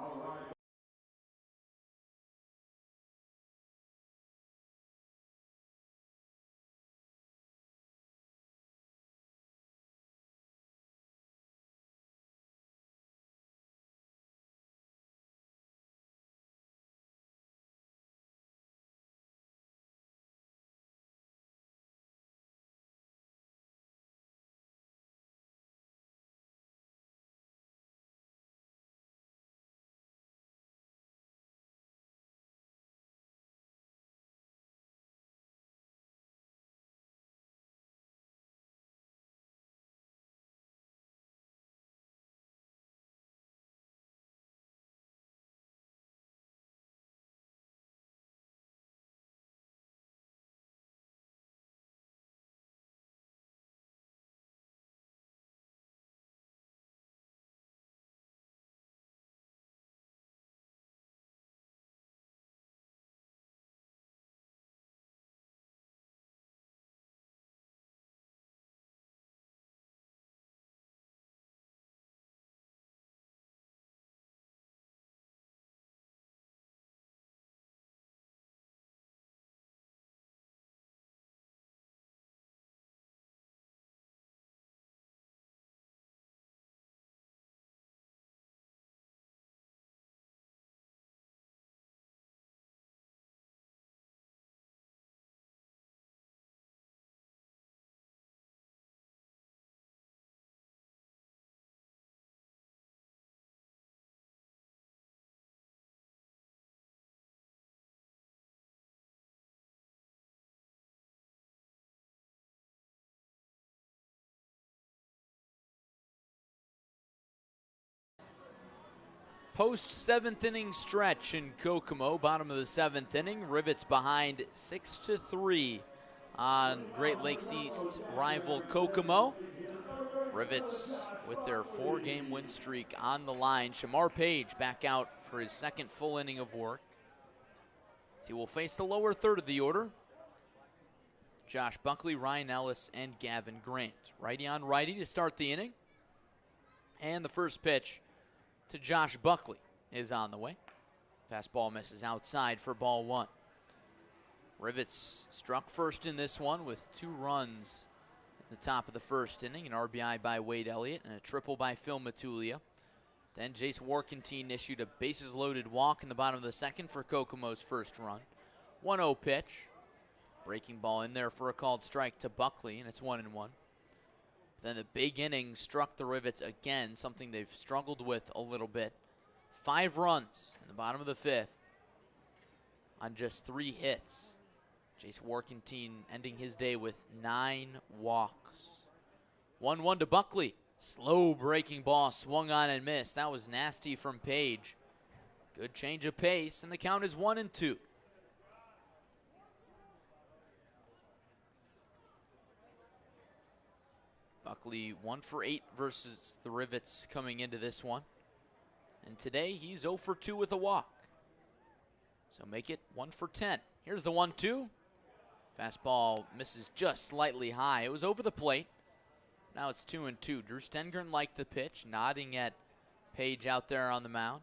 Post seventh inning stretch in Kokomo, bottom of the seventh inning. Rivets behind 6-3 on Great Lakes East rival Kokomo. Rivets with their 4-game win streak on the line. Shamar Page back out for his second full inning of work. He will face the lower third of the order. Josh Buckley, Ryan Ellis, and Gavin Grant. Righty on righty to start the inning. And the first pitch to Josh Buckley is on the way. Fastball misses outside for ball one. Rivets struck first in this one with 2 runs at the top of the first inning, an RBI by Wade Elliott and a triple by Phil Matulia. Then Jace Warkentine issued a bases-loaded walk in the bottom of the second for Kokomo's first run. 1-0 pitch. Breaking ball in there for a called strike to Buckley, and it's 1-1. Then the big inning struck the Rivets again, something they've struggled with a little bit. 5 runs in the bottom of the 5th on just 3 hits. Jace Warkentine ending his day with 9 walks. 1-1 to Buckley. Slow breaking ball swung on and missed. That was nasty from Page. Good change of pace, and the count is 1-2. Buckley 1 for 8 versus the Rivets coming into this one. And today he's 0 for 2 with a walk. So make it 1 for 10. Here's the 1-2. Fastball misses just slightly high. It was over the plate. Now it's 2-2. Drew Stengren liked the pitch, nodding at Page out there on the mound.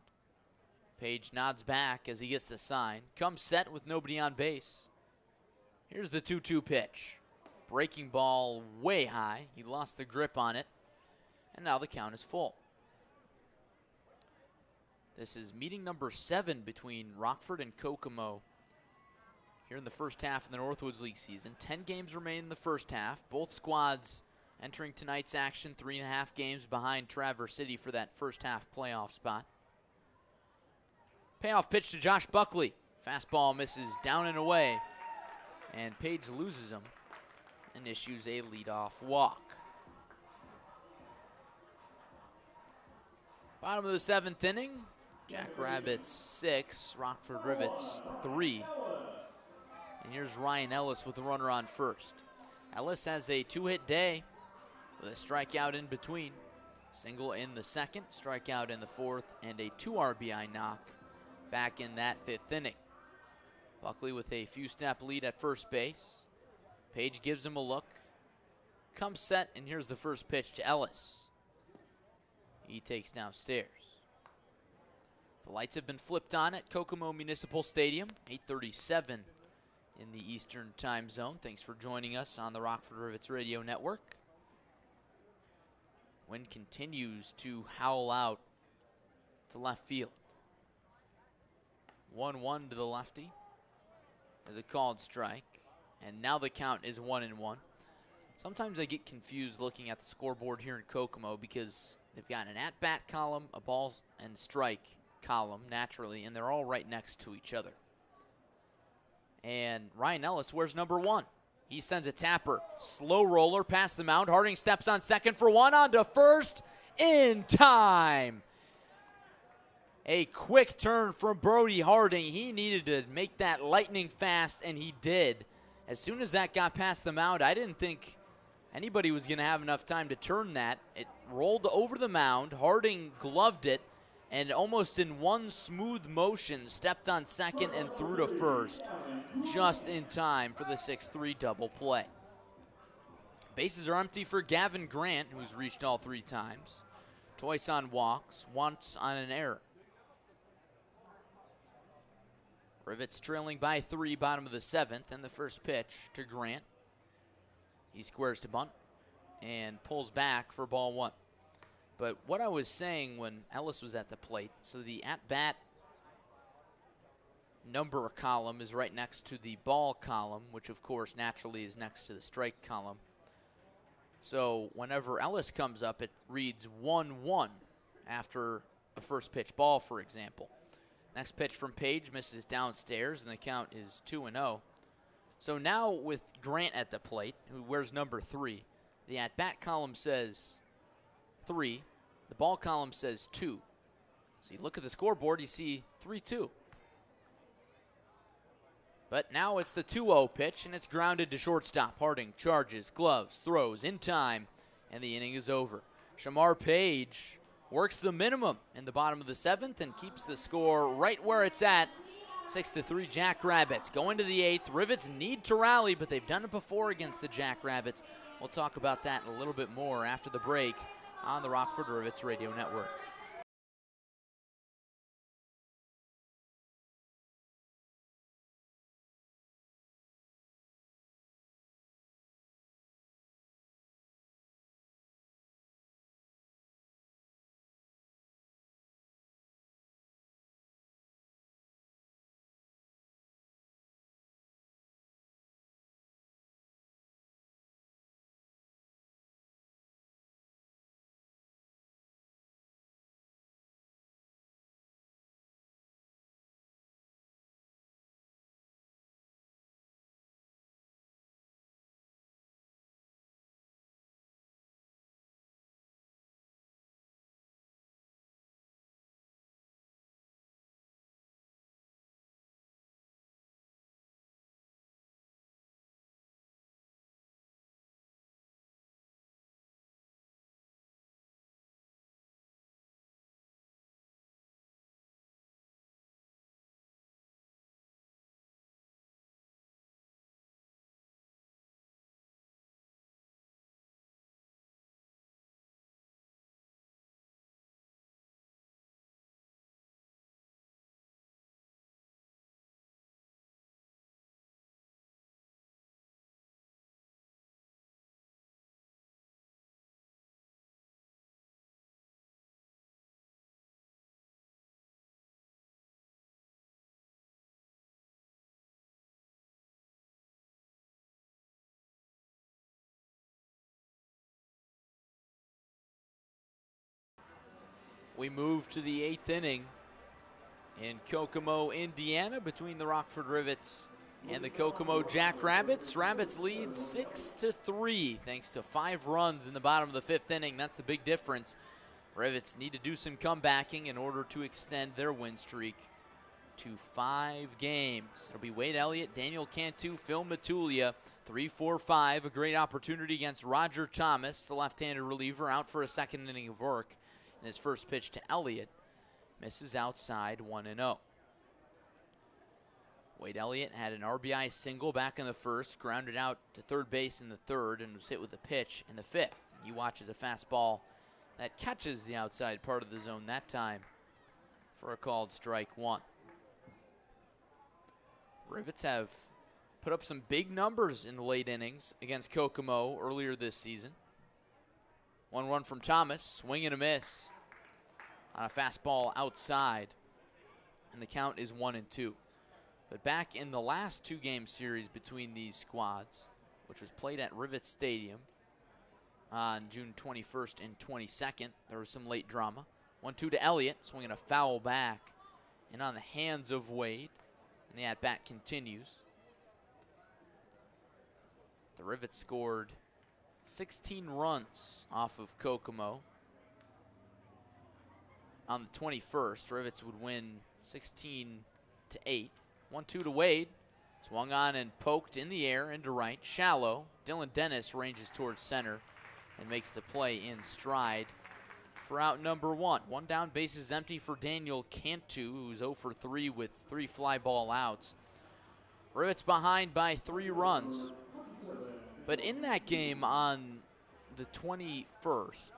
Page nods back as he gets the sign. Comes set with nobody on base. Here's the 2-2 pitch. Breaking ball way high. He lost the grip on it. And now the count is full. This is meeting number 7 between Rockford and Kokomo here in the first half of the Northwoods League season. 10 games remain in the first half. Both squads entering tonight's action 3.5 games behind Traverse City for that first half playoff spot. Payoff pitch to Josh Buckley. Fastball misses down and away. And Page loses him and issues a leadoff walk. Bottom of the 7th inning. Jackrabbits 6, Rockford Rivets 3. And here's Ryan Ellis with the runner on first. Ellis has a 2-hit day with a strikeout in between. Single in the second, strikeout in the 4th, and a 2 RBI knock back in that 5th inning. Buckley with a few step lead at first base. Page gives him a look. Comes set, and here's the first pitch to Ellis. He takes downstairs. The lights have been flipped on at Kokomo Municipal Stadium, 8:37 in the Eastern Time Zone. Thanks for joining us on the Rockford Rivets Radio Network. Wind continues to howl out to left field. 1-1 to the lefty. There's a called strike, and now the count is 1-1. Sometimes I get confused looking at the scoreboard here in Kokomo because they've got an at-bat column, a ball and strike column naturally, and they're all right next to each other. And Ryan Ellis wears number 1. He sends a tapper, slow roller past the mound. Harding steps on second for 1, on to first in time. A quick turn from Brody Harding. He needed to make that lightning fast, and he did. As soon as that got past the mound, I didn't think anybody was going to have enough time to turn that. It rolled over the mound. Harding gloved it, and almost in one smooth motion, stepped on second and threw to first, just in time for the 6-3 double play. Bases are empty for Gavin Grant, who's reached all 3 times. Twice on walks, once on an error. Rivets trailing by 3, bottom of the 7th, and the first pitch to Grant. He squares to bunt and pulls back for ball 1. But what I was saying when Ellis was at the plate, so the at-bat number column is right next to the ball column, which of course naturally is next to the strike column. So whenever Ellis comes up, it reads 1-1 after a first pitch ball, for example. Next pitch from Page misses downstairs, and the count is 2-0. So now with Grant at the plate, who wears number 3, the at-bat column says 3. The ball column says 2. So you look at the scoreboard, you see 3-2. But now it's the 2-0 pitch, and it's grounded to shortstop. Harding charges, gloves, throws in time, and the inning is over. Shamar Page works the minimum in the bottom of the 7th and keeps the score right where it's at. 6-3 Jackrabbits. Going to the 8th. Rivets need to rally, but they've done it before against the Jackrabbits. We'll talk about that a little bit more after the break on the Rockford Rivets Radio Network. We move to the 8th inning in Kokomo, Indiana, between the Rockford Rivets and the Kokomo Jackrabbits. Rabbits lead 6-3 thanks to 5 runs in the bottom of the 5th inning. That's the big difference. Rivets need to do some comebacking in order to extend their win streak to 5 games. It'll be Wade Elliott, Daniel Cantu, Phil Matulia, 3-4-5. A great opportunity against Roger Thomas, the left-handed reliever, out for a second inning of work. And his first pitch to Elliott misses outside, 1-0. Wade Elliott had an RBI single back in the first, grounded out to third base in the third, and was hit with a pitch in the 5th. And you watch as a fastball that catches the outside part of the zone that time for a called strike 1. Rivets have put up some big numbers in the late innings against Kokomo earlier this season. 1 run from Thomas, swing and a miss on a fastball outside, and the count is 1-2. But back in the last 2-game series between these squads, which was played at Rivets Stadium on June 21st and 22nd, there was some late drama. 1-2 to Elliott, swinging a foul back and on the hands of Wade, and the at-bat continues. The Rivets scored 16 runs off of Kokomo on the 21st. Rivets would win 16-8. 1-2 to Wade. Swung on and poked in the air into right. Shallow. Dylan Dennis ranges towards center and makes the play in stride for out number 1. 1 down, bases empty for Daniel Cantu, who's 0 for 3 with 3 fly ball outs. Rivets behind by 3 runs. But in that game on the 21st,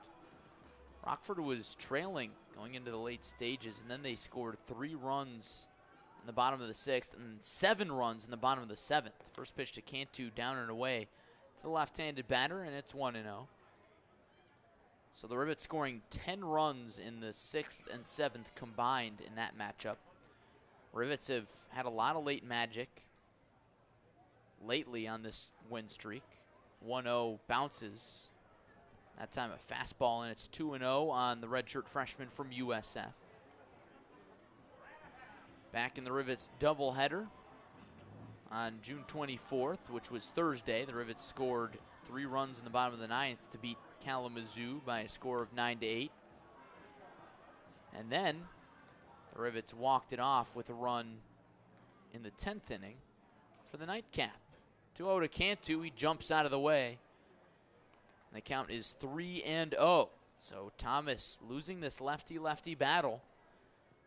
Rockford was trailing going into the late stages, and then they scored 3 runs in the bottom of the 6th and 7 runs in the bottom of the 7th. First pitch to Cantu, down and away to the left-handed batter, and it's 1-0. So the Rivets scoring 10 runs in the 6th and 7th combined in that matchup. Rivets have had a lot of late magic lately on this win streak. 1-0 bounces. That time a fastball, and it's 2-0 on the redshirt freshman from USF. Back in the Rivets doubleheader on June 24th, which was Thursday, the Rivets scored 3 runs in the bottom of the 9th to beat Kalamazoo by a score of 9-8. And then the Rivets walked it off with a run in the 10th inning for the nightcap. 2-0 to Cantu. He jumps out of the way. And the count is 3-0. So Thomas losing this lefty-lefty battle,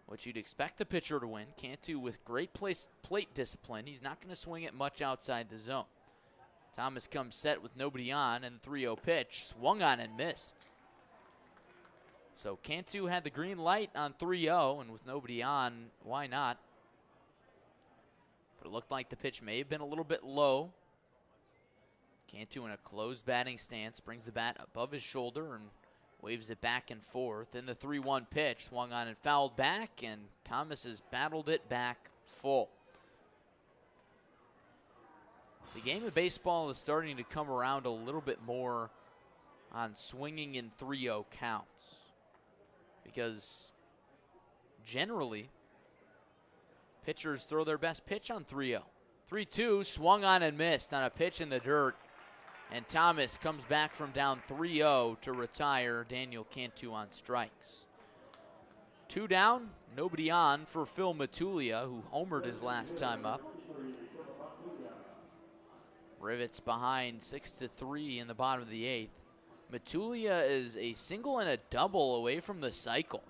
which you'd expect the pitcher to win. Cantu with great plate discipline. He's not going to swing it much outside the zone. Thomas comes set with nobody on, and the 3-0 pitch swung on and missed. So Cantu had the green light on 3-0, and with nobody on, why not? But it looked like the pitch may have been a little bit low. Cantu in a closed batting stance brings the bat above his shoulder and waves it back and forth. And the 3-1 pitch swung on and fouled back, and Thomas has battled it back full. The game of baseball is starting to come around a little bit more on swinging in 3-0 counts, because generally pitchers throw their best pitch on 3-0. 3-2, swung on and missed on a pitch in the dirt, and Thomas comes back from down 3-0 to retire Daniel Cantu on strikes. 2 down, nobody on for Phil Matulia, who homered his last time up. Rivets behind 6-3 in the bottom of the 8th. Matulia is a single and a double away from the cycle.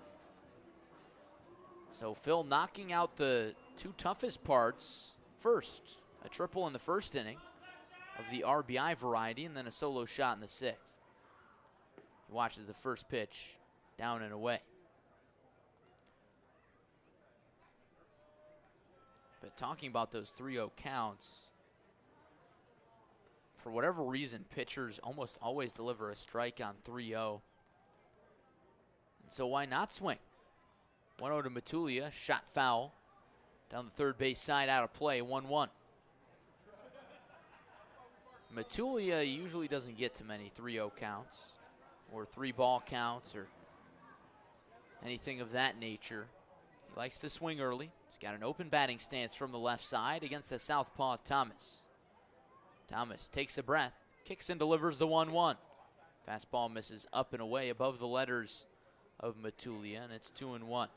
So Phil knocking out the 2 toughest parts first. A triple in the first inning of the RBI variety, and then a solo shot in the 6th. He watches the first pitch down and away. But talking about those 3-0 counts, for whatever reason, pitchers almost always deliver a strike on 3-0. And so why not swing? 1-0 to Matulia, shot foul. Down the third base side, out of play, 1-1. Matulia usually doesn't get to many 3-0 counts or 3-ball counts or anything of that nature. He likes to swing early. He's got an open batting stance from the left side against the southpaw Thomas. Thomas takes a breath, kicks and delivers the 1-1. Fastball misses up and away above the letters of Matulia, and it's 2-1.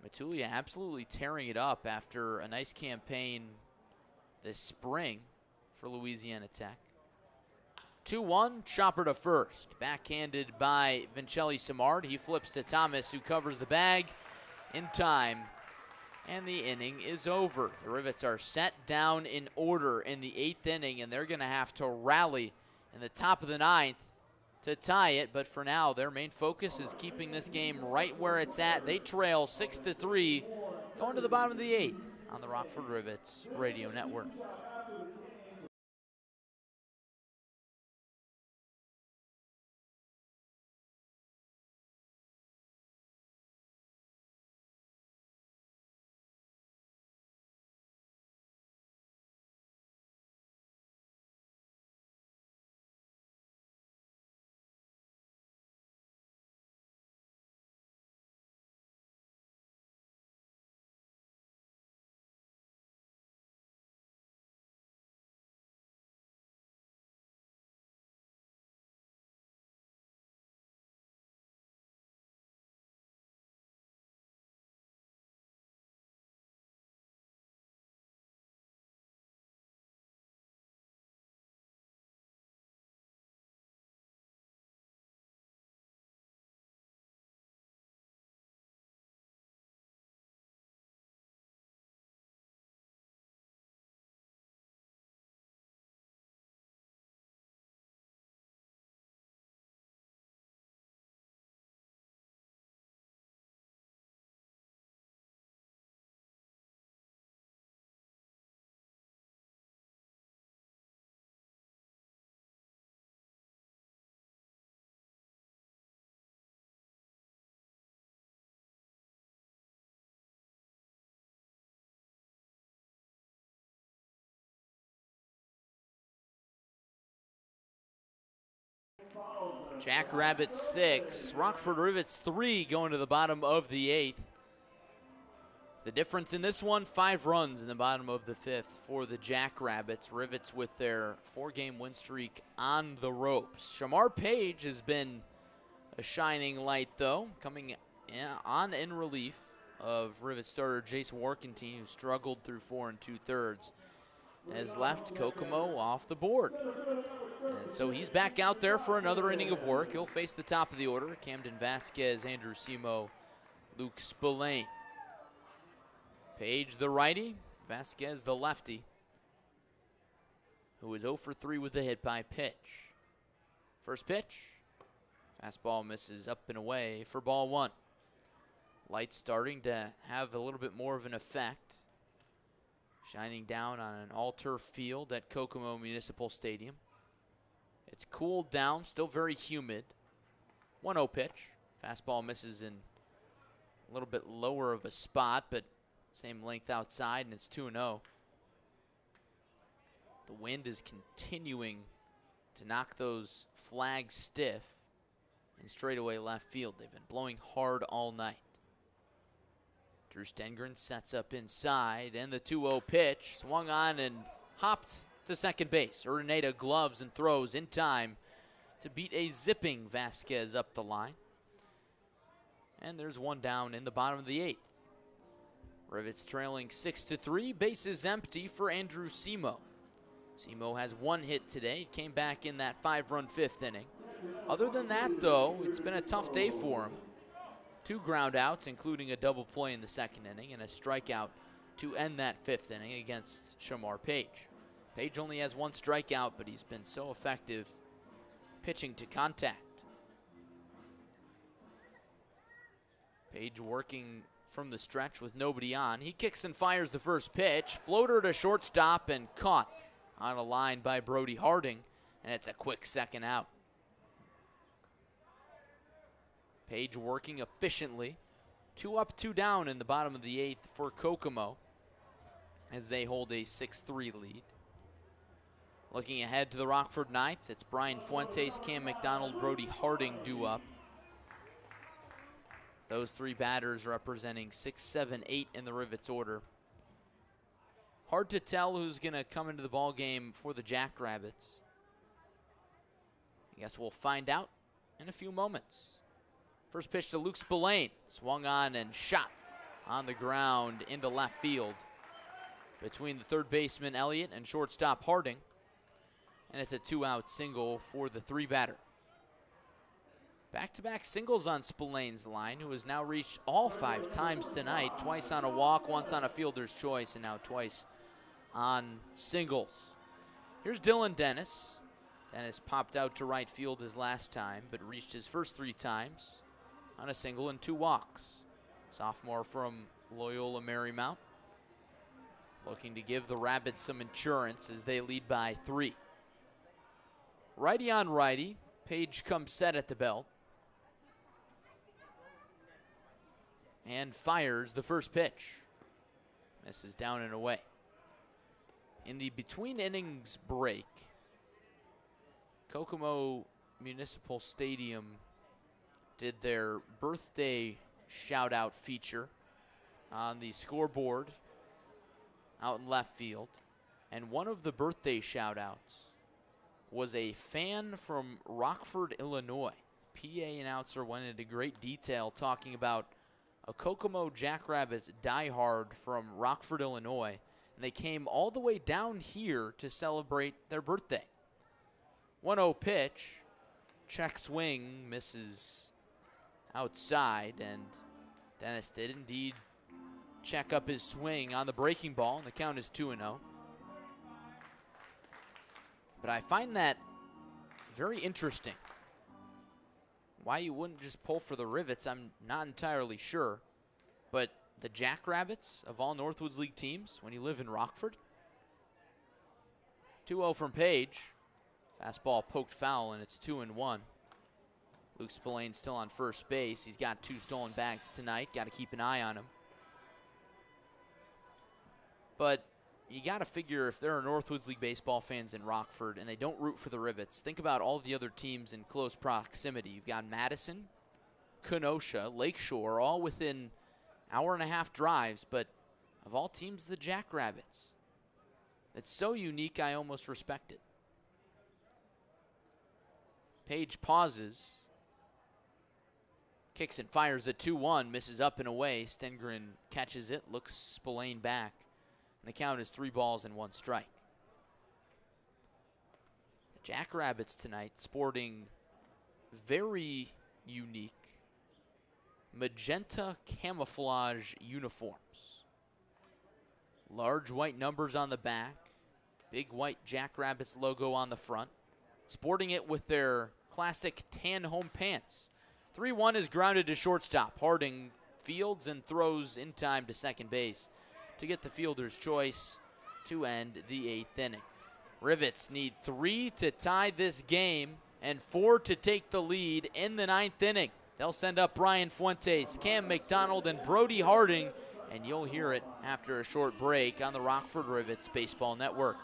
Matulia absolutely tearing it up after a nice campaign this spring for Louisiana Tech. 2-1, chopper to first. Backhanded by Vincelli Simard. He flips to Thomas, who covers the bag in time, and the inning is over. The Rivets are set down in order in the 8th inning, and they're going to have to rally in the top of the 9th to tie it. But for now, their main focus is keeping this game right where it's at. They trail 6-3, going to the bottom of the 8th on the Rockford Rivets Radio Network. Jackrabbits 6, Rockford Rivets 3 going to the bottom of the 8th. The difference in this one, 5 runs in the bottom of the 5th for the Jackrabbits. Rivets with their 4-game win streak on the ropes. Shamar Page has been a shining light, though, coming on in relief of Rivets starter Jace Warkentine, who struggled through 4 2/3, has left Kokomo off the board. And so he's back out there for another inning of work. He'll face the top of the order: Camden Vasquez, Andrew Simo, Luke Spillane. Page the righty, Vasquez the lefty, who is 0 for 3 with the hit by pitch. First pitch, fastball misses up and away for ball 1. Lights starting to have a little bit more of an effect, shining down on an all-turf field at Kokomo Municipal Stadium. It's cooled down, still very humid. 1-0 pitch. Fastball misses in a little bit lower of a spot, but same length outside, and it's 2-0. The wind is continuing to knock those flags stiff in straightaway left field. They've been blowing hard all night. Drew Stengren sets up inside, and the 2-0 pitch swung on and hopped to second base. Urdaneta gloves and throws in time to beat a zipping Vasquez up the line. And there's one down in the bottom of the 8th. Rivets trailing 6-3, bases empty for Andrew Simo. Simo has 1 hit today. It came back in that 5-run 5th inning. Other than that, though, it's been a tough day for him. 2 ground outs, including a double play in the 2nd inning, and a strikeout to end that 5th inning against Shamar Page. Page only has 1 strikeout, but he's been so effective pitching to contact. Page working from the stretch with nobody on. He kicks and fires the first pitch. Floater to shortstop and caught on a line by Brody Harding, and it's a quick 2nd out. Page working efficiently. 2 up, 2 down in the bottom of the 8th for Kokomo as they hold a 6-3 lead. Looking ahead to the Rockford ninth, it's Brian Fuentes, Cam McDonald, Brody Harding due up. Those three batters representing 6, 7, 8 in the Rivets order. Hard to tell who's going to come into the ball game for the Jackrabbits. I guess we'll find out in a few moments. First pitch to Luke Spillane. Swung on and shot on the ground into left field between the third baseman Elliott and shortstop Harding. And it's a 2-out single for the three-batter. Back-to-back singles on Spillane's line, who has now reached all 5 times tonight. Twice on a walk, once on a fielder's choice, and now twice on singles. Here's Dylan Dennis. Dennis popped out to right field his last time, but reached his first 3 times on a single and 2 walks. Sophomore from Loyola Marymount, looking to give the Rabbits some insurance as they lead by 3. Righty on righty. Page comes set at the belt and fires the first pitch. Misses down and away. In the between innings break, Kokomo Municipal Stadium did their birthday shout out feature on the scoreboard out in left field. And one of the birthday shout outs was a fan from Rockford, Illinois. PA announcer went into great detail talking about a Kokomo Jackrabbits diehard from Rockford, Illinois, and they came all the way down here to celebrate their birthday. 1-0 pitch, check swing, misses outside, and Dennis did indeed check up his swing on the breaking ball, and the count is 2-0. But I find that very interesting. Why you wouldn't just pull for the Rivets, I'm not entirely sure. But the Jackrabbits, of all Northwoods League teams, when you live in Rockford. 2-0 from Page. Fastball poked foul, and it's 2-1. Luke Spillane still on first base. He's got 2 stolen bags tonight. Got to keep an eye on him. But you got to figure if there are Northwoods League baseball fans in Rockford and they don't root for the Rivets, think about all the other teams in close proximity. You've got Madison, Kenosha, Lakeshore, all within hour-and-a-half drives, but of all teams, the Jackrabbits. It's so unique, I almost respect it. Page pauses, kicks and fires a 2-1, misses up and away. Stengren catches it, looks Spillane back. And the count is 3 balls and 1 strike. The Jackrabbits tonight sporting very unique magenta camouflage uniforms. Large white numbers on the back, big white Jackrabbits logo on the front. Sporting it with their classic tan home pants. 3-1 is grounded to shortstop. Harding fields and throws in time to second base to get the fielder's choice to end the 8th inning. Rivets need 3 to tie this game and 4 to take the lead in the 9th inning. They'll send up Brian Fuentes, Cam McDonald, and Brody Harding, and you'll hear it after a short break on the Rockford Rivets Baseball Network.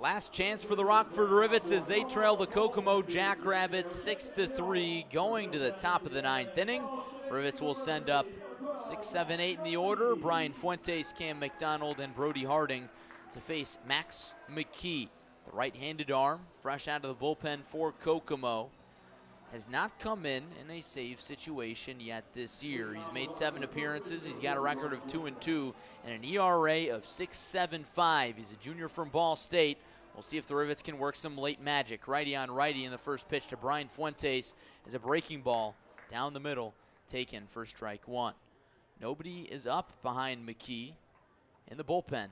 Last chance for the Rockford Rivets as they trail the Kokomo Jackrabbits 6-3 going to the top of the 9th inning. Rivets will send up 6, 7, 8 in the order. Brian Fuentes, Cam McDonald, and Brody Harding to face Max McKee. The right-handed arm, fresh out of the bullpen for Kokomo, has not come in a save situation yet this year. He's made 7 appearances. He's got a record of 2-2 and an ERA of 6.75. He's a junior from Ball State. We'll see if the Rivets can work some late magic. Righty on righty, in the first pitch to Brian Fuentes is a breaking ball down the middle, taken for strike 1. Nobody is up behind McKee in the bullpen,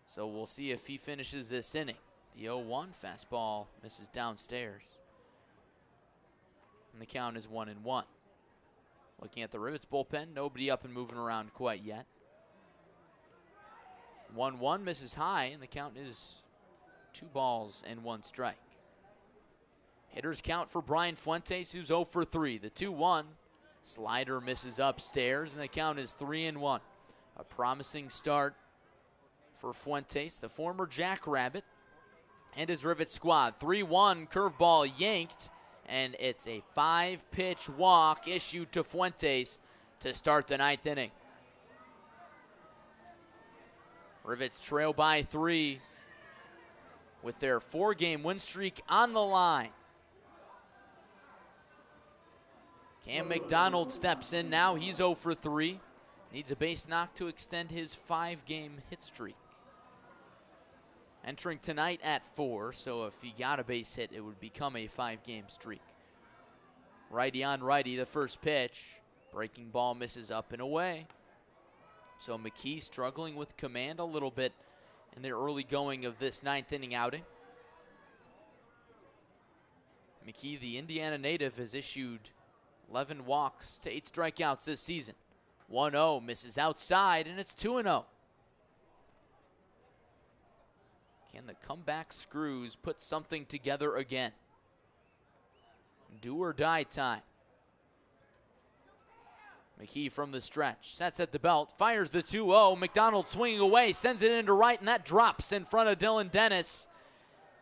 so we'll see if he finishes this inning. The 0-1 fastball misses downstairs, and the count is 1-1. Looking at the Rivets bullpen, nobody up and moving around quite yet. 1-1 misses high, and the count is 2 balls and 1 strike. Hitters count for Brian Fuentes, who's 0 for 3. The 2-1 slider misses upstairs, and the count is 3-1. A promising start for Fuentes, the former Jackrabbit, and his Rivet squad. 3-1 curveball yanked, and it's a 5-pitch walk issued to Fuentes to start the 9th inning. Rivets trail by 3 with their 4-game win streak on the line. Cam McDonald steps in now. He's 0 for 3. Needs a base knock to extend his 5-game hit streak. Entering tonight at 4, so if he got a base hit, it would become a 5-game streak. Righty on righty, the first pitch. Breaking ball misses up and away. So McKee struggling with command a little bit in the early going of this 9th inning outing. McKee, the Indiana native, has issued 11 walks to 8 strikeouts this season. 1-0 misses outside, and it's 2-0. Can the comeback screws put something together again? Do or die time. McKee from the stretch, sets at the belt, fires the 2-0. McDonald swinging away, sends it into right, and that drops in front of Dylan Dennis.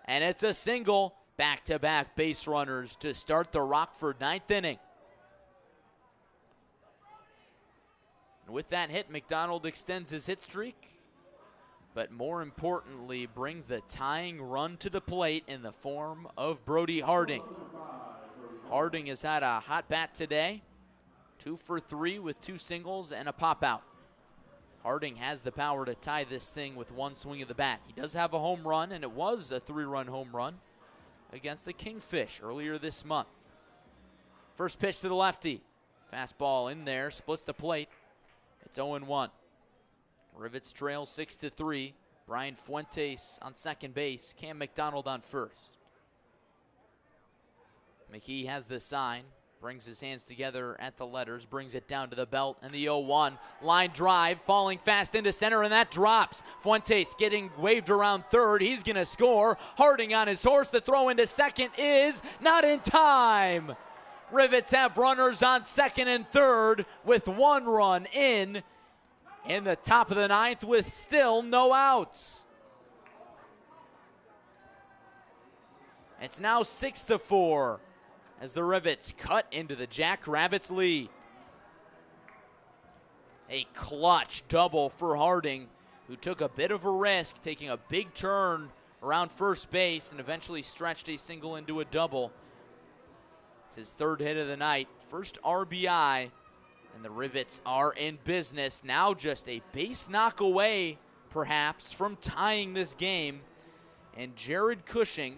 And it's a single. Back-to-back base runners to start the Rockford 9th inning. And with that hit, McDonald extends his hit streak, but more importantly, brings the tying run to the plate in the form of Brody Harding. Harding has had a hot bat today. 2 for 3 with 2 singles and a pop out. Harding has the power to tie this thing with 1 swing of the bat. He does have a home run, and it was a 3-run home run against the Kingfish earlier this month. First pitch to the lefty. Fastball in there, splits the plate. It's 0-1. Rivets trail 6-3. Brian Fuentes on second base. Cam McDonald on first. McKee has the sign. Brings his hands together at the letters, brings it down to the belt, and the 0-1. Line drive, falling fast into center, and that drops. Fuentes getting waved around third. He's going to score. Harding on his horse. The throw into second is not in time. Rivets have runners on second and third with 1 run in the top of the 9th with still no outs. It's now 6-4. As the Rivets cut into the Jackrabbits lead. A clutch double for Harding, who took a bit of a risk, taking a big turn around first base and eventually stretched a single into a double. It's his 3rd hit of the night, first RBI, and the Rivets are in business. Now just a base knock away, perhaps, from tying this game. And Jared Cushing,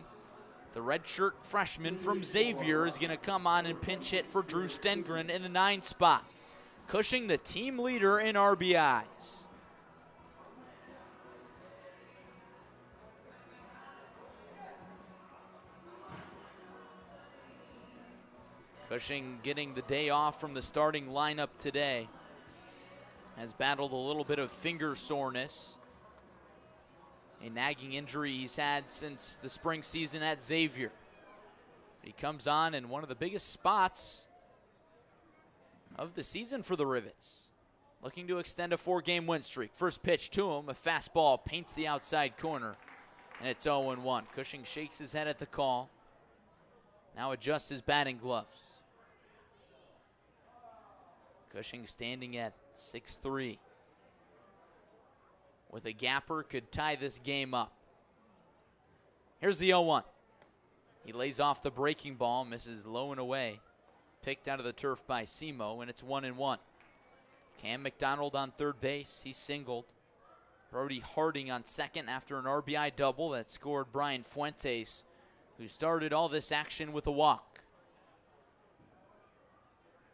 the redshirt freshman from Xavier, is going to come on and pinch hit for Drew Stengren in the 9 spot. Cushing, the team leader in RBIs. Cushing getting the day off from the starting lineup today. Has battled a little bit of finger soreness. A nagging injury he's had since the spring season at Xavier. He comes on in one of the biggest spots of the season for the Rivets. looking to extend a 4-game win streak. First pitch to him, a fastball paints the outside corner, and it's 0-1. Cushing shakes his head at the call. Now adjusts his batting gloves. Cushing standing at 6'3". With a gapper, could tie this game up. Here's the 0-1. He lays off the breaking ball, misses low and away. Picked out of the turf by Simo, and it's 1-1. Cam McDonald on third base. He singled. Brody Harding on second after an RBI double that scored Brian Fuentes, who started all this action with a walk.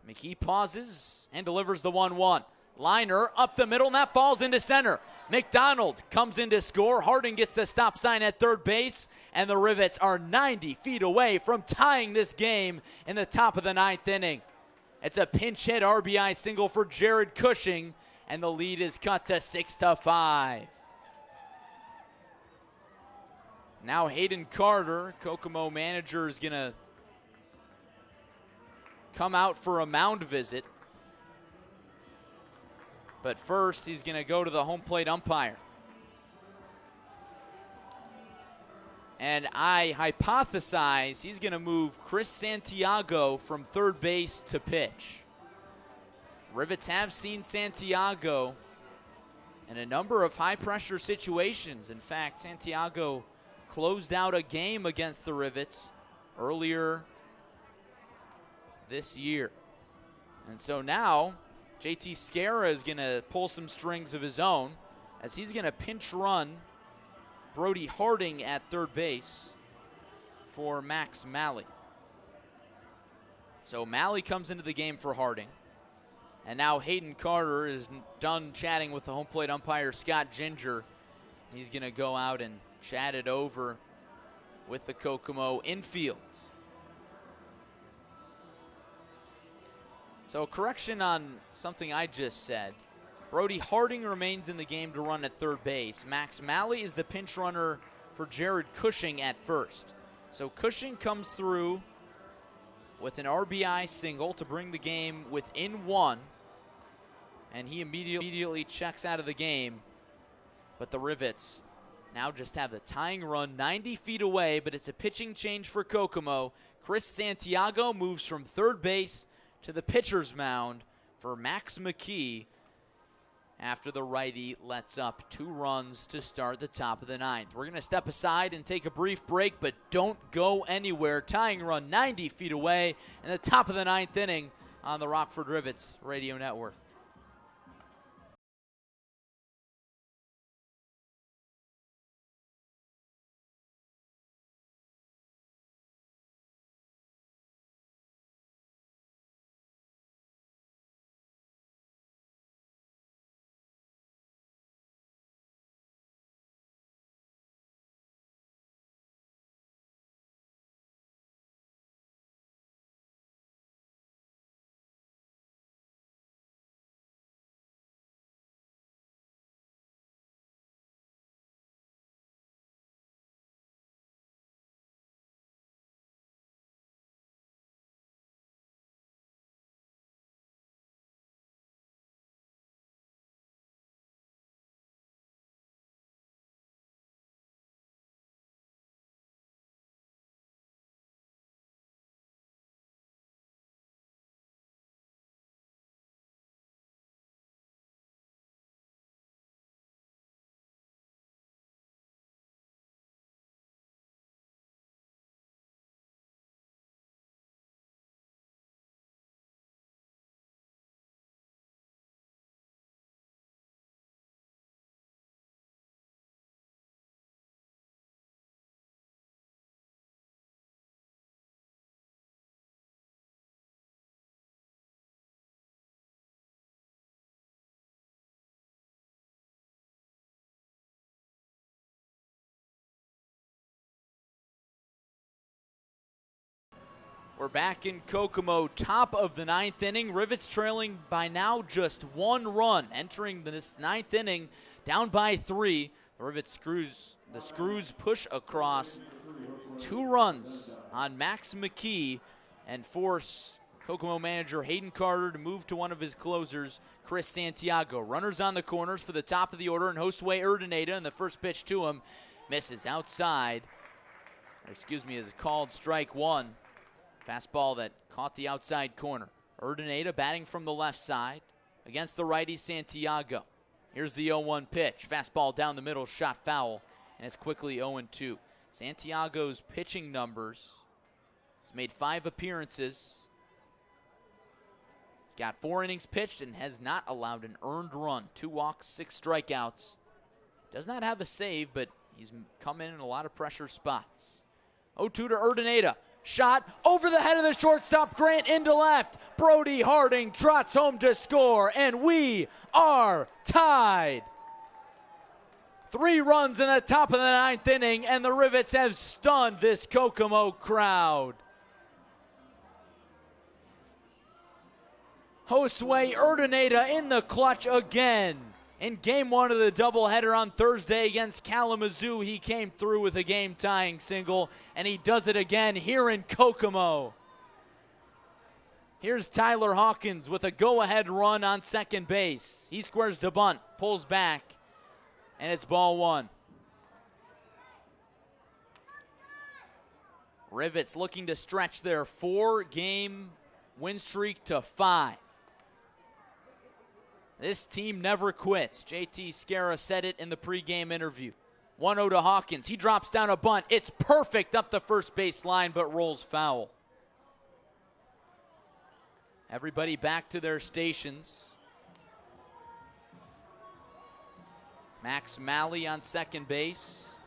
McKee pauses and delivers the 1-1. Liner up the middle, and that falls into center. McDonald comes in to score. Harding gets the stop sign at third base, and the Rivets are 90 feet away from tying this game in the top of the 9th inning. It's a pinch hit RBI single for Jared Cushing, and the lead is cut to 6-5. Now Hayden Carter, Kokomo manager, is going to come out for a mound visit. But first, he's going to go to the home plate umpire. And I hypothesize he's going to move Chris Santiago from third base to pitch. Rivets have seen Santiago in a number of high-pressure situations. In fact, Santiago closed out a game against the Rivets earlier this year. And so now JT Scara is going to pull some strings of his own as he's going to pinch run Brody Harding at third base for Max Malley. So Malley comes into the game for Harding. And now Hayden Carter is done chatting with the home plate umpire, Scott Ginger. He's going to go out and chat it over with the Kokomo infield. So correction on something I just said. Brody Harding remains in the game to run at third base. Max Malley is the pinch runner for Jared Cushing at first. So Cushing comes through with an RBI single to bring the game within 1. And he immediately checks out of the game. But the Rivets now just have the tying run 90 feet away, but it's a pitching change for Kokomo. Chris Santiago moves from third base to the pitcher's mound for Max McKee after the righty lets up 2 runs to start the top of the 9th. We're going to step aside and take a brief break, but don't go anywhere. Tying run 90 feet away in the top of the 9th inning on the Rockford Rivets Radio Network. We're back in Kokomo, top of the 9th inning. Rivets trailing by now just 1 run. Entering this 9th inning, down by 3. The Rivets screws push across 2 runs on Max McKee and force Kokomo manager Hayden Carter to move to one of his closers, Chris Santiago. Runners on the corners for the top of the order, and Josue Urdaneta, and the first pitch to him misses outside. Is called strike one. Fastball that caught the outside corner. Urdaneta batting from the left side against the righty Santiago. Here's the 0-1 pitch. Fastball down the middle, shot foul, and it's quickly 0-2. Santiago's pitching numbers, he's made 5 appearances. He's got 4 innings pitched and has not allowed an earned run. 2 walks, 6 strikeouts. Does not have a save, but he's come in a lot of pressure spots. 0-2 to Urdaneta. Shot over the head of the shortstop, Grant into left. Brody Harding trots home to score, and we are tied. 3 runs in the top of the 9th inning, and the Rivets have stunned this Kokomo crowd. Josue Urdaneta in the clutch again. In game 1 of the doubleheader on Thursday against Kalamazoo, he came through with a game-tying single, and he does it again here in Kokomo. Here's Tyler Hawkins with a go-ahead run on second base. He squares to bunt, pulls back, and it's ball 1. Rivets looking to stretch their 4-game win streak to 5. This team never quits. JT Scara said it in the pregame interview. 1-0 to Hawkins. He drops down a bunt. It's perfect up the first base line, but rolls foul. Everybody back to their stations. Max Malley on second base.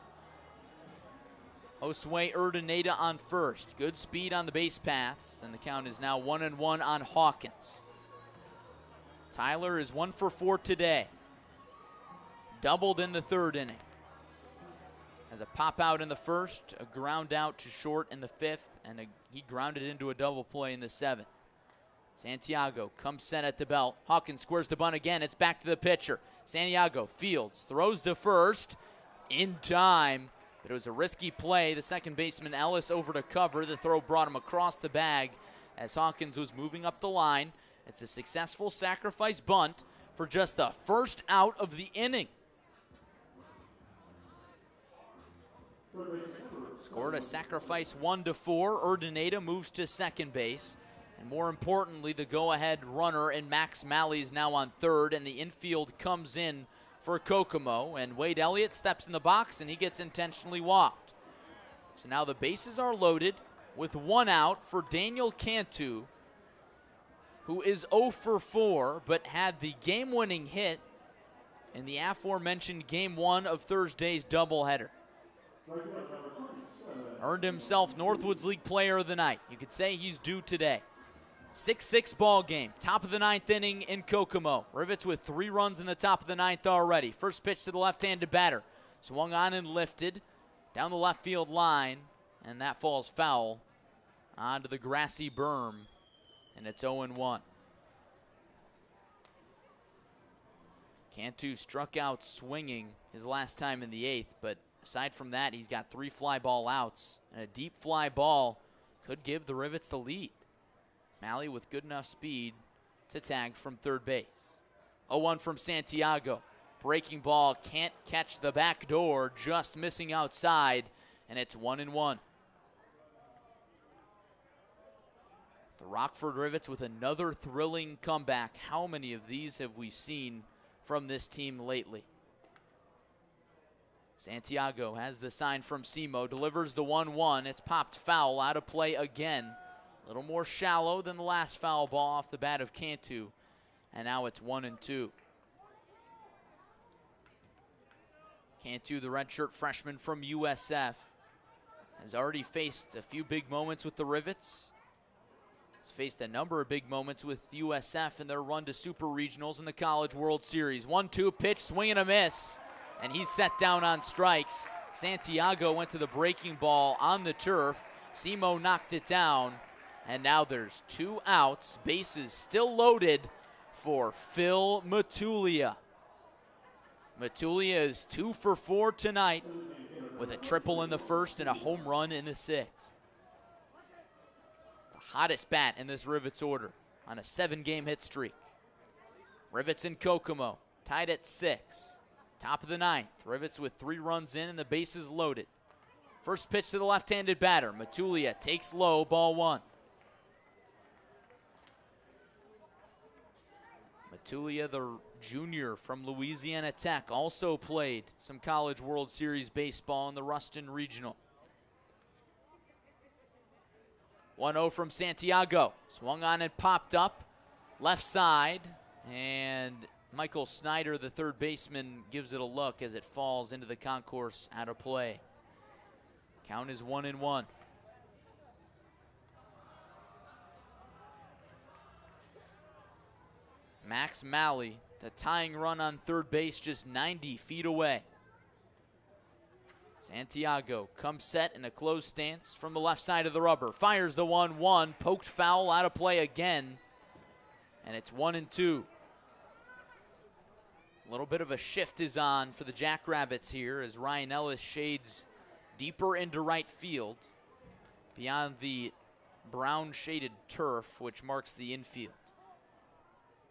Josue Urdaneta on first. Good speed on the base paths, and the count is now 1-1 on Hawkins. Tyler is 1 for 4 today. Doubled in the 3rd inning. Has a pop out in the 1st, a ground out to short in the 5th, and he grounded into a double play in the 7th. Santiago comes set at the belt. Hawkins squares the bunt again. It's back to the pitcher. Santiago fields, throws to first in time, but it was a risky play. The second baseman Ellis over to cover. The throw brought him across the bag as Hawkins was moving up the line. It's a successful sacrifice bunt for just the first out of the inning. Scored a sacrifice 1-4. Urdaneta moves to second base. And more importantly, the go-ahead runner in Max Malley is now on third, and the infield comes in for Kokomo. And Wade Elliott steps in the box, and he gets intentionally walked. So now the bases are loaded with 1 out for Daniel Cantu, who is 0 for 4, but had the game-winning hit in the aforementioned Game 1 of Thursday's doubleheader. Earned himself Northwoods League Player of the Night. You could say he's due today. 6-6 ball game, top of the 9th inning in Kokomo. Rivets with 3 runs in the top of the 9th already. First pitch to the left-handed batter. Swung on and lifted down the left field line, and that falls foul onto the grassy berm. And it's 0-1. Cantu struck out swinging his last time in the 8th, but aside from that, he's got 3 fly ball outs, and a deep fly ball could give the Rivets the lead. Malley with good enough speed to tag from third base. 0-1 from Santiago. Breaking ball can't catch the back door, just missing outside, and it's 1-1. The Rockford Rivets with another thrilling comeback. How many of these have we seen from this team lately? Santiago has the sign from Simo, delivers the 1-1. It's popped foul, out of play again. A little more shallow than the last foul ball off the bat of Cantu. And now it's 1-2. Cantu, the redshirt freshman from USF, has already faced a few big moments with the Rivets. He's faced a number of big moments with USF in their run to Super Regionals in the College World Series. 1-2 pitch, swing and a miss, and he's set down on strikes. Santiago went to the breaking ball on the turf. Simo knocked it down, and now there's 2 outs. Bases still loaded for Phil Matulia. Matulia is 2 for 4 tonight with a triple in the 1st and a home run in the 6th. The hottest bat in this Rivets order on a 7-game hit streak. Rivets and Kokomo tied at 6. Top of the 9th. Rivets with 3 runs in and the bases loaded. First pitch to the left-handed batter. Matulia takes low, ball 1. Matulia, the junior from Louisiana Tech, also played some College World Series baseball in the Ruston Regional. 1-0 from Santiago. Swung on and popped up. Left side. And Michael Snyder, the third baseman, gives it a look as it falls into the concourse out of play. Count is 1-1. Max Malley, the tying run on third base, just 90 feet away. Santiago comes set in a closed stance from the left side of the rubber. Fires the 1-1, poked foul, out of play again. And it's 1-2. A little bit of a shift is on for the Jackrabbits here as Ryan Ellis shades deeper into right field beyond the brown shaded turf which marks the infield.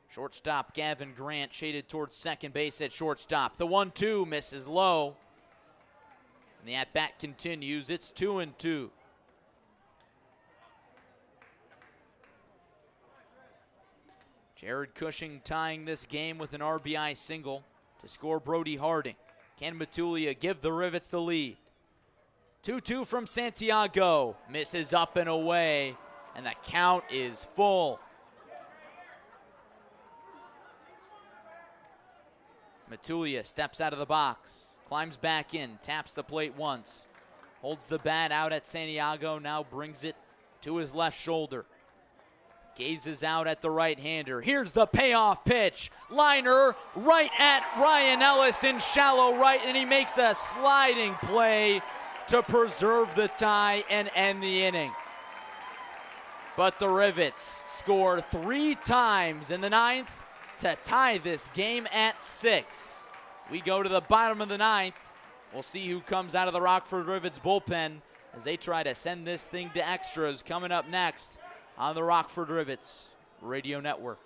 Shortstop Gavin Grant shaded towards second base at shortstop. The 1-2 misses low. And the at-bat continues. It's 2-2. Jared Cushing tying this game with an RBI single to score Brody Harding. Can Matulia give the Rivets the lead? 2-2 from Santiago. Misses up and away, and the count is full. Matulia steps out of the box, climbs back in, taps the plate once, holds the bat out at Santiago, now brings it to his left shoulder. Gazes out at the right-hander. Here's the payoff pitch. Liner right at Ryan Ellis in shallow right, and he makes a sliding play to preserve the tie and end the inning. But the Rivets score 3 times in the 9th to tie this game at 6. We go to the bottom of the 9th. We'll see who comes out of the Rockford Rivets bullpen as they try to send this thing to extras coming up next on the Rockford Rivets Radio Network.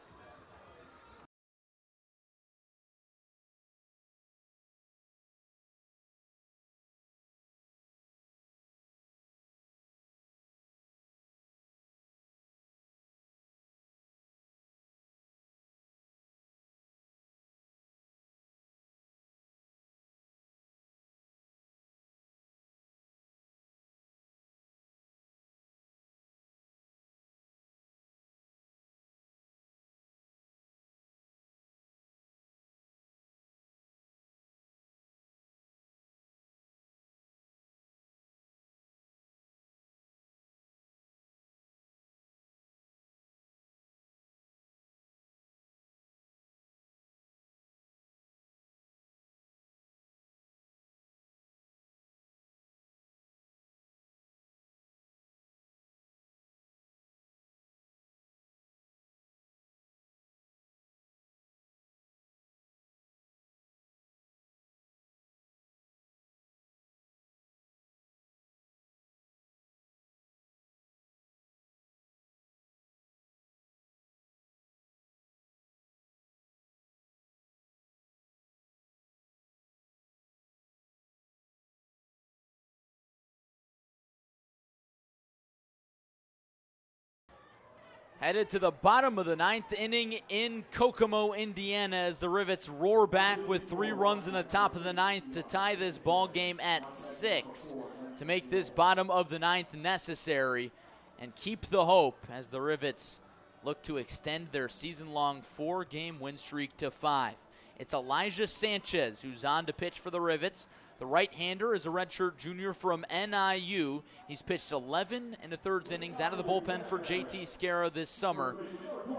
Headed to the bottom of the 9th inning in Kokomo, Indiana, as the Rivets roar back with 3 runs in the top of the 9th to tie this ball game at 6 to make this bottom of the 9th necessary and keep the hope as the Rivets look to extend their season-long 4-game win streak to 5. It's Elijah Sanchez who's on to pitch for the Rivets. The right-hander is a redshirt junior from NIU. He's pitched 11 1/3 innings out of the bullpen for JT Scarra this summer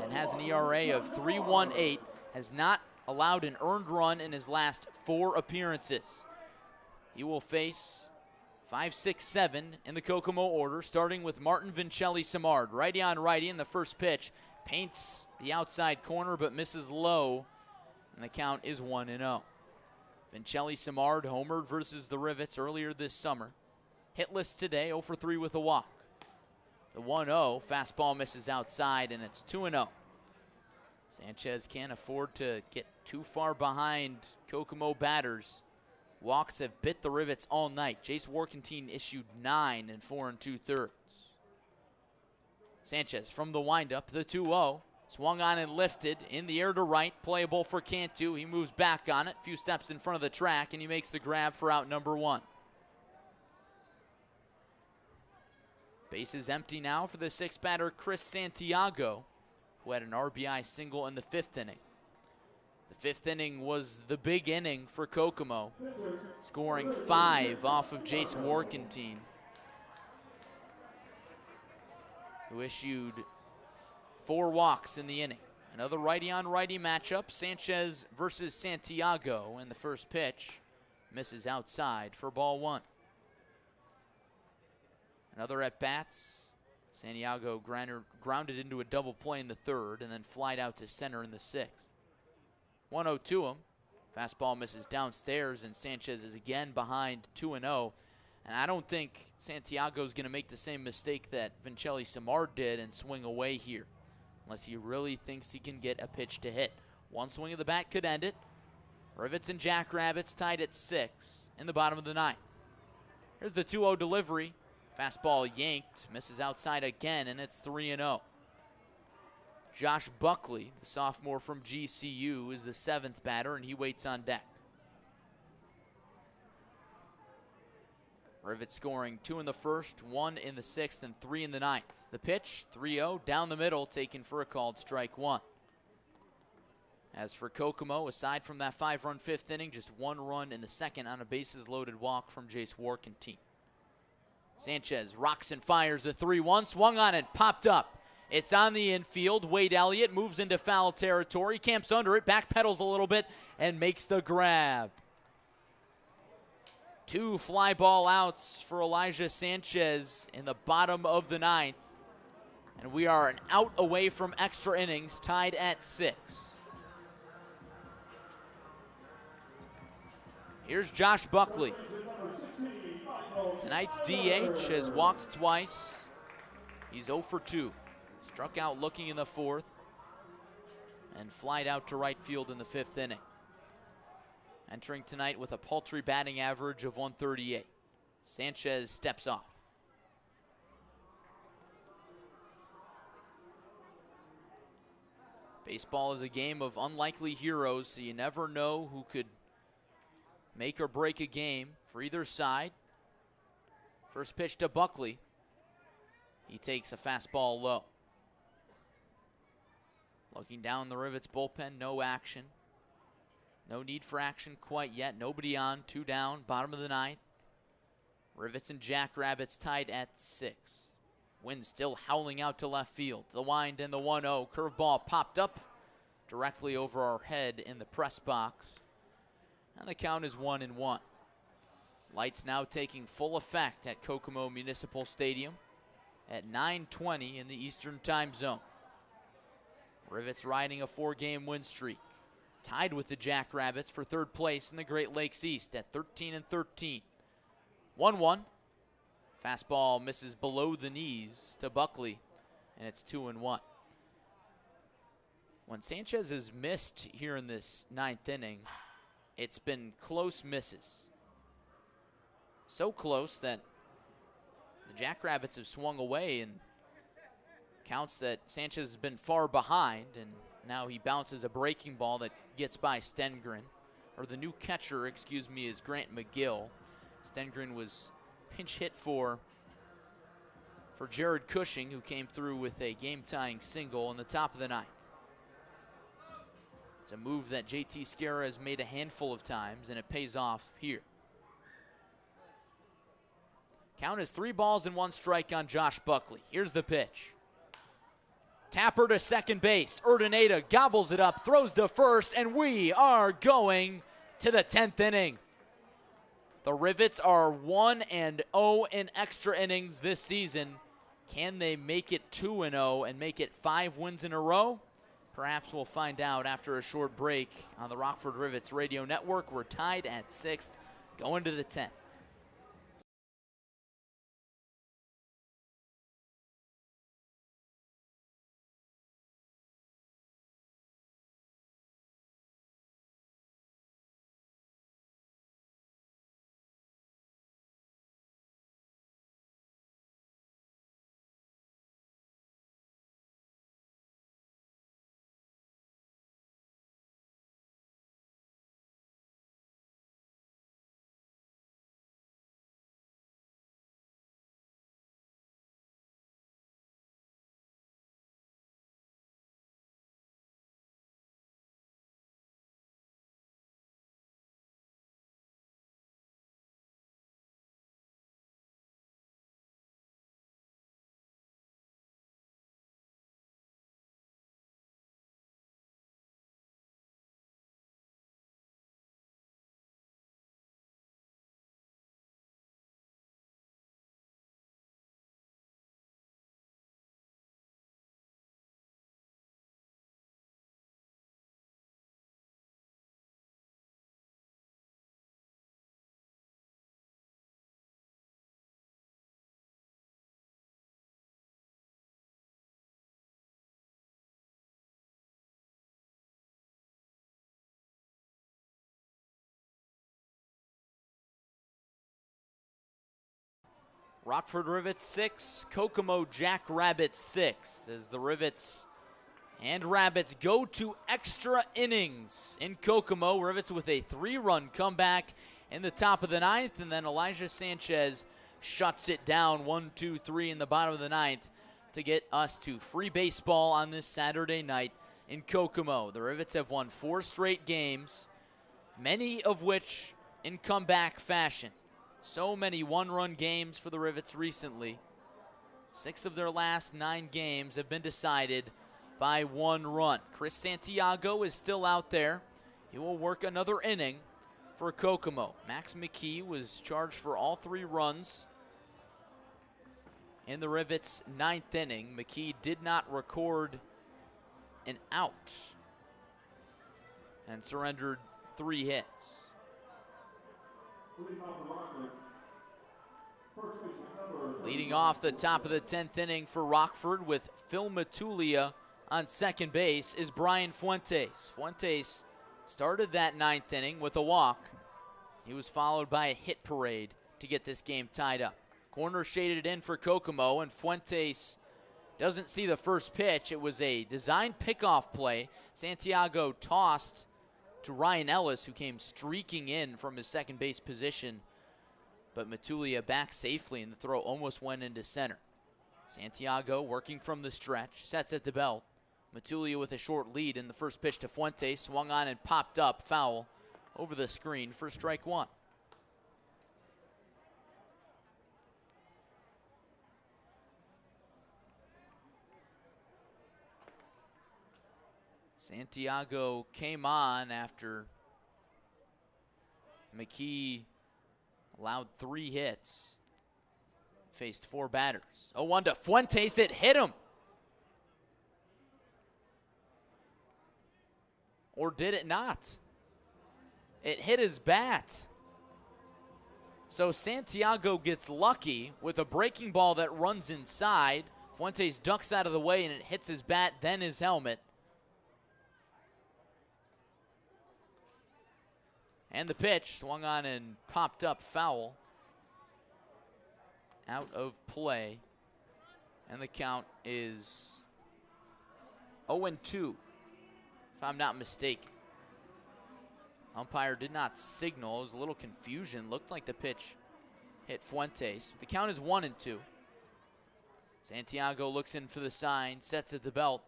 and has an ERA of 3.18, has not allowed an earned run in his last 4 appearances. He will face 5, 6, 7 in the Kokomo order, starting with Martin Vincelli-Simard. Righty on righty in the first pitch. Paints the outside corner but misses low, and the count is 1-0. Vincelli-Simard homered versus the Rivets earlier this summer. Hitless today, 0 for 3 with a walk. The 1-0, fastball misses outside, and it's 2-0. Sanchez can't afford to get too far behind Kokomo batters. Walks have bit the Rivets all night. Jace Warkentine issued 9 in 4 2/3. Sanchez from the windup, the 2-0. Swung on and lifted in the air to right, playable for Cantu. He moves back on it, few steps in front of the track, and he makes the grab for out number 1. Base is empty now for the 6th batter, Chris Santiago, who had an RBI single in the 5th inning. The 5th inning was the big inning for Kokomo, scoring 5 off of Jace Warkentine, who issued 4 walks in the inning. Another righty-on-righty matchup, Sanchez versus Santiago, and the first pitch misses outside for ball 1. Another at-bats, Santiago grounded into a double play in the 3rd and then flied out to center in the 6th. 1-0 to him. Fastball misses downstairs, and Sanchez is again behind 2-0. And I don't think Santiago's going to make the same mistake that Vincelli Samard did and swing away here, unless he really thinks he can get a pitch to hit. One swing of the bat could end it. Rivets and Jackrabbits tied at 6 in the bottom of the 9th. Here's the 2-0 delivery. Fastball yanked, misses outside again, and it's 3-0. Josh Buckley, the sophomore from GCU, is the 7th batter, and he waits on deck. Rivets scoring 2 in the 1st, 1 in the 6th, and 3 in the 9th. The pitch, 3-0, down the middle, taken for a called strike 1. As for Kokomo, aside from that 5-run 5th inning, just 1 run in the 2nd on a bases-loaded walk from Jace Warkentine. Sanchez rocks and fires a 3-1, swung on and popped up. It's on the infield. Wade Elliott moves into foul territory, camps under it, backpedals a little bit, and makes the grab. 2 fly ball outs for Elijah Sanchez in the bottom of the 9th. And we are an out away from extra innings, tied at 6. Here's Josh Buckley. Tonight's DH has walked twice. He's 0 for 2. Struck out looking in the 4th and flied out to right field in the 5th inning. Entering tonight with a paltry batting average of 138. Sanchez steps off. Baseball is a game of unlikely heroes, so you never know who could make or break a game for either side. First pitch to Buckley. He takes a fastball low. Looking down the Rivets bullpen, no action. No need for action quite yet. Nobody on, 2 down, bottom of the 9th. Rivets and Jackrabbits tied at 6. Wind still howling out to left field. The wind and the 1-0. Curveball popped up directly over our head in the press box. And the count is 1-1. Lights now taking full effect at Kokomo Municipal Stadium at 9:20 in the Eastern Time Zone. Rivets riding a 4-game win streak, tied with the Jackrabbits for 3rd place in the Great Lakes East at 13-13. 1-1. Fastball misses below the knees to Buckley, and it's 2-1. When Sanchez has missed here in this 9th inning, it's been close misses. So close that the Jackrabbits have swung away, and counts that Sanchez has been far behind, and now he bounces a breaking ball that gets by Stengren. Or the new catcher, excuse me, is Grant McGill. Stengren was pinch hit for Jared Cushing, who came through with a game-tying single in the top of the 9th. It's a move that JT Scarra has made a handful of times, and it pays off here. Count is 3 balls and 1 strike on Josh Buckley. Here's the pitch. Tapper to second base. Urdaneta gobbles it up, throws to first, and we are going to the 10th inning. The Rivets are 1-0 in extra innings this season. Can they make it 2-0 and make it 5 wins in a row? Perhaps we'll find out after a short break on the Rockford Rivets radio network. We're tied at 6th, going to the 10th. Rockford Rivets 6, Kokomo Jackrabbits 6, as the Rivets and Rabbits go to extra innings in Kokomo. Rivets with a 3-run comeback in the top of the 9th, and then Elijah Sanchez shuts it down 1-2-3 in the bottom of the 9th to get us to free baseball on this Saturday night in Kokomo. The Rivets have won 4 straight games, many of which in comeback fashion. So many one-run games for the Rivets recently. 6 of their last 9 games have been decided by 1 run. Chris Santiago is still out there. He will work another inning for Kokomo. Max McKee was charged for all 3 runs in the Rivets' 9th inning. McKee did not record an out and surrendered 3 hits. Leading off the top of the 10th inning for Rockford with Phil Matulia on second base is Brian Fuentes. Fuentes started that 9th inning with a walk. He was followed by a hit parade to get this game tied up. Corner shaded in for Kokomo, and Fuentes doesn't see the first pitch. It was a designed pickoff play. Santiago tossed to Ryan Ellis, who came streaking in from his second base position, but Matulia back safely, and the throw almost went into center. Santiago working from the stretch, sets at the belt. Matulia with a short lead, in the first pitch to Fuentes, swung on and popped up, foul over the screen for strike 1. Santiago came on after McKee allowed 3 hits, faced 4 batters. 0-1 to Fuentes, it hit him. Or did it not? It hit his bat. So Santiago gets lucky with a breaking ball that runs inside. Fuentes ducks out of the way and it hits his bat, then his helmet. And the pitch swung on and popped up, foul. Out of play. And the count is 0-2, if I'm not mistaken. Umpire did not signal. It was a little confusion. Looked like the pitch hit Fuentes. The count is 1-2. Santiago looks in for the sign, sets at the belt.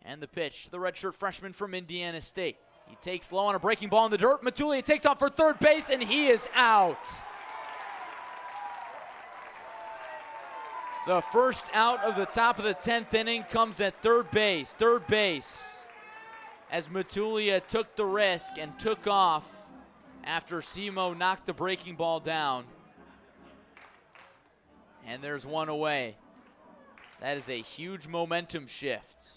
And the pitch to the redshirt freshman from Indiana State. He takes low on a breaking ball in the dirt. Matulia takes off for third base, and he is out. The first out of the top of the 10th inning comes at third base. Third base, as Matulia took the risk and took off after Simo knocked the breaking ball down. And there's one away. That is a huge momentum shift.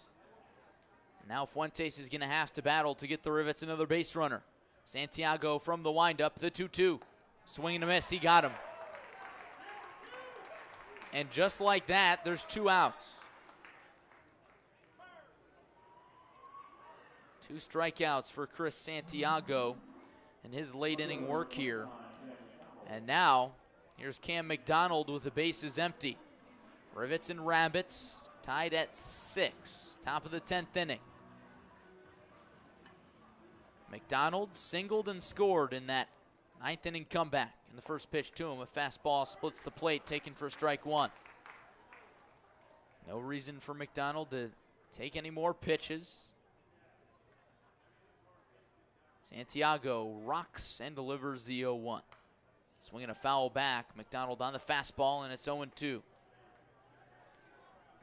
Now Fuentes is going to have to battle to get the Rivets another base runner. Santiago from the windup, the 2-2. Swing and a miss, he got him. And just like that, there's 2 outs. 2 strikeouts for Chris Santiago and his late inning work here. And now, here's Cam McDonald with the bases empty. Rivets and Rabbits tied at 6, top of the 10th inning. McDonald singled and scored in that 9th inning comeback. In the first pitch to him, a fastball splits the plate, taken for strike 1. No reason for McDonald to take any more pitches. Santiago rocks and delivers the 0-1. Swinging a foul back, McDonald on the fastball, and it's 0-2.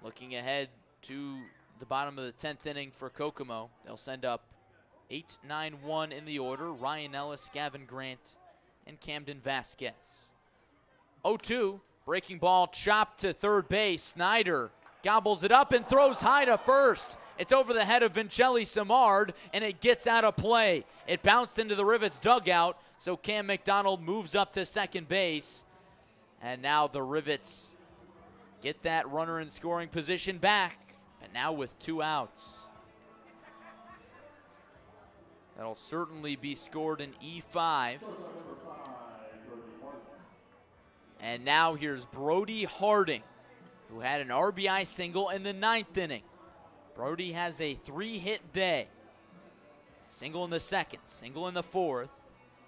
Looking ahead to the bottom of the 10th inning for Kokomo. They'll send up 8-9-1 in the order. Ryan Ellis, Gavin Grant, and Camden Vasquez. 0-2, breaking ball chopped to third base. Snyder gobbles it up and throws high to first. It's over the head of Vincelli Samard, and it gets out of play. It bounced into the Rivets dugout, so Cam McDonald moves up to second base. And now the Rivets get that runner in scoring position back, but now with 2 outs. That'll certainly be scored in E5. And now here's Brody Harding, who had an RBI single in the 9th inning. Brody has a 3-hit day. Single in the 2nd, single in the 4th,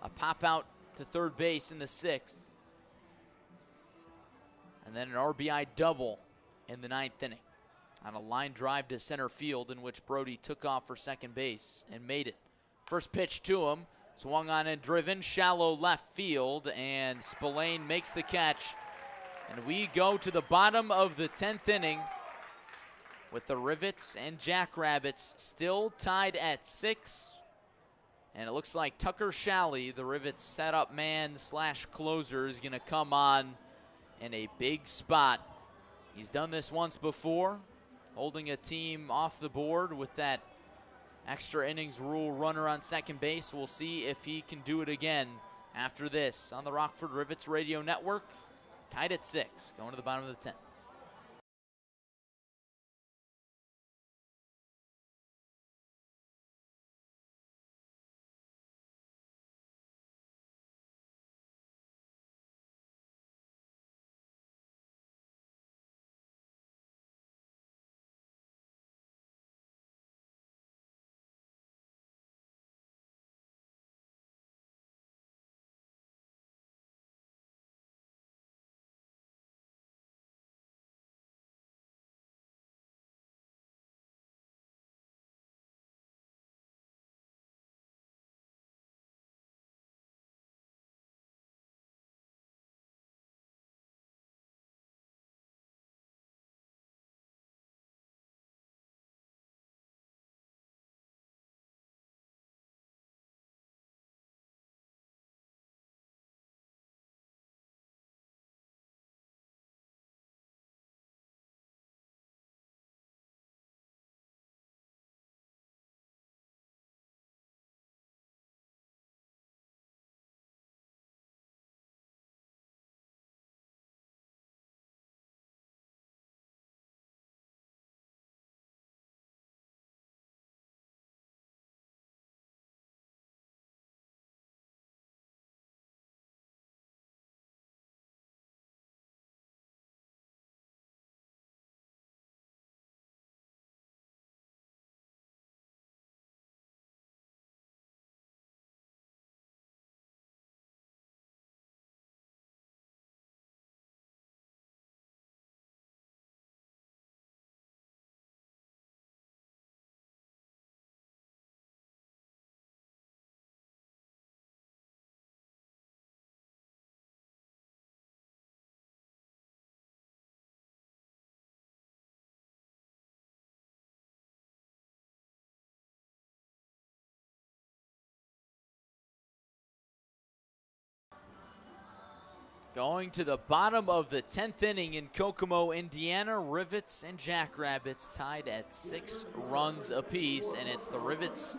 a pop out to third base in the 6th, and then an RBI double in the 9th inning on a line drive to center field in which Brody took off for second base and made it. First pitch to him, swung on and driven, shallow left field, and Spillane makes the catch. And we go to the bottom of the 10th inning with the Rivets and Jackrabbits still tied at 6. And it looks like Tucker Shalley, the Rivets setup man / closer, is going to come on in a big spot. He's done this once before, holding a team off the board with that extra innings rule runner on second base. We'll see if he can do it again after this on the Rockford Rivets Radio Network. Tied at 6, going to the bottom of the 10th. Going to the bottom of the 10th inning in Kokomo, Indiana, Rivets and Jackrabbits tied at 6 runs apiece, and it's the Rivets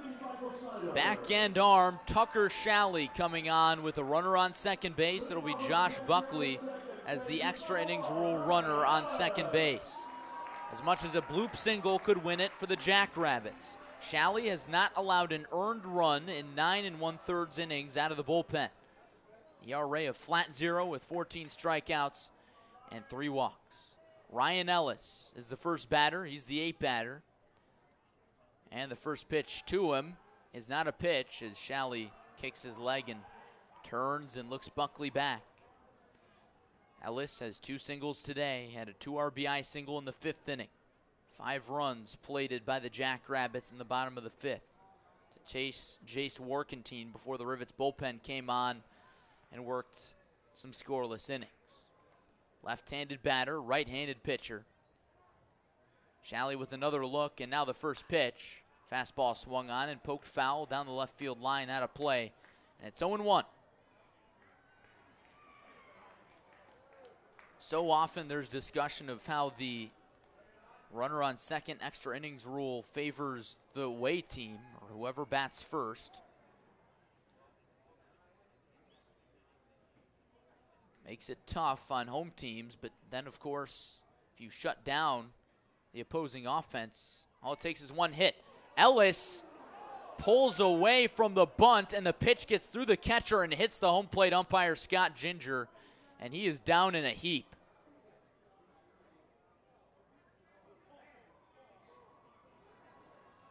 back end arm, Tucker Shalley, coming on with a runner on second base. It'll be Josh Buckley as the extra innings rule runner on second base. As much as a bloop single could win it for the Jackrabbits. Shalley has not allowed an earned run in 9 1/3 innings out of the bullpen. ERA of flat 0 with 14 strikeouts and 3 walks. Ryan Ellis is the first batter. He's the 8th batter. And the first pitch to him is not a pitch as Shalley kicks his leg and turns and looks Buckley back. Ellis has 2 singles today. Had a 2 RBI single in the 5th inning. 5 runs plated by the Jackrabbits in the bottom of the 5th to chase Jace Warkentine before the Rivets bullpen came on and worked some scoreless innings. Left-handed batter, right-handed pitcher. Shalley with another look, and now the first pitch. Fastball swung on and poked foul down the left field line, out of play. And it's 0-1. So often there's discussion of how the runner on second extra innings rule favors the away team, or whoever bats first. Makes it tough on home teams, but then, of course, if you shut down the opposing offense, all it takes is 1 hit. Ellis pulls away from the bunt, and the pitch gets through the catcher and hits the home plate umpire, Scott Ginger. and he is down in a heap.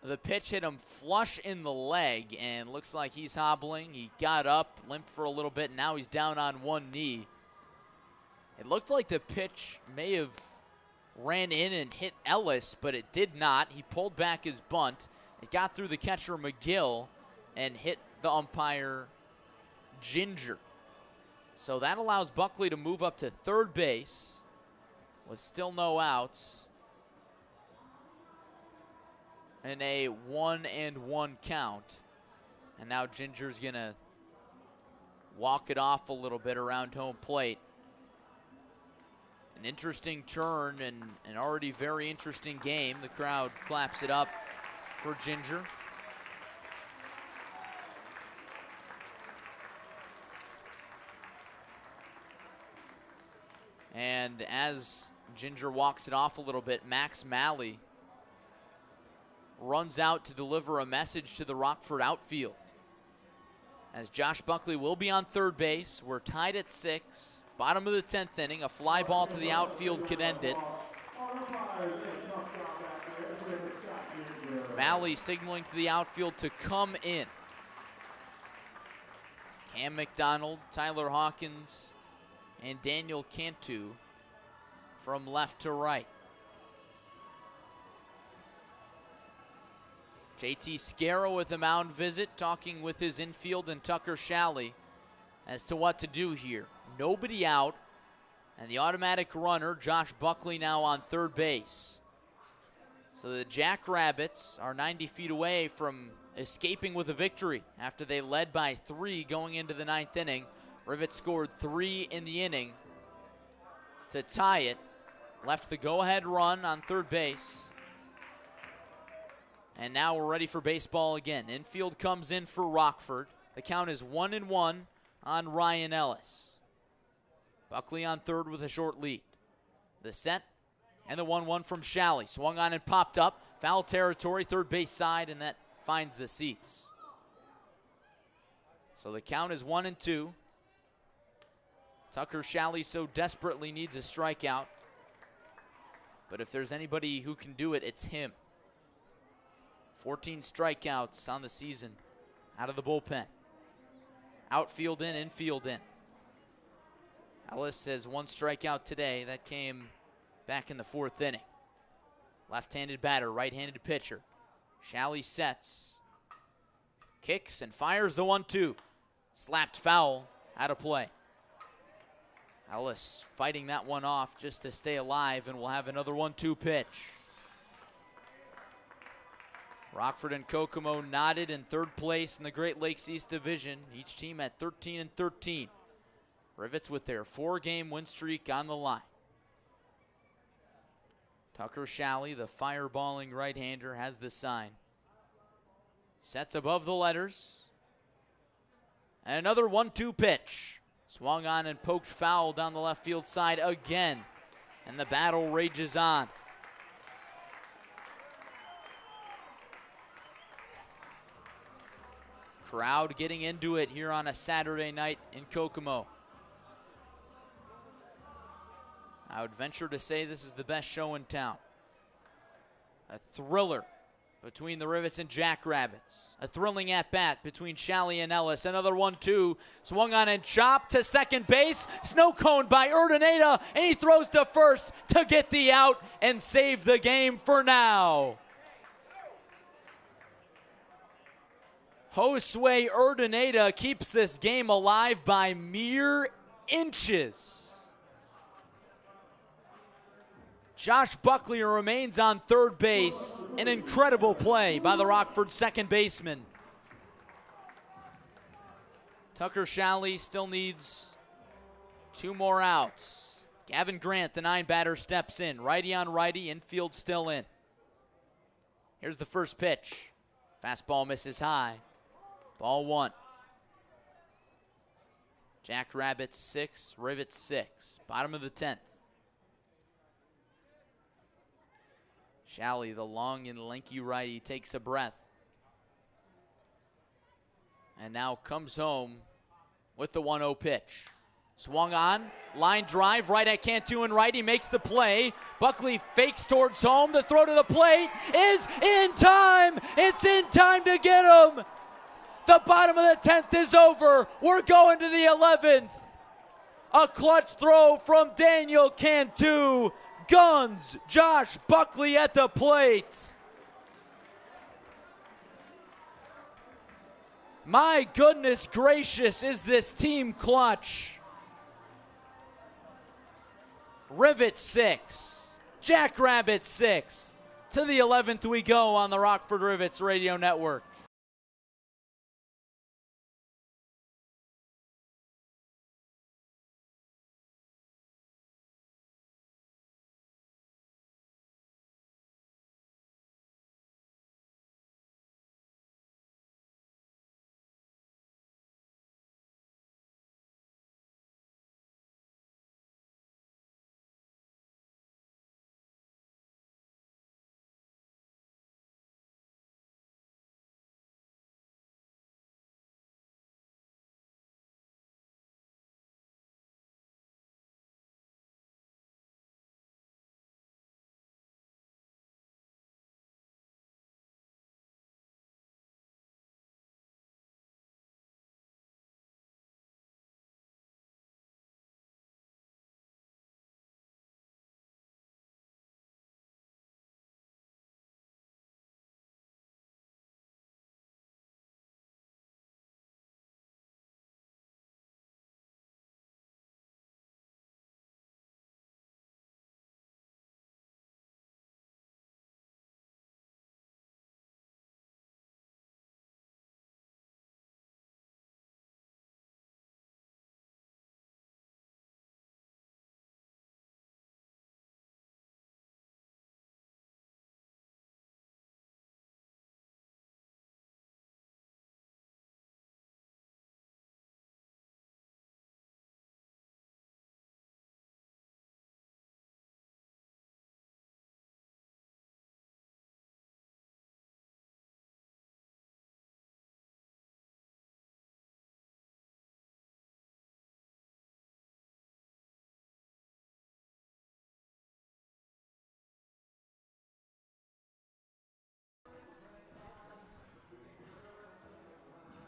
The pitch hit him flush in the leg, and looks like he's hobbling. He got up, limped for a little bit, and now he's down on one knee. It looked like the pitch may have ran in and hit Ellis, but it did not. He pulled back his bunt. It got through the catcher, McGill, and hit the umpire, Ginger. So that allows Buckley to move up to third base with still no outs. And a 1-1 count. And now Ginger's going to walk it off a little bit around home plate. An interesting turn and an already very interesting game. The crowd claps it up for Ginger. And as Ginger walks it off a little bit, Max Malley runs out to deliver a message to the Rockford outfield. As Josh Buckley will be on third base. We're tied at 6. Bottom of the 10th inning. A fly ball to the outfield could end it. Malley signaling to the outfield to come in. Cam McDonald, Tyler Hawkins, and Daniel Cantu from left to right. JT Scarrow with a mound visit, talking with his infield and Tucker Shalley as to what to do here. Nobody out, and the automatic runner, Josh Buckley, now on third base. So the Jackrabbits are 90 feet away from escaping with a victory after they led by 3 going into the 9th inning. Rivets scored 3 in the inning to tie it. Left the go-ahead run on third base. And now we're ready for baseball again. Infield comes in for Rockford. The count is 1-1 on Ryan Ellis. Buckley on third with a short lead. The set and the 1-1 from Shalley. Swung on and popped up. Foul territory, third base side, and that finds the seats. So the count is 1-2. Tucker Shalley so desperately needs a strikeout. But if there's anybody who can do it, it's him. 14 strikeouts on the season out of the bullpen. Outfield in, infield in. Ellis has 1 strikeout today. That came back in the 4th inning. Left-handed batter, right-handed pitcher. Shalley sets, kicks, and fires the 1-2. Slapped foul, out of play. Ellis fighting that one off just to stay alive, and we'll have another 1-2 pitch. Rockford and Kokomo knotted in third place in the Great Lakes East Division. Each team at 13-13. Rivets with their 4-game win streak on the line. Tucker Shalley, the fireballing right-hander, has the sign. Sets above the letters. And another 1-2 pitch. Swung on and poked foul down the left field side again. And the battle rages on. Crowd getting into it here on a Saturday night in Kokomo. I would venture to say this is the best show in town. A thriller between the Rivets and Jackrabbits. A thrilling at-bat between Shalley and Ellis. Another 1-2. Swung on and chopped to second base. Snow cone by Urdaneta, and he throws to first to get the out and save the game for now. Josue Urdaneta keeps this game alive by mere inches. Josh Buckley remains on third base. An incredible play by the Rockford second baseman. Tucker Shalley still needs 2 more outs. Gavin Grant, the 9-batter, steps in. Righty on righty, infield still in. Here's the first pitch. Fastball misses high. Ball 1. Jackrabbits 6, Rivets 6. Bottom of the 10th. Shalley, the long and lanky righty, takes a breath. And now comes home with the 1-0 pitch. Swung on, Line drive right at Cantu and right. He makes the play. Buckley fakes towards home. The throw to the plate is in time. It's in time to get him. The bottom of the 10th is over. We're going to the 11th. A clutch throw from Daniel Cantu. Guns Josh Buckley at the plate. My goodness gracious, is this team clutch. Rivets 6, Jackrabbits 6. To the 11th we go on the Rockford Rivets Radio Network.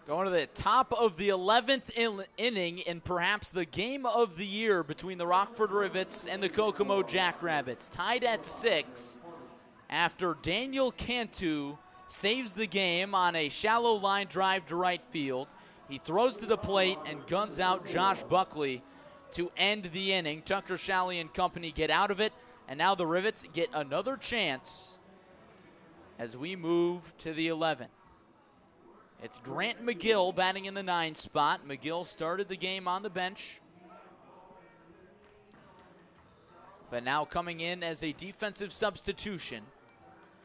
Going to the top of the 11th inning and perhaps the game of the year between the Rockford Rivets and the Kokomo Jackrabbits. Tied at 6 after Daniel Cantu saves the game on a shallow line drive to right field. He throws to the plate and guns out Josh Buckley to end the inning. Tucker Shalley and company get out of it, and now the Rivets get another chance as we move to the 11th. It's Grant McGill batting in the 9 spot. McGill started the game on the bench, but now coming in as a defensive substitution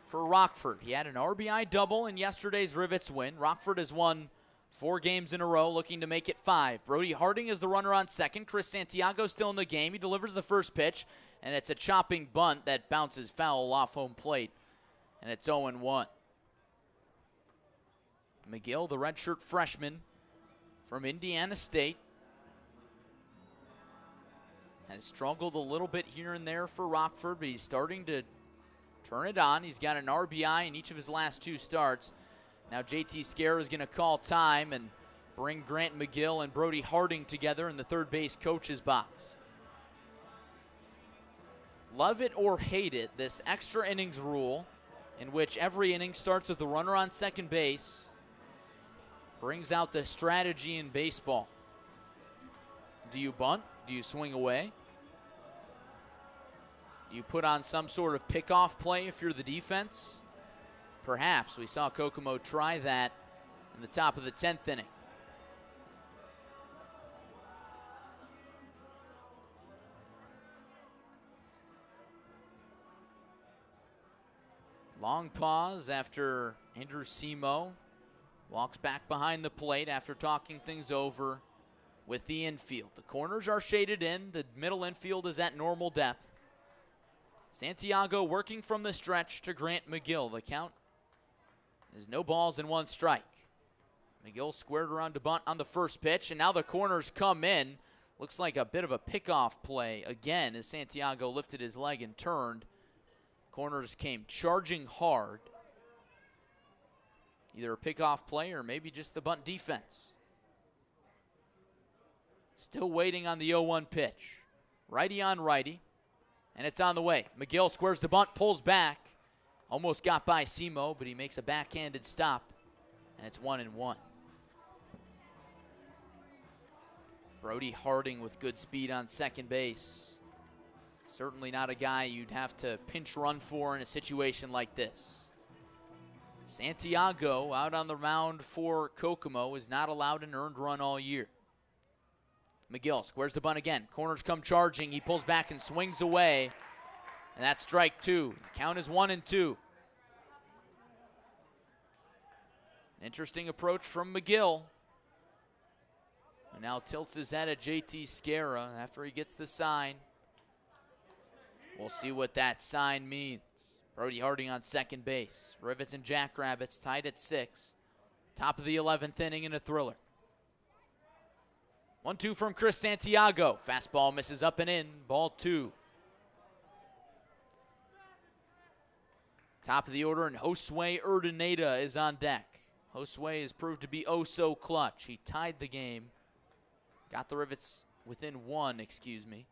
for Rockford. He had an RBI double in yesterday's Rivets win. Rockford has won 4 games in a row, looking to make it 5. Brody Harding is the runner on second. Chris Santiago still in the game. He delivers the first pitch, and it's a chopping bunt that bounces foul off home plate, and it's 0-1. McGill, the redshirt freshman from Indiana State, has struggled a little bit here and there for Rockford, but he's starting to turn it on. He's got an RBI in each of his last 2 starts. Now JT Scarra is going to call time and bring Grant McGill and Brody Harding together in the third base coach's box. Love it or hate it, this extra innings rule in which every inning starts with a runner on second base brings out the strategy in baseball. Do you bunt? Do you swing away? Do you put on some sort of pickoff play if you're the defense? Perhaps. We saw Kokomo try that in the top of the 10th inning. Long pause after Andrew Simo walks back behind the plate after talking things over with the infield. The corners are shaded in. The middle infield is at normal depth. Santiago working from the stretch to Grant McGill. The count is no balls and 1 strike. McGill squared around to bunt on the first pitch, and now the corners come in. Looks like a bit of a pickoff play again as Santiago lifted his leg and turned. Corners came charging hard. Either a pickoff play or maybe just the bunt defense. Still waiting on the 0-1 pitch. Righty on righty, and it's on the way. McGill squares the bunt, pulls back. Almost got by Simo, but he makes a backhanded stop, and it's 1-1. Brody Harding with good speed on second base. Certainly not a guy you'd have to pinch run for in a situation like this. Santiago out on the mound for Kokomo is not allowed an earned run all year. McGill squares the bunt again. Corners come charging. He pulls back and swings away. And that's strike two. The count is 1-2. Interesting approach from McGill. And now tilts his head at JT Scara after he gets the sign. We'll see what that sign means. Brody Harding on second base. Rivets and Jackrabbits tied at 6. Top of the 11th inning in a thriller. 1-2 from Chris Santiago. Fastball misses up and in. Ball 2. Top of the order, and Josue Urdaneta is on deck. Josue has proved to be oh so clutch. He tied the game. Got the Rivets within 1, excuse me.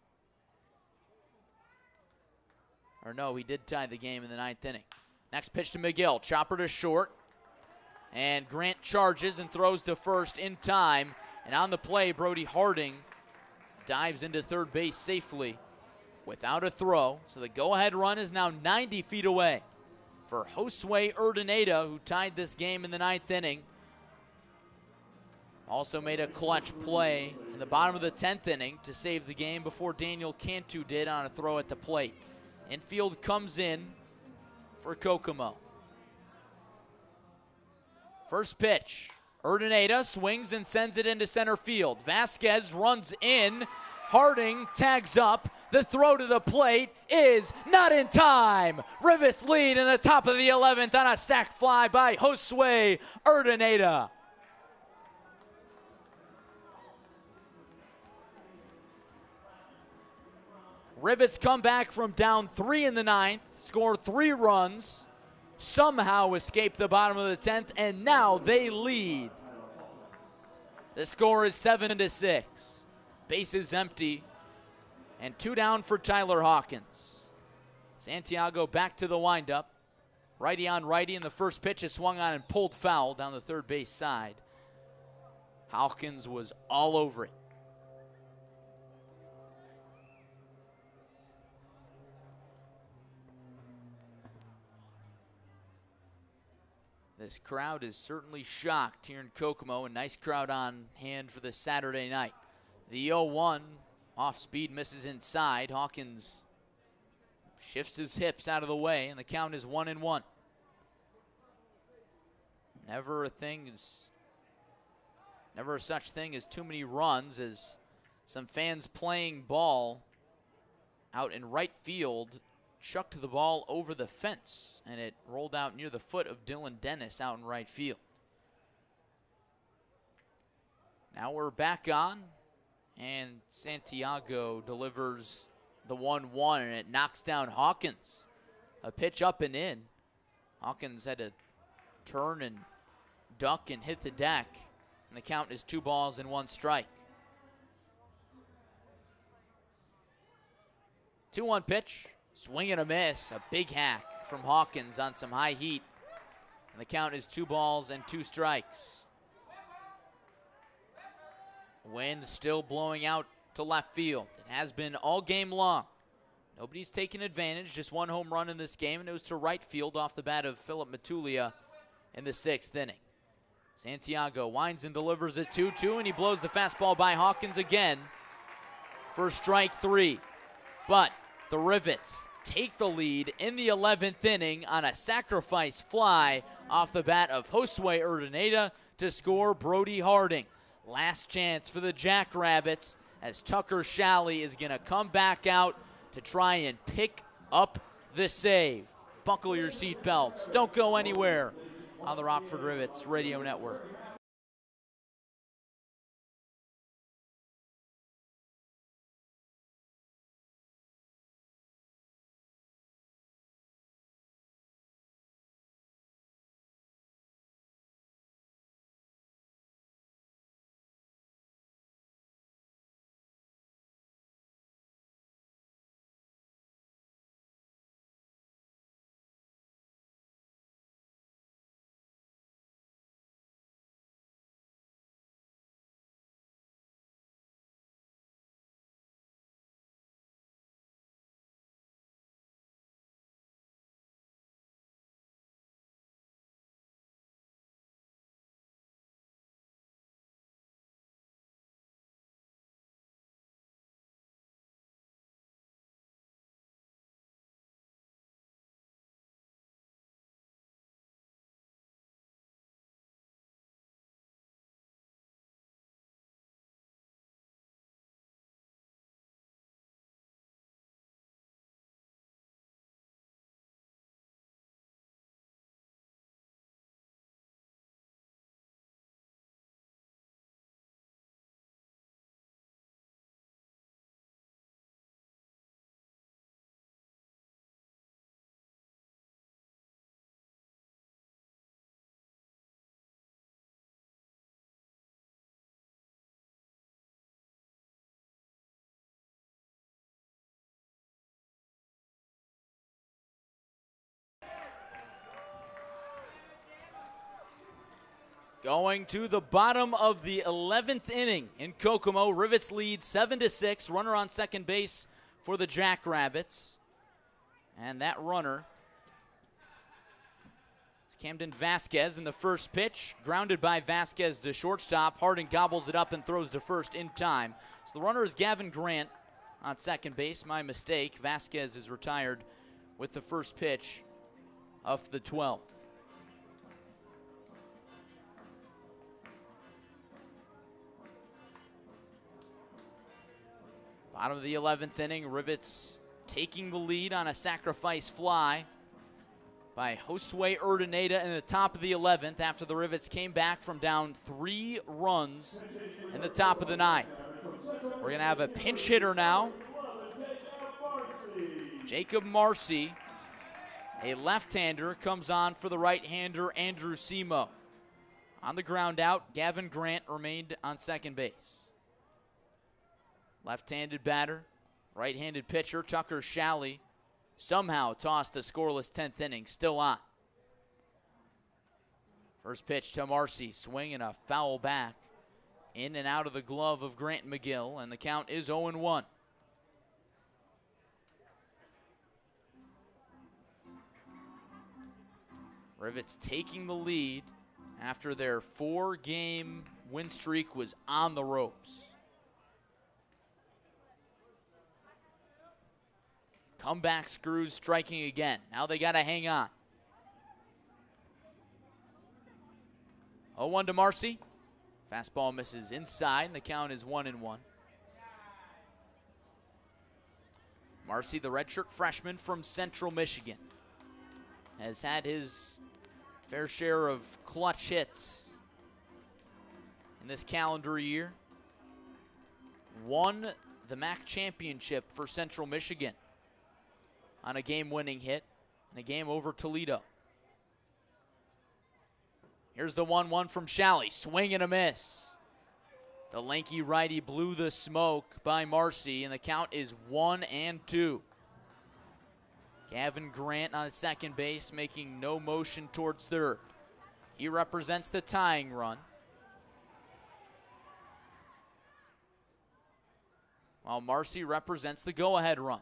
Or no, he did tie the game in the 9th inning. Next pitch to McGill. Chopper to short. And Grant charges and throws to first in time. And on the play, Brody Harding dives into third base safely without a throw. So the go-ahead run is now 90 feet away for Josue Urdaneta, who tied this game in the 9th inning. Also made a clutch play in the bottom of the 10th inning to save the game before Daniel Cantu did on a throw at the plate. Infield comes in for Kokomo. First pitch. Urdaneta swings and sends it into center field. Vasquez runs in. Harding tags up. The throw to the plate is not in time. Rivets lead in the top of the 11th on a sac fly by Josue Urdaneta. Rivets come back from down 3 in the 9th, score 3 runs, somehow escape the bottom of the 10th, and now they lead. The score is 7-6. Bases empty, and 2 down for Tyler Hawkins. Santiago back to the windup. Righty on righty, and the first pitch is swung on and pulled foul down the third base side. Hawkins was all over it. This crowd is certainly shocked here in Kokomo. A nice crowd on hand for this Saturday night. The 0-1 off speed misses inside. Hawkins shifts his hips out of the way, and the count is 1-1. Never a such thing as too many runs, as some fans playing ball out in right field chucked the ball over the fence, and it rolled out near the foot of Dylan Dennis out in right field. Now we're back on, and Santiago delivers the 1-1, and it knocks down Hawkins. A pitch up and in. Hawkins had to turn and duck and hit the deck, and the count is 2 balls and 1 strike. 2-1 pitch. Swing and a miss, a big hack from Hawkins on some high heat. And the count is 2 balls and 2 strikes. Wind still blowing out to left field. It has been all game long. Nobody's taken advantage, just 1 home run in this game, and it was to right field off the bat of Philip Matulia in the 6th inning. Santiago winds and delivers it 2-2, and he blows the fastball by Hawkins again for strike 3. But the Rivets take the lead in the 11th inning on a sacrifice fly off the bat of Josue Urdaneta to score Brody Harding. Last chance for the Jackrabbits, as Tucker Shalley is going to come back out to try and pick up the save. Buckle your seatbelts. Don't go anywhere on the Rockford Rivets Radio Network. Going to the bottom of the 11th inning in Kokomo. Rivets lead 7-6. Runner on second base for the Jackrabbits. And that runner is Camden Vasquez in the first pitch. Grounded by Vasquez to shortstop. Harding gobbles it up and throws to first in time. So the runner is Gavin Grant on second base. My mistake. Vasquez is retired with the first pitch of the 12th. Bottom of the 11th inning, Rivets taking the lead on a sacrifice fly by Josue Urdaneta in the top of the 11th after the Rivets came back from down 3 runs in the top of the 9th. We're going to have a pinch hitter now. Jacob Marcy, a left-hander, comes on for the right-hander Andrew Simo. On the ground out, Gavin Grant remained on second base. Left-handed batter, right-handed pitcher Tucker Shalley somehow tossed a scoreless 10th inning, still on. First pitch to Marcy, swing and a foul back in and out of the glove of Grant McGill, and the count is 0-1. Rivets taking the lead after their 4-game win streak was on the ropes. Comeback screws striking again. Now they got to hang on. 0-1 to Marcy. Fastball misses inside, and the count is 1-1. Marcy, the redshirt freshman from Central Michigan, has had his fair share of clutch hits in this calendar year. Won the MAC championship for Central Michigan on a game-winning hit in a game over Toledo. Here's the 1-1 from Shalley. Swing and a miss. The lanky righty blew the smoke by Marcy, and the count is 1-2. Gavin Grant on second base, making no motion towards third. He represents the tying run, while Marcy represents the go-ahead run.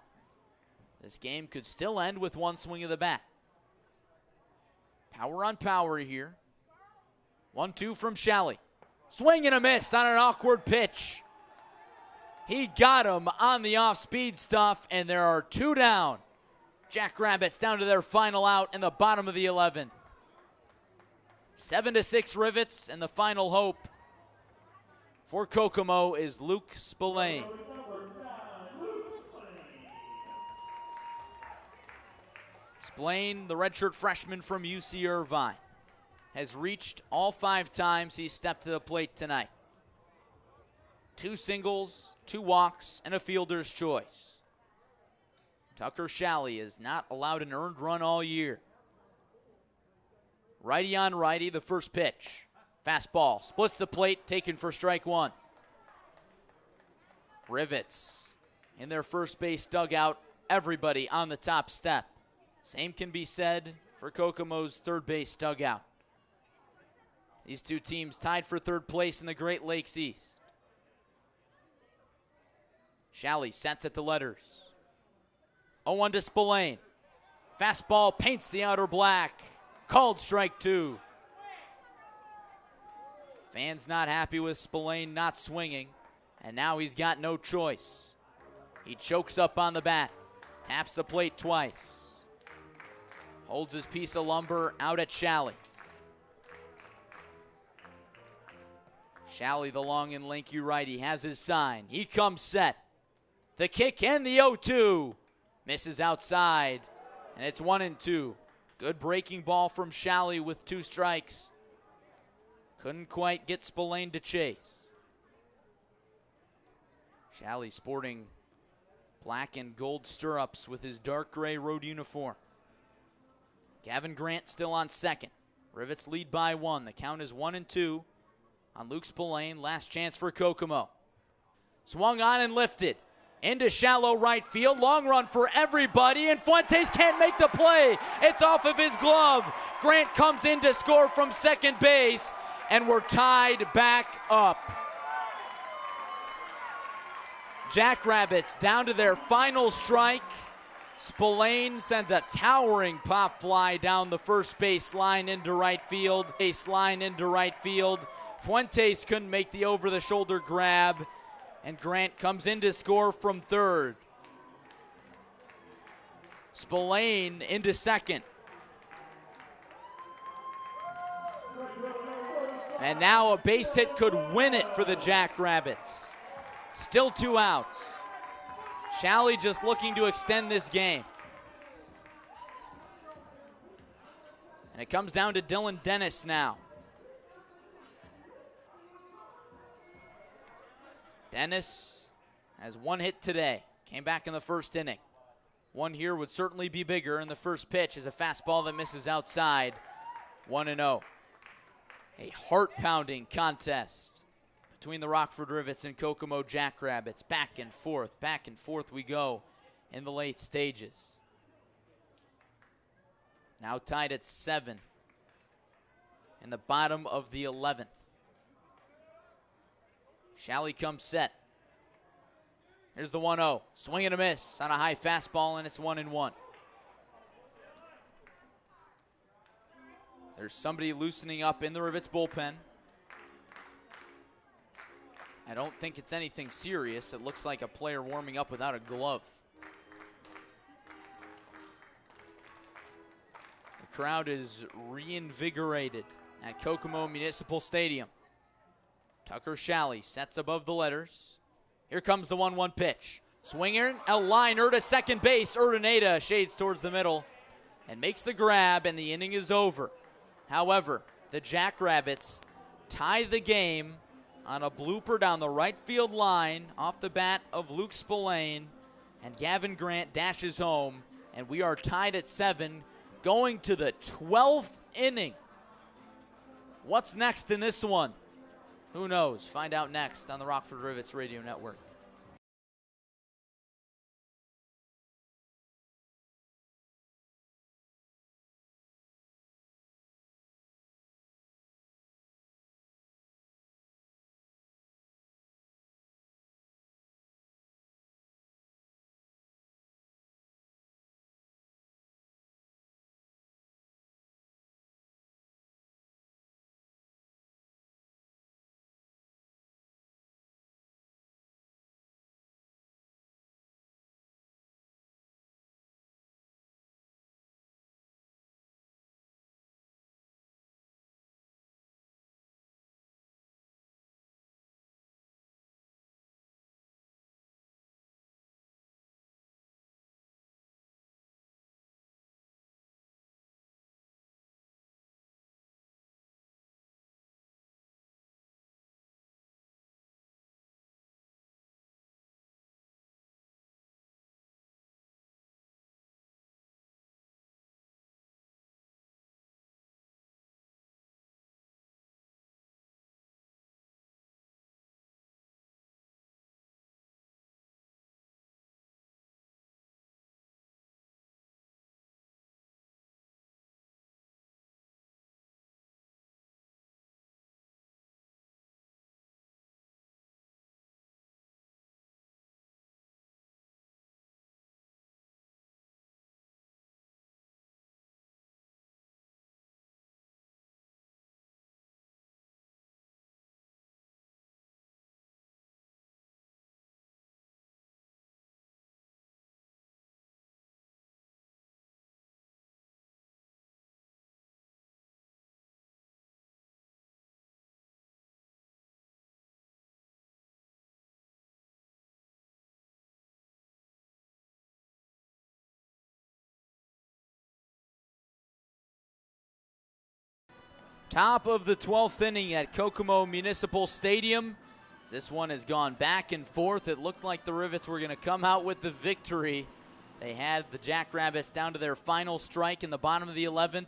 This game could still end with one swing of the bat. Power on power here. 1-2 from Shalley. Swing and a miss on an awkward pitch. He got him on the off-speed stuff, and there are 2 down. Jackrabbits down to their final out in the bottom of the 11th. 7-6 Rivets, and the final hope for Kokomo is Luke Spillane. Spillane, the redshirt freshman from UC Irvine, has reached all 5 times he stepped to the plate tonight. 2 singles, 2 walks, and a fielder's choice. Tucker Shalley has not allowed an earned run all year. Righty on righty, the first pitch. Fastball, splits the plate, taken for strike 1. Rivets in their first base dugout, everybody on the top step. Same can be said for Kokomo's third base dugout. These 2 teams tied for third place in the Great Lakes East. Shalley sets at the letters. 0-1 to Spillane. Fastball paints the outer black. Called strike 2. Fans not happy with Spillane not swinging, and now he's got no choice. He chokes up on the bat, taps the plate twice. Holds his piece of lumber out at Shalley. Shalley, the long and lanky righty, has his sign. He comes set. The kick and the 0-2. Misses outside, and it's 1-2. Good breaking ball from Shalley with 2 strikes. Couldn't quite get Spillane to chase. Shalley sporting black and gold stirrups with his dark gray road uniform. Gavin Grant still on second. Rivets lead by 1. The count is 1-2 on Luke Spillane. Last chance for Kokomo. Swung on and lifted into shallow right field. Long run for everybody, and Fuentes can't make the play. It's off of his glove. Grant comes in to score from second base. and we're tied back up. Jackrabbits down to their final strike. Spillane sends a towering pop fly down the first base line into right field. Fuentes couldn't make the over-the-shoulder grab, and Grant comes in to score from third. Spillane into second. And now a base hit could win it for the Jackrabbits. Still 2 outs. Shalley just looking to extend this game. And it comes down to Dylan Dennis now. Dennis has 1 hit today. Came back in the first inning. 1 here would certainly be bigger, and the first pitch is a fastball that misses outside. 1-0. A heart-pounding contest between the Rockford Rivets and Kokomo Jackrabbits. Back and forth we go in the late stages. Now tied at 7 in the bottom of the 11th. Shalley comes set. Here's the 1-0. Swing and a miss on a high fastball, and it's 1-1. There's somebody loosening up in the Rivets bullpen. I don't think it's anything serious. It looks like a player warming up without a glove. The crowd is reinvigorated at Kokomo Municipal Stadium. Tucker Shalley sets above the letters. Here comes the 1-1 pitch. Swinger, a liner to second base. Urdaneta shades towards the middle and makes the grab, and the inning is over. However, the Jackrabbits tie the game on a blooper down the right field line off the bat of Luke Spillane, and Gavin Grant dashes home, and we are tied at 7 going to the 12th inning. What's next in this one? Who knows? Find out next on the Rockford Rivets Radio Network. Top of the 12th inning at Kokomo Municipal Stadium. This one has gone back and forth. It looked like the Rivets were going to come out with the victory. They had the Jackrabbits down to their final strike in the bottom of the 11th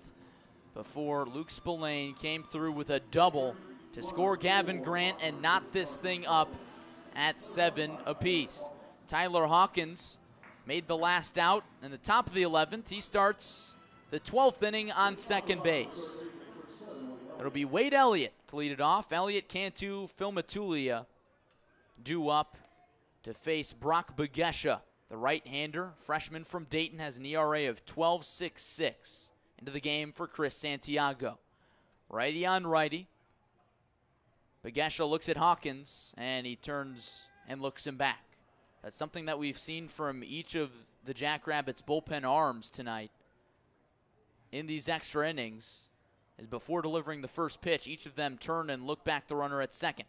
before Luke Spillane came through with a double to score Gavin Grant and knot this thing up at 7 apiece. Tyler Hawkins made the last out in the top of the 11th. He starts the 12th inning on second base. It'll be Wade Elliott to lead it off. Elliott Cantu, Phil Matulia due up to face Brock Begesha. The right-hander, freshman from Dayton, has an ERA of 12.66 into the game for Chris Santiago. Righty on righty. Begesha looks at Hawkins, and he turns and looks him back. That's something that we've seen from each of the Jackrabbits' bullpen arms tonight in these extra innings, is before delivering the first pitch, each of them turn and look back the runner at second.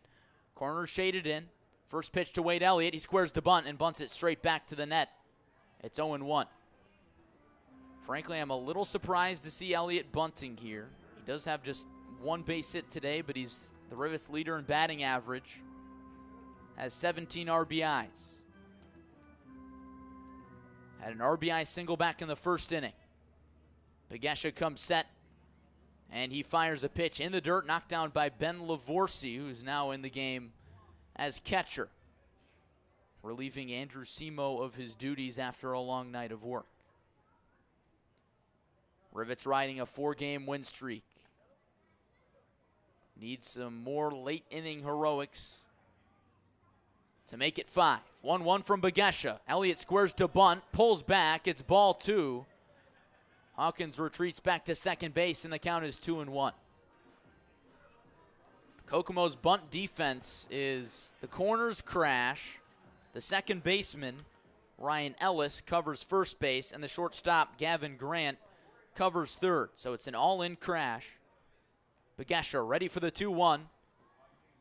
Corner shaded in. First pitch to Wade Elliott. He squares the bunt and bunts it straight back to the net. It's 0-1. Frankly, I'm a little surprised to see Elliott bunting here. He does have just one base hit today, but he's the Rivets leader in batting average. Has 17 RBIs. Had an RBI single back in the first inning. Begesha comes set, and he fires a pitch in the dirt, knocked down by Ben Lavorsi, who's now in the game as catcher, relieving Andrew Simo of his duties after a long night of work. Rivets riding a 4-game win streak. Needs some more late inning heroics to make it 5. 1-1 from Begesha. Elliott squares to bunt, pulls back, it's ball 2. Hawkins retreats back to second base, and the count is 2-1. Kokomo's bunt defense is the corners crash. The second baseman, Ryan Ellis, covers first base, and the shortstop, Gavin Grant, covers third. So it's an all-in crash. Begesha ready for the 2-1.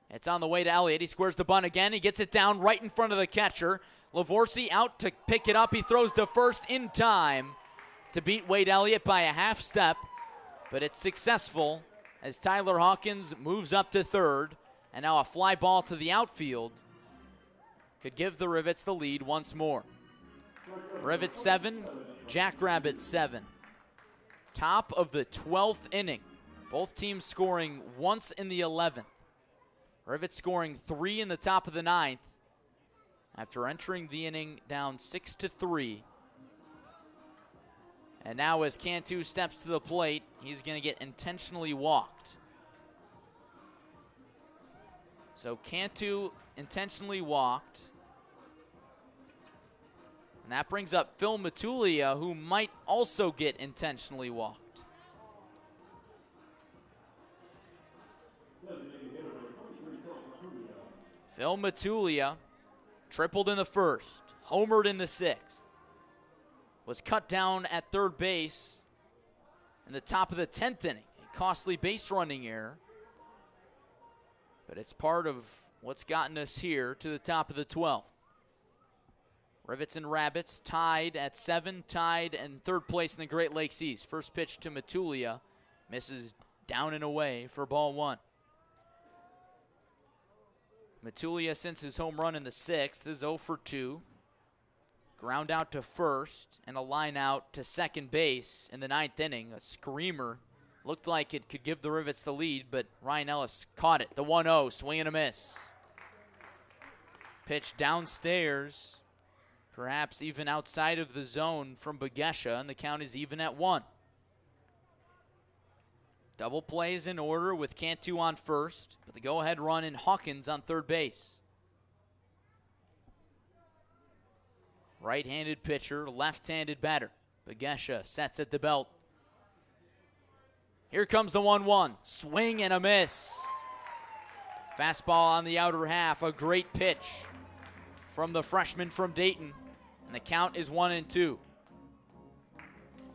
It's on the way to Elliott. He squares the bunt again. He gets it down right in front of the catcher. Lavorsi out to pick it up. He throws to first in time to beat Wade Elliott by a half step, but it's successful as Tyler Hawkins moves up to third, and now a fly ball to the outfield could give the Rivets the lead once more. Rivets 7, Jackrabbits 7. Top of the 12th inning. Both teams scoring once in the 11th. Rivets scoring 3 in the top of the 9th after entering the inning down 6-3. And now as Cantu steps to the plate, he's going to get intentionally walked. So Cantu intentionally walked. And that brings up Phil Matulia, who might also get intentionally walked. Phil Matulia tripled in the first, homered in the 6th. Was cut down at third base in the top of the 10th inning. A costly base running error. But it's part of what's gotten us here to the top of the 12th. Rivets and Rabbits tied at 7, tied in third place in the Great Lakes East. First pitch to Matulia, misses down and away for ball 1. Matulia, since his home run in the 6th, is 0 for 2. Ground out to first and a line out to second base in the 9th inning. A screamer. Looked like it could give the Rivets the lead, but Ryan Ellis caught it. The 1-0, swing and a miss. Pitch downstairs, perhaps even outside of the zone from Begesha, and the count is even at 1. Double plays in order with Cantu on first, but the go-ahead run in Hawkins on third base. Right-handed pitcher, left-handed batter. Begesha sets at the belt. Here comes the 1-1. Swing and a miss. Fastball on the outer half. A great pitch from the freshman from Dayton. And the count is 1-2.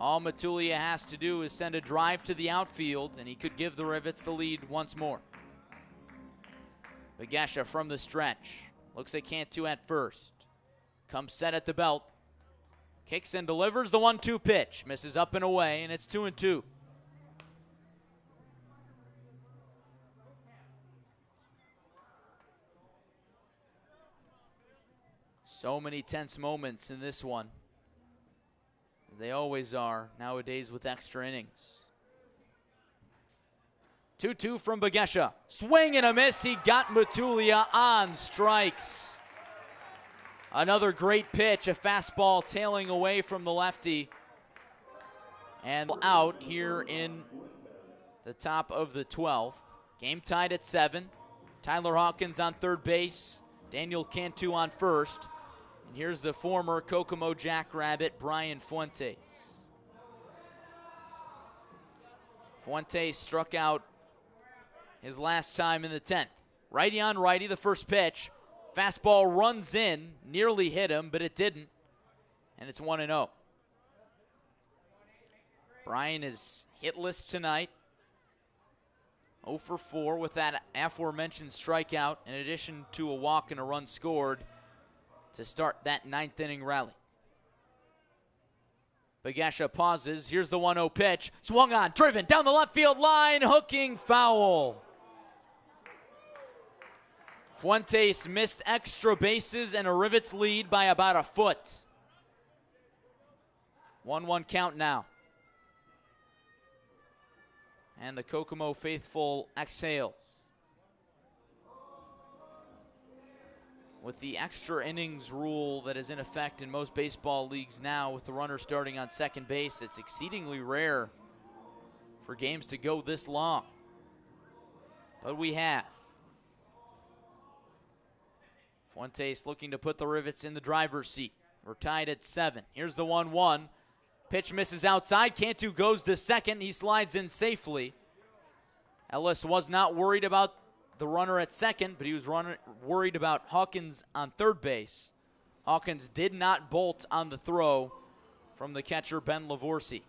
All Matulia has to do is send a drive to the outfield, and he could give the Rivets the lead once more. Begesha from the stretch. Looks at Cantu at first. Comes set at the belt. Kicks and delivers the 1-2 pitch. Misses up and away, and it's 2-2. So many tense moments in this one. They always are nowadays with extra innings. 2-2 from Begesha. Swing and a miss. He got Matulia on strikes. Another great pitch, a fastball tailing away from the lefty. And out here in the top of the 12th. Game tied at 7. Tyler Hawkins on third base. Daniel Cantu on first. And here's the former Kokomo Jackrabbit, Brian Fuentes. Fuentes struck out his last time in the 10th. Righty on righty, the first pitch. Fastball runs in, nearly hit him, but it didn't. And it's 1-0. Brian is hitless tonight. 0 for 4 with that aforementioned strikeout, in addition to a walk and a run scored to start that 9th inning rally. Bagesha pauses. Here's the 1-0 pitch. Swung on, driven down the left field line, hooking foul. Fuentes missed extra bases and a Rivets lead by about a foot. 1-1 count now. And the Kokomo faithful exhales. With the extra innings rule that is in effect in most baseball leagues now, with the runner starting on second base, it's exceedingly rare for games to go this long. But we have. Fuentes looking to put the Rivets in the driver's seat. We're tied at 7. Here's the 1-1. Pitch misses outside. Cantu goes to second. He slides in safely. Ellis was not worried about the runner at second, but he was worried about Hawkins on third base. Hawkins did not bolt on the throw from the catcher, Ben Lavorsi.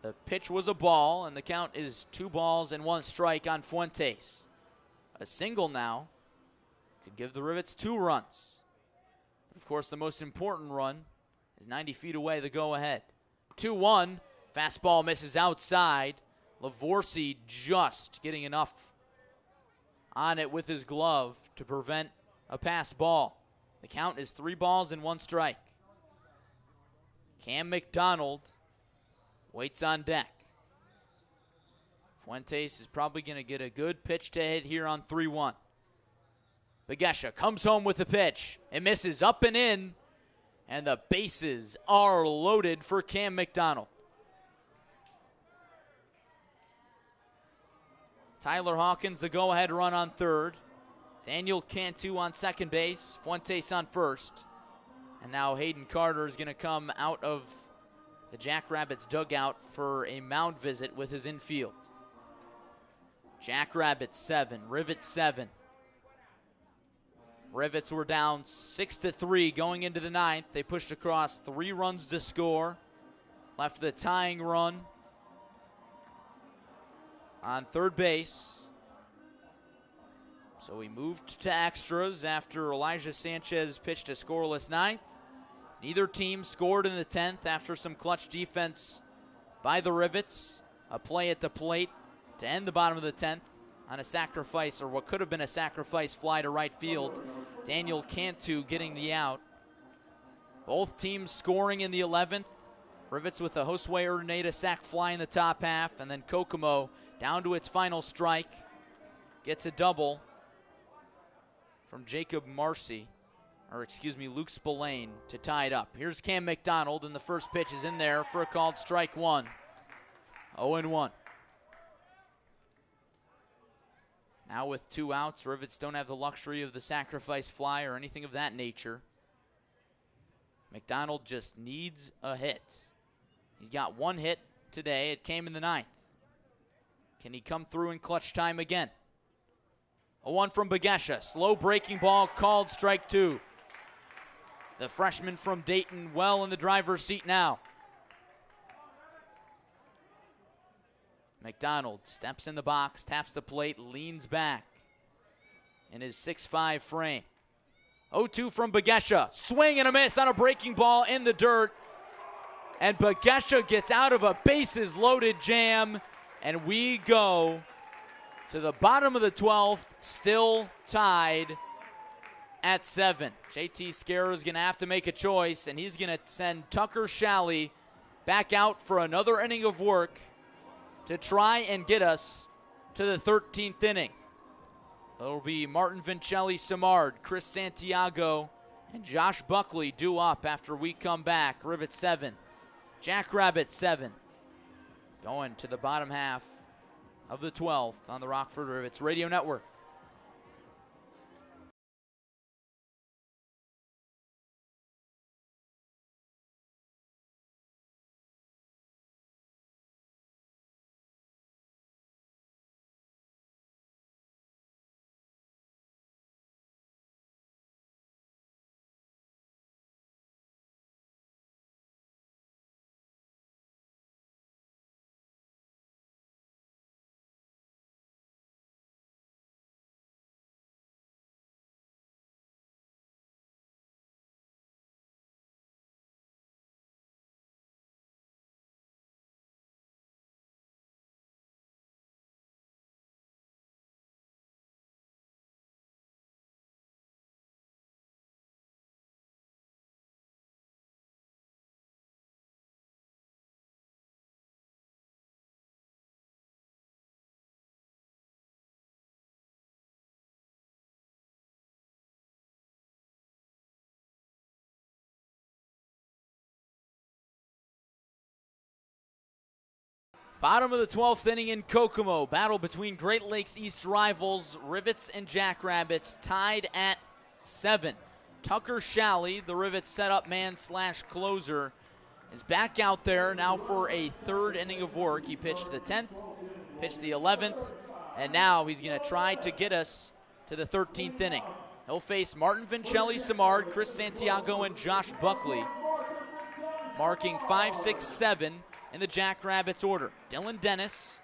The pitch was a ball, and the count is 2 balls and 1 strike on Fuentes. A single now could give the Rivets 2 runs. Of course, the most important run is 90 feet away, the go-ahead. 2-1, fastball misses outside. Lavorsi just getting enough on it with his glove to prevent a pass ball. The count is 3 balls and 1 strike. Cam McDonald waits on deck. Fuentes is probably going to get a good pitch to hit here on 3-1. Bagesha comes home with the pitch. It misses up and in, and the bases are loaded for Cam McDonald. Tyler Hawkins, the go-ahead run on third. Daniel Cantu on second base. Fuentes on first. And now Hayden Carter is going to come out of the Jackrabbits dugout for a mound visit with his infield. Jackrabbits 7, Rivets 7. Rivets were down 6-3 going into the 9th. They pushed across 3 runs to score. Left the tying run on third base. So we moved to extras after Elijah Sanchez pitched a scoreless 9th. Neither team scored in the 10th after some clutch defense by the Rivets. A play at the plate to end the bottom of the 10th on a sacrifice, or what could have been a sacrifice fly to right field. Daniel Cantu getting the out. Both teams scoring in the 11th. Rivets with a Josue Urneta sac fly in the top half, and then Kokomo down to its final strike. Gets a double from Jacob Marcy, Luke Spillane to tie it up. Here's Cam McDonald, and the first pitch is in there for a called strike 1. 0-1. Now with 2 outs, Rivets don't have the luxury of the sacrifice fly or anything of that nature. McDonald just needs a hit. He's got 1 hit today. It came in the 9th. Can he come through in clutch time again? A 1 from Bagesha. Slow breaking ball called strike 2. The freshman from Dayton well in the driver's seat now. McDonald steps in the box, taps the plate, leans back in his 6'5" frame. 0-2 from Bagesha. Swing and a miss on a breaking ball in the dirt. And Bagesha gets out of a bases-loaded jam. And we go to the bottom of the 12th, still tied at 7. JT Scarra is going to have to make a choice, and he's going to send Tucker Shalley back out for another inning of work to try and get us to the 13th inning. It'll be Martin Vincelli-Simard, Chris Santiago, and Josh Buckley due up after we come back. Rivets 7, Jackrabbits 7. going to the bottom half of the 12th on the Rockford Rivets Radio Network. Bottom of the 12th inning in Kokomo. Battle between Great Lakes East rivals Rivets and Jackrabbits, tied at 7. Tucker Shalley, the Rivets setup man / closer, is back out there now for a third inning of work. He pitched the 10th, pitched the 11th, and now he's going to try to get us to the 13th inning. He'll face Martin Vincelli Samard, Chris Santiago, and Josh Buckley, marking 5, 6, 7 in the Jackrabbits order. Dylan Dennis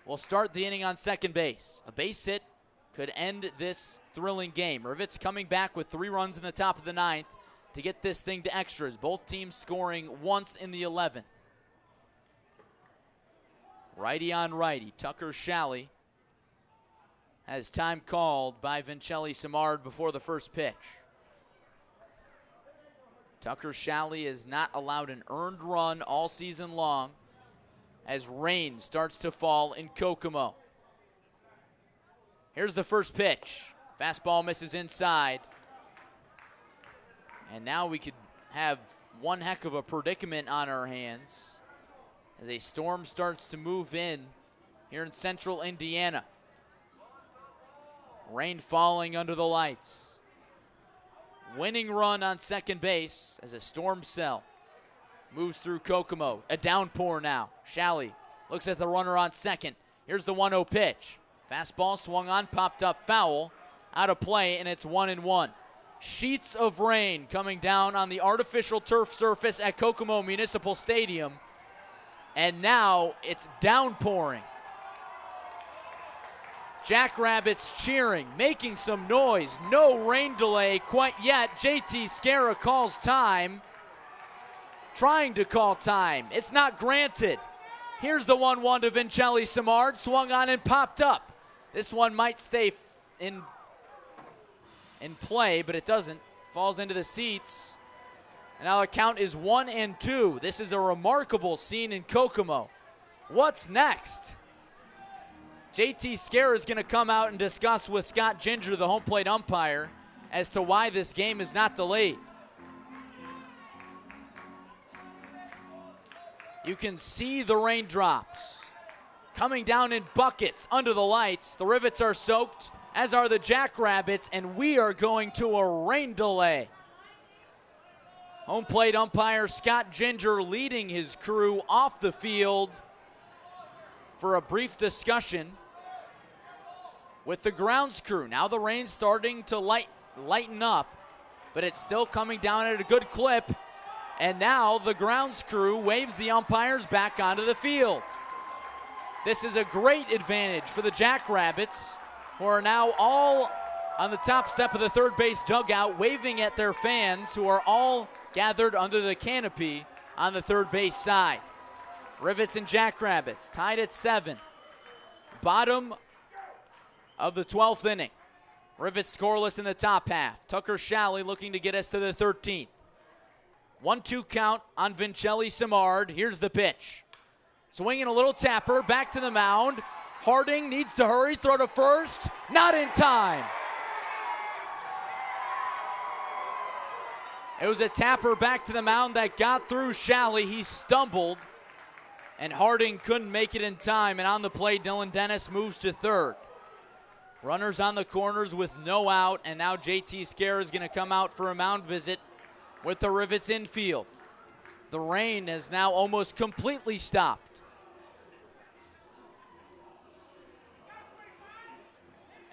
will start the inning on second base. A base hit could end this thrilling game. Rivets coming back with 3 runs in the top of the 9th to get this thing to extras. Both teams scoring once in the 11th. Righty on righty. Tucker Shalley has time called by Vincelli Samard before the first pitch. Tucker Shalley has not allowed an earned run all season long as rain starts to fall in Kokomo. Here's the first pitch. Fastball misses inside. And now we could have one heck of a predicament on our hands as a storm starts to move in here in central Indiana. Rain falling under the lights. Winning run on second base as a storm cell moves through Kokomo. A downpour now. Shalley looks at the runner on second. Here's the 1-0 pitch. Fastball swung on, popped up foul. Out of play, and it's 1-1. Sheets of rain coming down on the artificial turf surface at Kokomo Municipal Stadium. And now it's downpouring. Jackrabbits cheering, making some noise. No rain delay quite yet. JT Scara calls time. Trying to call time. It's not granted. Here's the 1-1 to Vincelli Samard. Swung on and popped up. This one might stay in play, but it doesn't. Falls into the seats. And now the count is 1-2. This is a remarkable scene in Kokomo. What's next? JT Scara is going to come out and discuss with Scott Ginger, the home plate umpire, as to why this game is not delayed. You can see the raindrops coming down in buckets under the lights. The Rivets are soaked, as are the Jackrabbits, and we are going to a rain delay. Home plate umpire Scott Ginger leading his crew off the field for a brief discussion with the grounds crew. Now the rain's starting to lighten up, but it's still coming down at a good clip. And now the grounds crew waves the umpires back onto the field. This is a great advantage for the Jackrabbits, who are now all on the top step of the third base dugout, waving at their fans who are all gathered under the canopy on the third base side. Rivets and Jackrabbits tied at 7. Bottom of the 12th inning. Rivets scoreless in the top half. Tucker Shalley looking to get us to the 13th. 1-2 count on Vincelli Samard. Here's the pitch. Swinging a little tapper, back to the mound. Harding needs to hurry, throw to first. Not in time. It was a tapper back to the mound that got through Shalley. He stumbled And Harding couldn't make it in time, and on the play, Dylan Dennis moves to third. Runners on the corners with no out, and now JT Scare is going to come out for a mound visit with the Rivets infield. The rain has now almost completely stopped.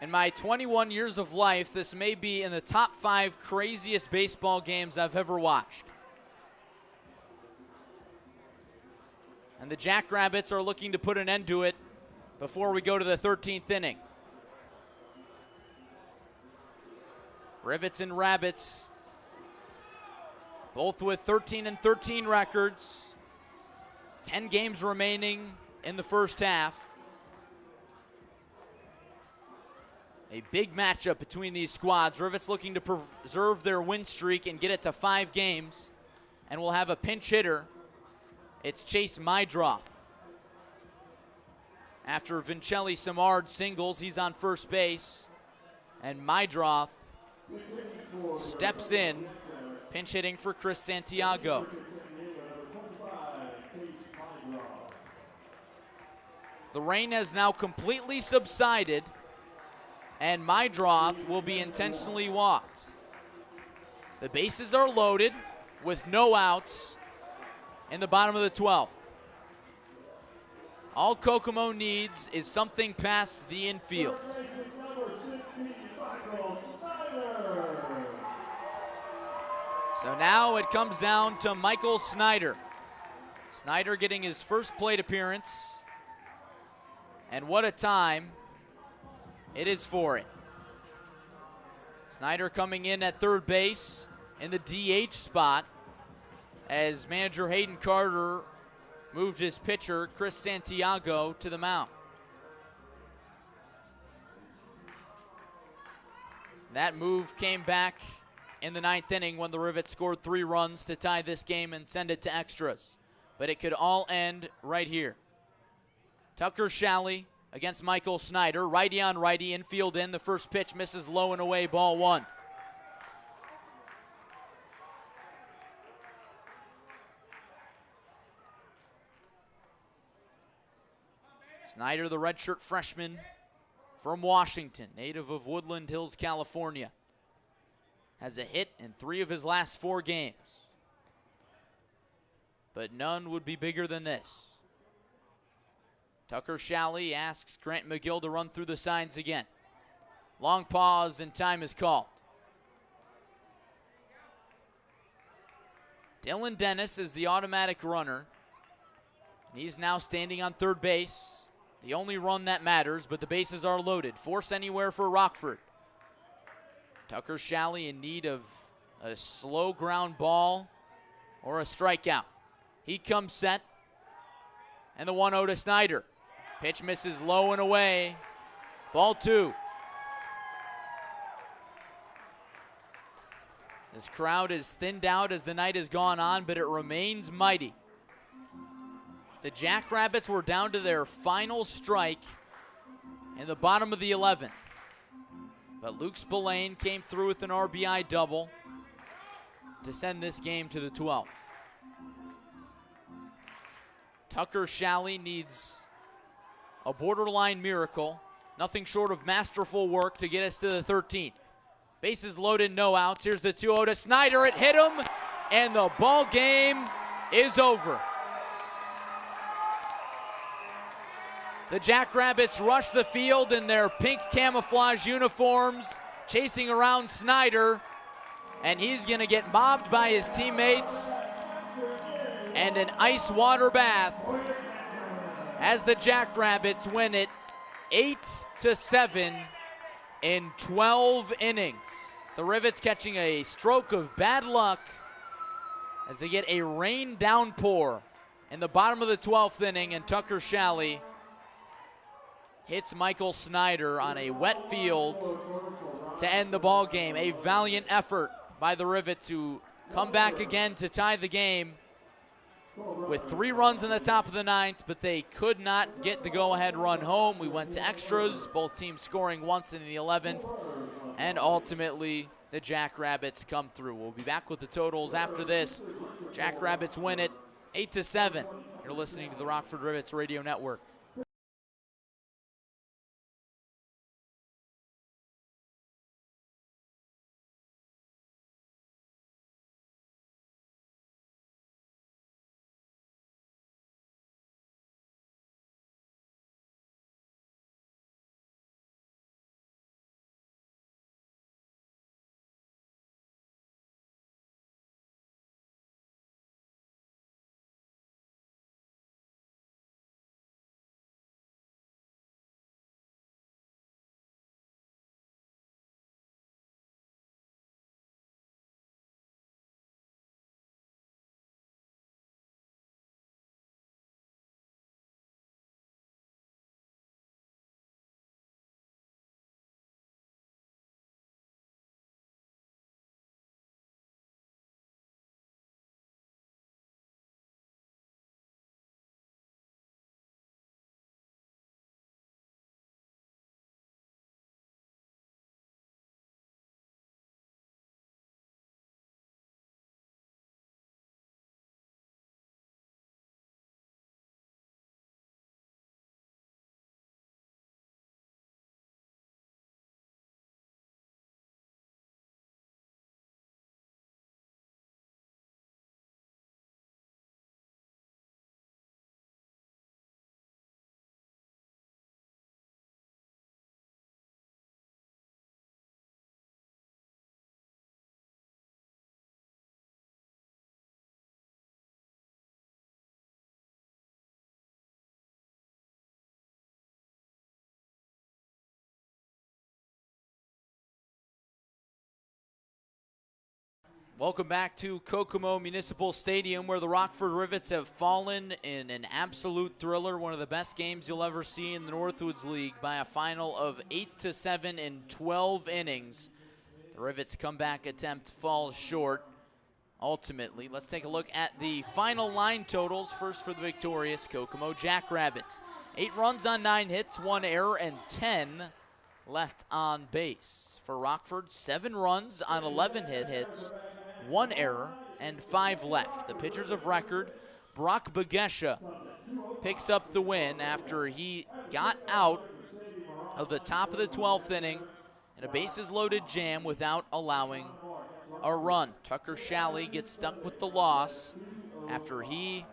In my 21 years of life, this may be in the top 5 craziest baseball games I've ever watched. And the Jackrabbits are looking to put an end to it before we go to the 13th inning. Rivets and Rabbits, both with 13-13 records. 10 games remaining in the first half. A big matchup between these squads. Rivets looking to preserve their win streak and get it to 5 games. And we'll have a pinch hitter. It's Chase Mydroth. After Vincelli Samard singles, he's on first base. And Mydroth steps in, pinch hitting for Chris Santiago. The rain has now completely subsided, and Mydroth will be intentionally walked. The bases are loaded with no outs in the bottom of the 12th. All Kokomo needs is something past the infield. So now it comes down to Michael Snyder. Snyder getting his first plate appearance. And what a time it is for it. Snyder coming in at third base in the DH spot as manager Hayden Carter moved his pitcher, Chris Santiago, to the mound. That move came back in the 9th inning when the Rivets scored 3 runs to tie this game and send it to extras. But it could all end right here. Tucker Shalley against Michael Snyder. Righty on righty, infield in. The first pitch misses low and away, ball 1. Snyder, the redshirt freshman from Washington, native of Woodland Hills, California, has a hit in 3 of his last 4 games. But none would be bigger than this. Tucker Shalley asks Grant McGill to run through the signs again. Long pause and time is called. Dylan Dennis is the automatic runner. He's now standing on third base. The only run that matters, but the bases are loaded. Force anywhere for Rockford. Tucker Shalley in need of a slow ground ball or a strikeout. He comes set. And the 1-0 to Snyder. Pitch misses low and away. Ball 2. This crowd is thinned out as the night has gone on, but it remains mighty. The Jackrabbits were down to their final strike in the bottom of the 11th. But Luke Spillane came through with an RBI double to send this game to the 12th. Tucker Shalley needs a borderline miracle. Nothing short of masterful work to get us to the 13th. Bases loaded, no outs. Here's the 2-0 to Snyder. It hit him, and the ball game is over. The Jackrabbits rush the field in their pink camouflage uniforms, chasing around Snyder, and he's going to get mobbed by his teammates and an ice water bath as the Jackrabbits win it 8-7 in 12 innings. The Rivets catching a stroke of bad luck as they get a rain downpour in the bottom of the 12th inning, and Tucker Shalley hits Michael Snyder on a wet field to end the ball game. A valiant effort by the Rivets to come back again to tie the game with 3 runs in the top of the 9th, but they could not get the go-ahead run home. We went to extras, both teams scoring once in the 11th, and ultimately the Jackrabbits come through. We'll be back with the totals after this. Jackrabbits win it 8-7. You're listening to the Rockford Rivets Radio Network. Welcome back to Kokomo Municipal Stadium, where the Rockford Rivets have fallen in an absolute thriller, one of the best games you'll ever see in the Northwoods League, by a final of 8-7 in 12 innings. The Rivets' comeback attempt falls short. Ultimately, let's take a look at the final line totals. First for the victorious Kokomo Jackrabbits. 8 runs on 9 hits, 1 error, and 10 left on base. For Rockford, 7 runs on 11 hits, 1 error, and 5 left. The pitchers of record, Brock Begesha picks up the win after he got out of the top of the 12th inning in a bases-loaded jam without allowing a run. Tucker Shalley gets stuck with the loss after he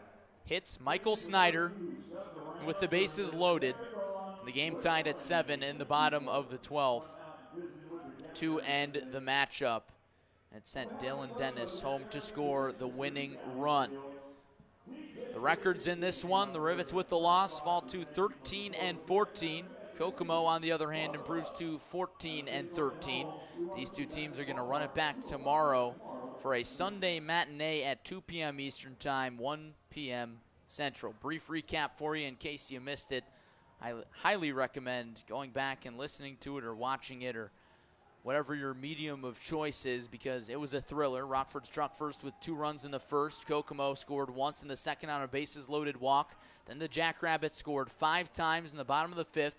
hits Michael Snyder with the bases loaded. The game tied at 7 in the bottom of the 12th to end the matchup. It sent Dylan Dennis home to score the winning run. The records in this one, the Rivets with the loss fall to 13-14. Kokomo, on the other hand, improves to 14-13. These two teams are going to run it back tomorrow for a Sunday matinee at 2 p.m. Eastern Time, 1 p.m. Central. Brief recap for you in case you missed it. I highly recommend going back and listening to it or watching it or whatever your medium of choice is, because it was a thriller. Rockford struck first with 2 runs in the first. Kokomo scored once in the second on a bases-loaded walk. Then the Jackrabbits scored 5 times in the bottom of the 5th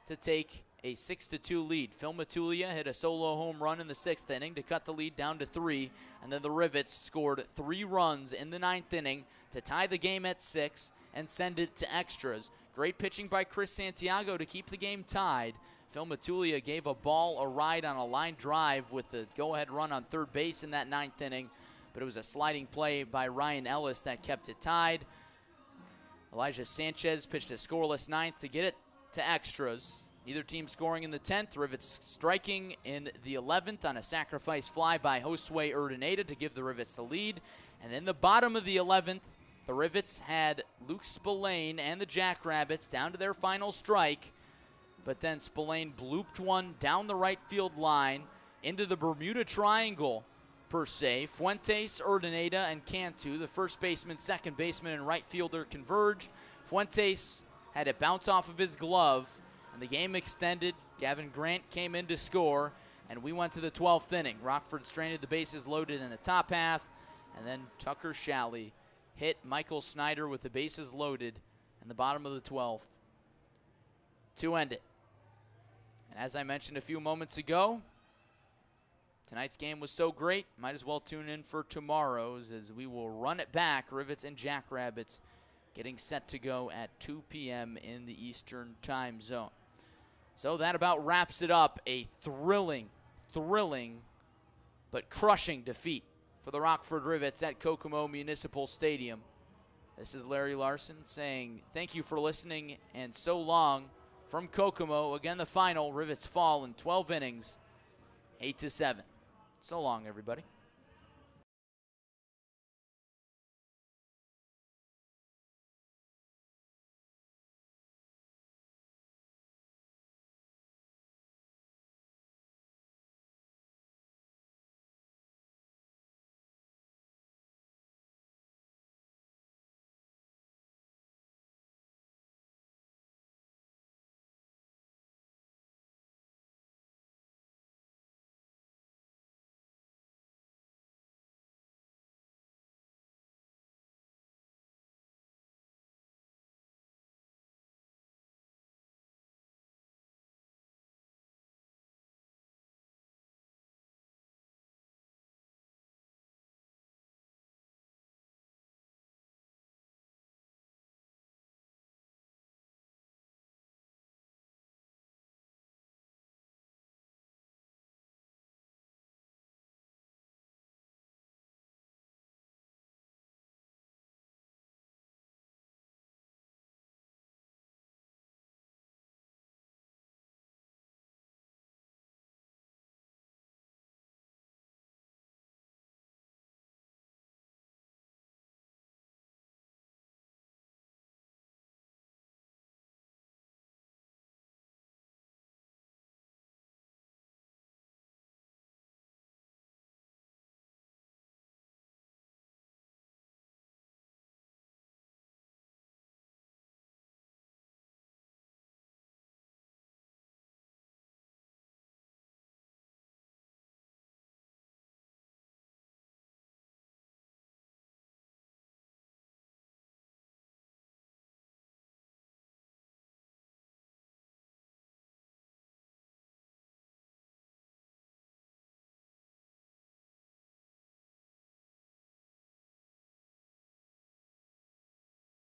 to take a 6-2 lead. Phil Matulia hit a solo home run in the 6th inning to cut the lead down to 3, and then the Rivets scored 3 runs in the 9th inning to tie the game at 6 and send it to extras. Great pitching by Chris Santiago to keep the game tied. Phil Matulia gave a ball a ride on a line drive with the go-ahead run on third base in that 9th inning, but it was a sliding play by Ryan Ellis that kept it tied. Elijah Sanchez pitched a scoreless 9th to get it to extras. Neither team scoring in the 10th. Rivets striking in the 11th on a sacrifice fly by Josue Urdaneta to give the Rivets the lead. And in the bottom of the 11th, the Rivets had Luke Spillane and the Jackrabbits down to their final strike, but then Spillane blooped one down the right field line into the Bermuda Triangle, per se. Fuentes, Urdaneta, and Cantu, the first baseman, second baseman, and right fielder, converged. Fuentes had it bounce off of his glove, and the game extended. Gavin Grant came in to score, and we went to the 12th inning. Rockford stranded the bases loaded in the top half, and then Tucker Shalley hit Michael Snyder with the bases loaded in the bottom of the 12th to end it. And as I mentioned a few moments ago, tonight's game was so great, might as well tune in for tomorrow's, as we will run it back, Rivets and Jackrabbits, getting set to go at 2 p.m. in the Eastern time zone. So that about wraps it up. A thrilling but crushing defeat for the Rockford Rivets at Kokomo Municipal Stadium. This is Larry Larson saying thank you for listening and so long from Kokomo. Again, the final, Rivets fall in 12 innings, 8-7. So long, everybody.